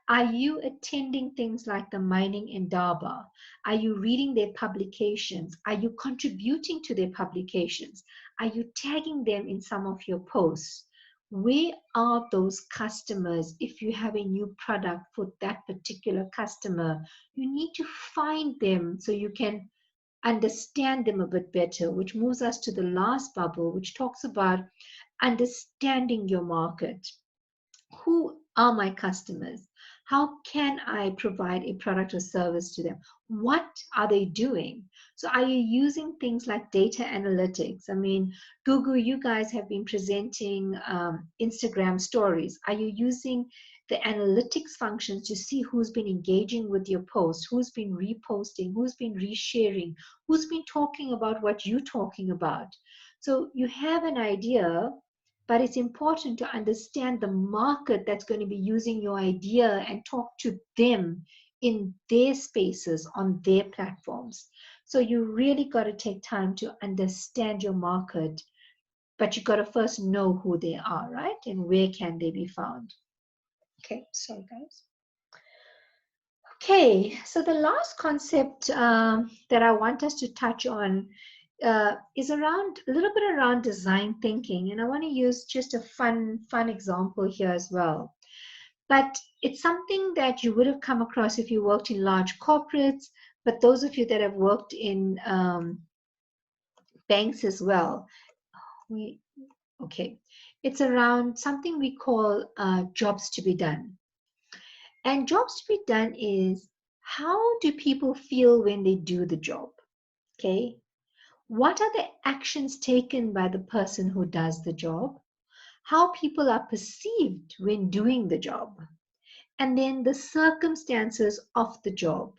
Speaker 1: are you attending things like the Mining Indaba? Are you reading their publications? Are you contributing to their publications? Are you tagging them in some of your posts? Where are those customers? If you have a new product for that particular customer, you need to find them so you can understand them a bit better, which moves us to the last bubble, which talks about understanding your market. Who are my customers? How can I provide a product or service to them? What are they doing? So are you using things like data analytics? I mean, Google, you guys have been presenting Instagram stories. Are you using the analytics functions to see who's been engaging with your post, who's been reposting, who's been resharing, who's been talking about what you're talking about? So you have an idea, but it's important to understand the market that's going to be using your idea and talk to them in their spaces, on their platforms. So you really got to take time to understand your market, but you got to first know who they are, right? And where can they be found? Okay, sorry guys. Okay, so the last concept that I want us to touch on is around a little bit around design thinking, and I want to use just a fun example here as well. But it's something that you would have come across if you worked in large corporates, but those of you that have worked in banks as well. Okay, it's around something we call jobs to be done. And jobs to be done is, how do people feel when they do the job? Okay. What are the actions taken by the person who does the job? How people are perceived when doing the job? And then the circumstances of the job.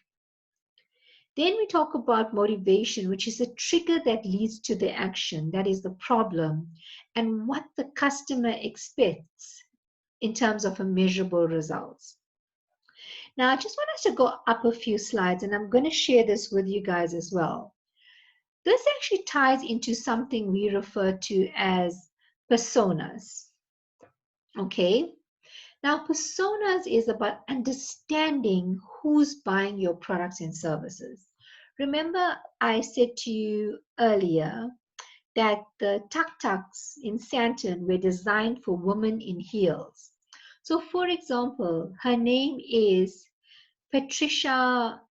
Speaker 1: Then we talk about motivation, which is a trigger that leads to the action, that is the problem, and what the customer expects in terms of a measurable results. Now, I just want us to go up a few slides, and I'm going to share this with you guys as well. This actually ties into something we refer to as personas. Okay? Now, personas is about understanding who's buying your products and services. Remember, I said to you earlier that the tuk-tuks in Sandton were designed for women in heels. So, for example, her name is Patricia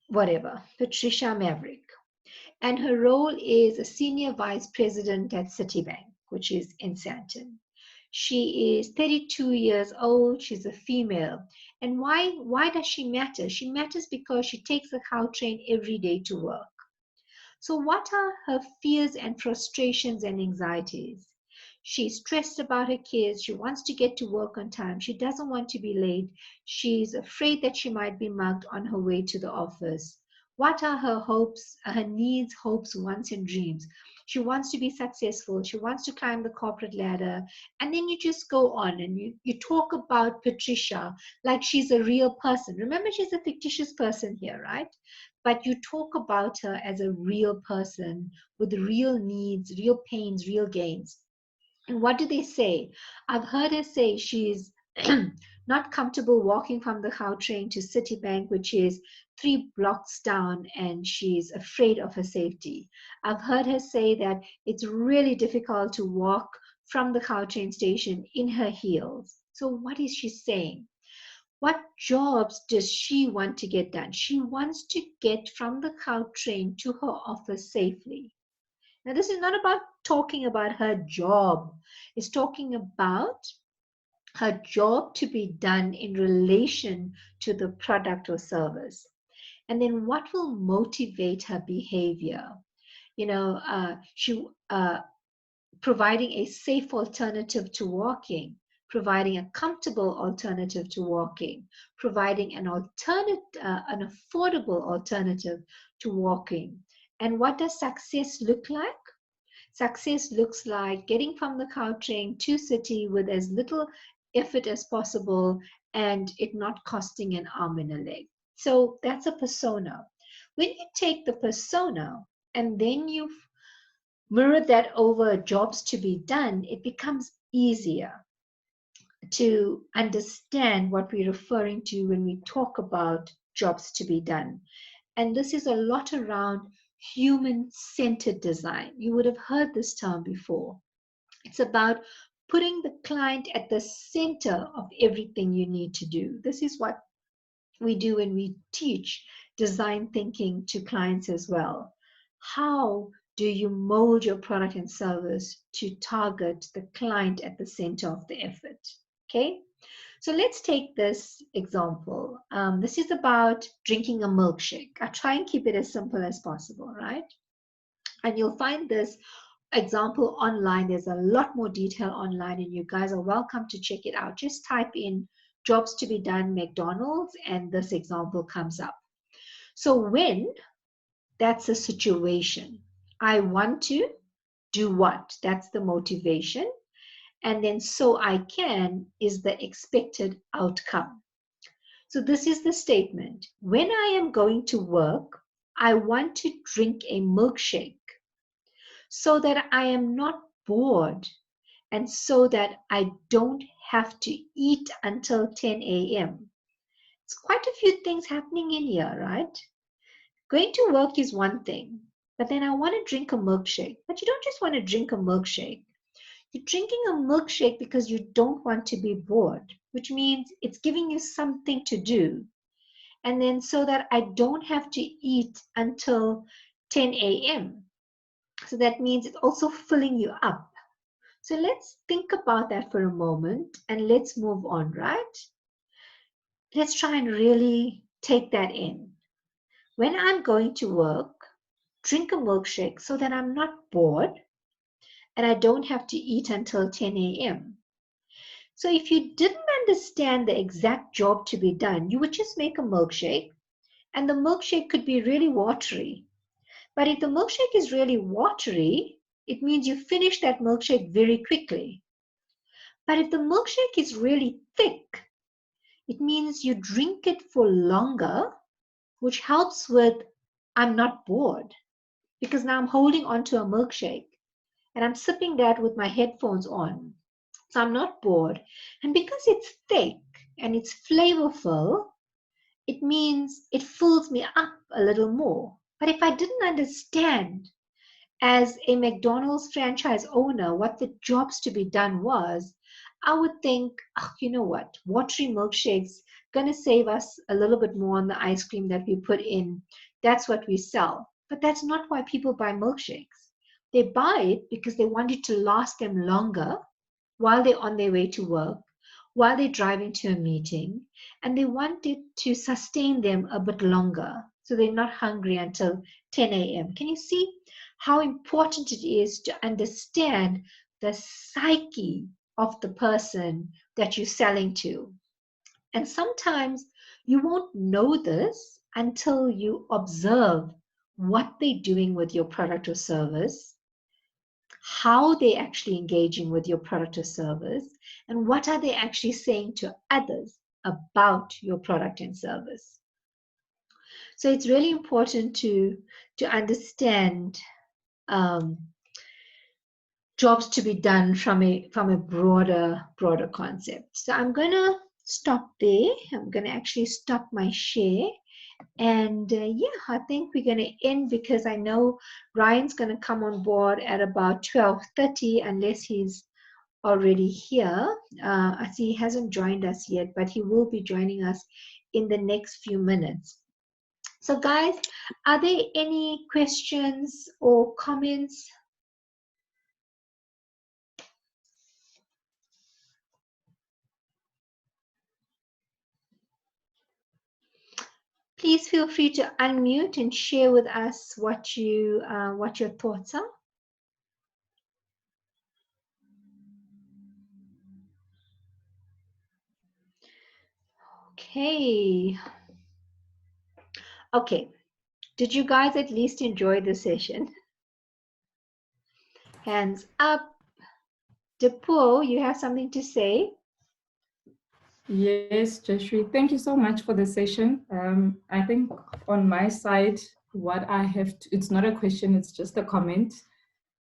Speaker 1: Maverick. And her role is a senior vice president at Citibank, which is in Sandton. She is 32 years old. She's a female. And why does she matter? She matters because she takes the cow train every day to work. So what are her fears and frustrations and anxieties? She's stressed about her kids. She wants to get to work on time. She doesn't want to be late. She's afraid that she might be mugged on her way to the office. What are her hopes, her needs, hopes, wants, and dreams? She wants to be successful. She wants to climb the corporate ladder. And then you just go on and you talk about Patricia like she's a real person. Remember, she's a fictitious person here, right? But you talk about her as a real person with real needs, real pains, real gains. And what do they say? I've heard her say she's not comfortable walking from the cow train to Citibank, which is 3 blocks down, and she's afraid of her safety. I've heard her say that it's really difficult to walk from the cow train station in her heels. So what is she saying? What jobs does she want to get done? She wants to get from the cow train to her office safely. Now, this is not about talking about her job. It's talking about her job to be done in relation to the product or service. And then what will motivate her behavior? She providing a safe alternative to walking, providing a comfortable alternative to walking, providing an affordable alternative to walking. And what does success look like? Success looks like getting from the Gautrain to city with as little effort as possible and it not costing an arm and a leg. So that's a persona. When you take the persona and then you mirror that over jobs to be done, it becomes easier to understand what we're referring to when we talk about jobs to be done. And this is a lot around human-centered design. You would have heard this term before. It's about putting the client at the center of everything you need to do. This is what we do when we teach design thinking to clients as well. How do you mold your product and service to target the client at the center of the effort? Okay, so let's take this example. This is about drinking a milkshake. I try and keep it as simple as possible, right? And you'll find this example online. There's a lot more detail online, and you guys are welcome to check it out. Just type in jobs to be done McDonald's, and this example comes up. So when that's a situation, I want to do what? That's the motivation. And then so I can is the expected outcome. So this is the statement. When I am going to work, I want to drink a milkshake so that I am not bored and so that I don't have to eat until 10 a.m. It's quite a few things happening in here, right? Going to work is one thing, but then I want to drink a milkshake. But you don't just want to drink a milkshake. You're drinking a milkshake because you don't want to be bored, which means it's giving you something to do. And then so that I don't have to eat until 10 a.m. So that means it's also filling you up. So let's think about that for a moment and let's move on, right? Let's try and really take that in. When I'm going to work, drink a milkshake so that I'm not bored and I don't have to eat until 10 a.m. So if you didn't understand the exact job to be done, you would just make a milkshake and the milkshake could be really watery. But if the milkshake is really watery, it means you finish that milkshake very quickly. But if the milkshake is really thick, it means you drink it for longer, which helps with I'm not bored because now I'm holding onto a milkshake and I'm sipping that with my headphones on. So I'm not bored. And because it's thick and it's flavorful, it means it fills me up a little more. But if I didn't understand as a McDonald's franchise owner what the jobs to be done was, I would think, oh, you know what, watery milkshakes gonna save us a little bit more on the ice cream that we put in. That's what we sell. But that's not why people buy milkshakes. They buy it because they want it to last them longer while they're on their way to work, while they're driving to a meeting, and they want it to sustain them a bit longer so they're not hungry until 10 a.m. Can you see how important it is to understand the psyche of the person that you're selling to? And sometimes you won't know this until you observe what they're doing with your product or service, how they're actually engaging with your product or service, and what are they actually saying to others about your product and service. So it's really important to understand jobs to be done from a broader concept. So I'm going to stop there. I'm going to actually stop my share. And yeah, I think we're going to end because I know Ryan's going to come on board at about 12:30 unless he's already here. I see he hasn't joined us yet, but he will be joining us in the next few minutes. So guys, are there any questions or comments Please feel free to unmute and share with us what your thoughts are. Okay. Okay. Did you guys at least enjoy the session? Hands up. Depo, you have something to say?
Speaker 5: Yes, Jayshree, thank you so much for the session. I think on my side, what I have to, it's not a question, it's just a comment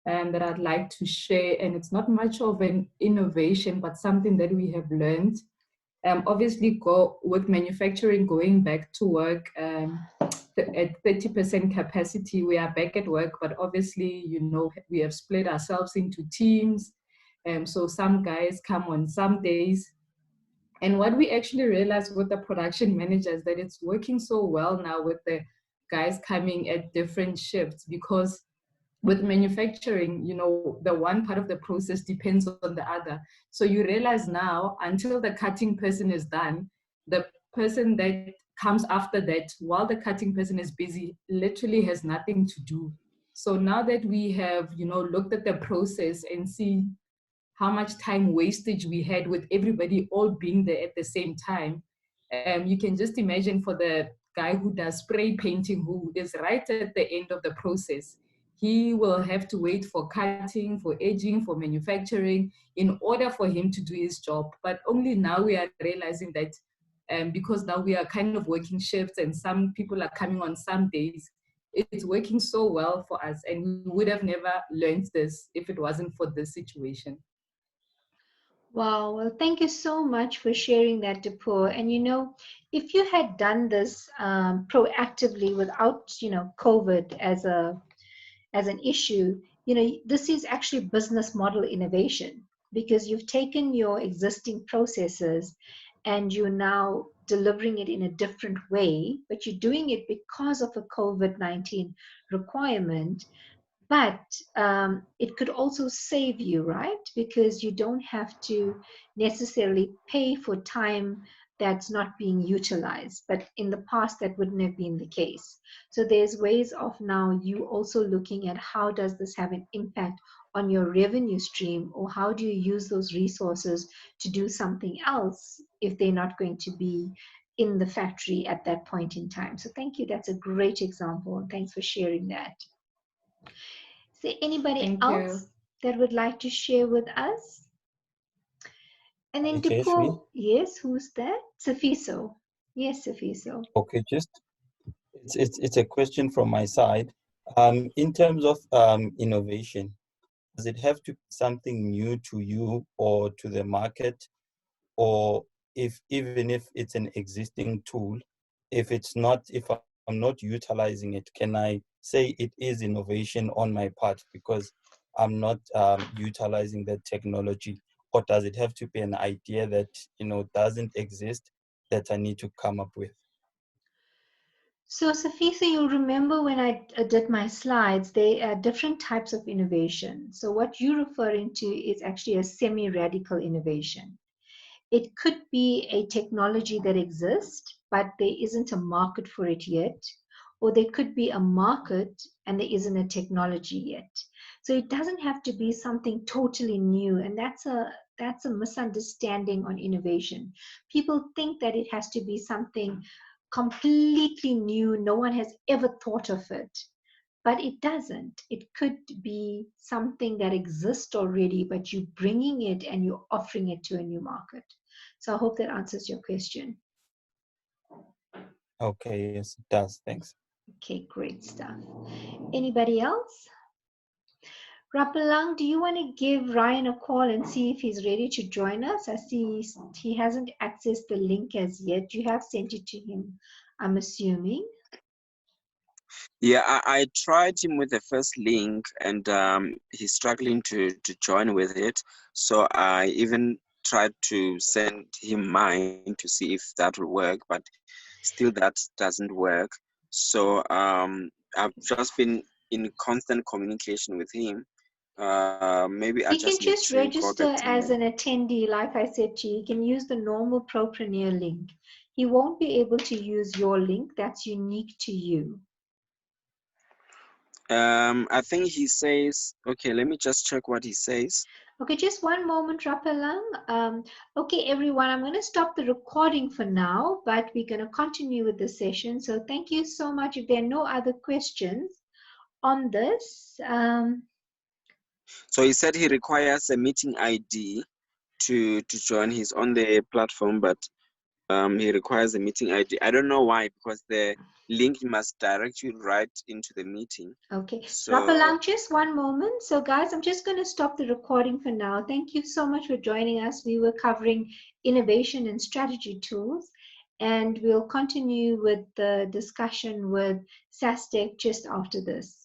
Speaker 5: that I'd like to share. And it's not much of an innovation, but something that we have learned. Obviously, with manufacturing going back to work at 30% capacity, we are back at work, but obviously, you know, we have split ourselves into teams. So some guys come on some days. And what we actually realized with the production managers that it's working so well now with the guys coming at different shifts, because with manufacturing, you know, the one part of the process depends on the other. So you realize now, until the cutting person is done, the person that comes after that, while the cutting person is busy, literally has nothing to do. So now that we have, you know, looked at the process and see how much time wastage we had with everybody all being there at the same time, you can just imagine for the guy who does spray painting, who is right at the end of the process, he will have to wait for cutting, for edging, for manufacturing in order for him to do his job. But only now we are realizing that because now we are kind of working shifts and some people are coming on some days, it's working so well for us. And we would have never learned this if it wasn't for this situation.
Speaker 1: Wow, well, thank you so much for sharing that, Depo. And you know, if you had done this proactively without, you know, COVID as an issue, you know, this is actually business model innovation, because you've taken your existing processes and you're now delivering it in a different way, but you're doing it because of a COVID-19 requirement. But it could also save you, right? Because you don't have to necessarily pay for time that's not being utilized. But in the past, that wouldn't have been the case. So there's ways of now you also looking at how does this have an impact on your revenue stream, or how do you use those resources to do something else if they're not going to be in the factory at that point in time. So thank you. That's a great example. And thanks for sharing that. Is there anybody
Speaker 5: Thank you.
Speaker 1: else that would like to share with us? And then to
Speaker 6: Jayshree?
Speaker 1: Paul, yes, who's that? Safiso. Yes, Safiso.
Speaker 6: Okay, just it's a question from my side. In terms of innovation, does it have to be something new to you or to the market, or even if it's an existing tool, if I'm not utilizing it, can I say it is innovation on my part because I'm not utilizing that technology? Or does it have to be an idea that, you know, doesn't exist that I need to come up with?
Speaker 1: So, Safiso, you'll remember when I did my slides, there are different types of innovation. So what you're referring to is actually a semi-radical innovation. It could be a technology that exists, but there isn't a market for it yet. Or there could be a market and there isn't a technology yet. So it doesn't have to be something totally new. And that's a misunderstanding on innovation. People think that it has to be something completely new. No one has ever thought of it. But it doesn't. It could be something that exists already, but you're bringing it and you're offering it to a new market. So I hope that answers your question.
Speaker 6: Okay, yes, it does. Thanks.
Speaker 1: Okay, great stuff. Anybody else? Rapalang, do you want to give Ryan a call and see if he's ready to join us? I see he hasn't accessed the link as yet. You have sent it to him, I'm assuming.
Speaker 2: Yeah, I tried him with the first link, and he's struggling to join with it. So I even tried to send him mine to see if that will work, but still that doesn't work. So I've just been in constant communication with him. Maybe I
Speaker 1: He
Speaker 2: just
Speaker 1: can
Speaker 2: need
Speaker 1: just
Speaker 2: to go back
Speaker 1: register
Speaker 2: to
Speaker 1: as
Speaker 2: my.
Speaker 1: an attendee, like I said to you. He can use the normal PROPreneur link. he won't be able to use your link that's unique to you.
Speaker 2: I think he says, okay, let me just check what he says.
Speaker 1: Okay, just one moment, Rapalang. Okay, everyone, I'm going to stop the recording for now, but we're going to continue with the session. So thank you so much. If there are no other questions on this.
Speaker 2: So he said he requires a meeting ID to join. He's on the platform, but he requires a meeting ID. I don't know why, because the link must direct you right into the meeting.
Speaker 1: Okay,
Speaker 2: So
Speaker 1: Rapalang, just one moment. So guys, I'm just going to stop the recording for now. Thank you so much for joining us. We were covering innovation and strategy tools, and we'll continue with the discussion with SASTEC just after this.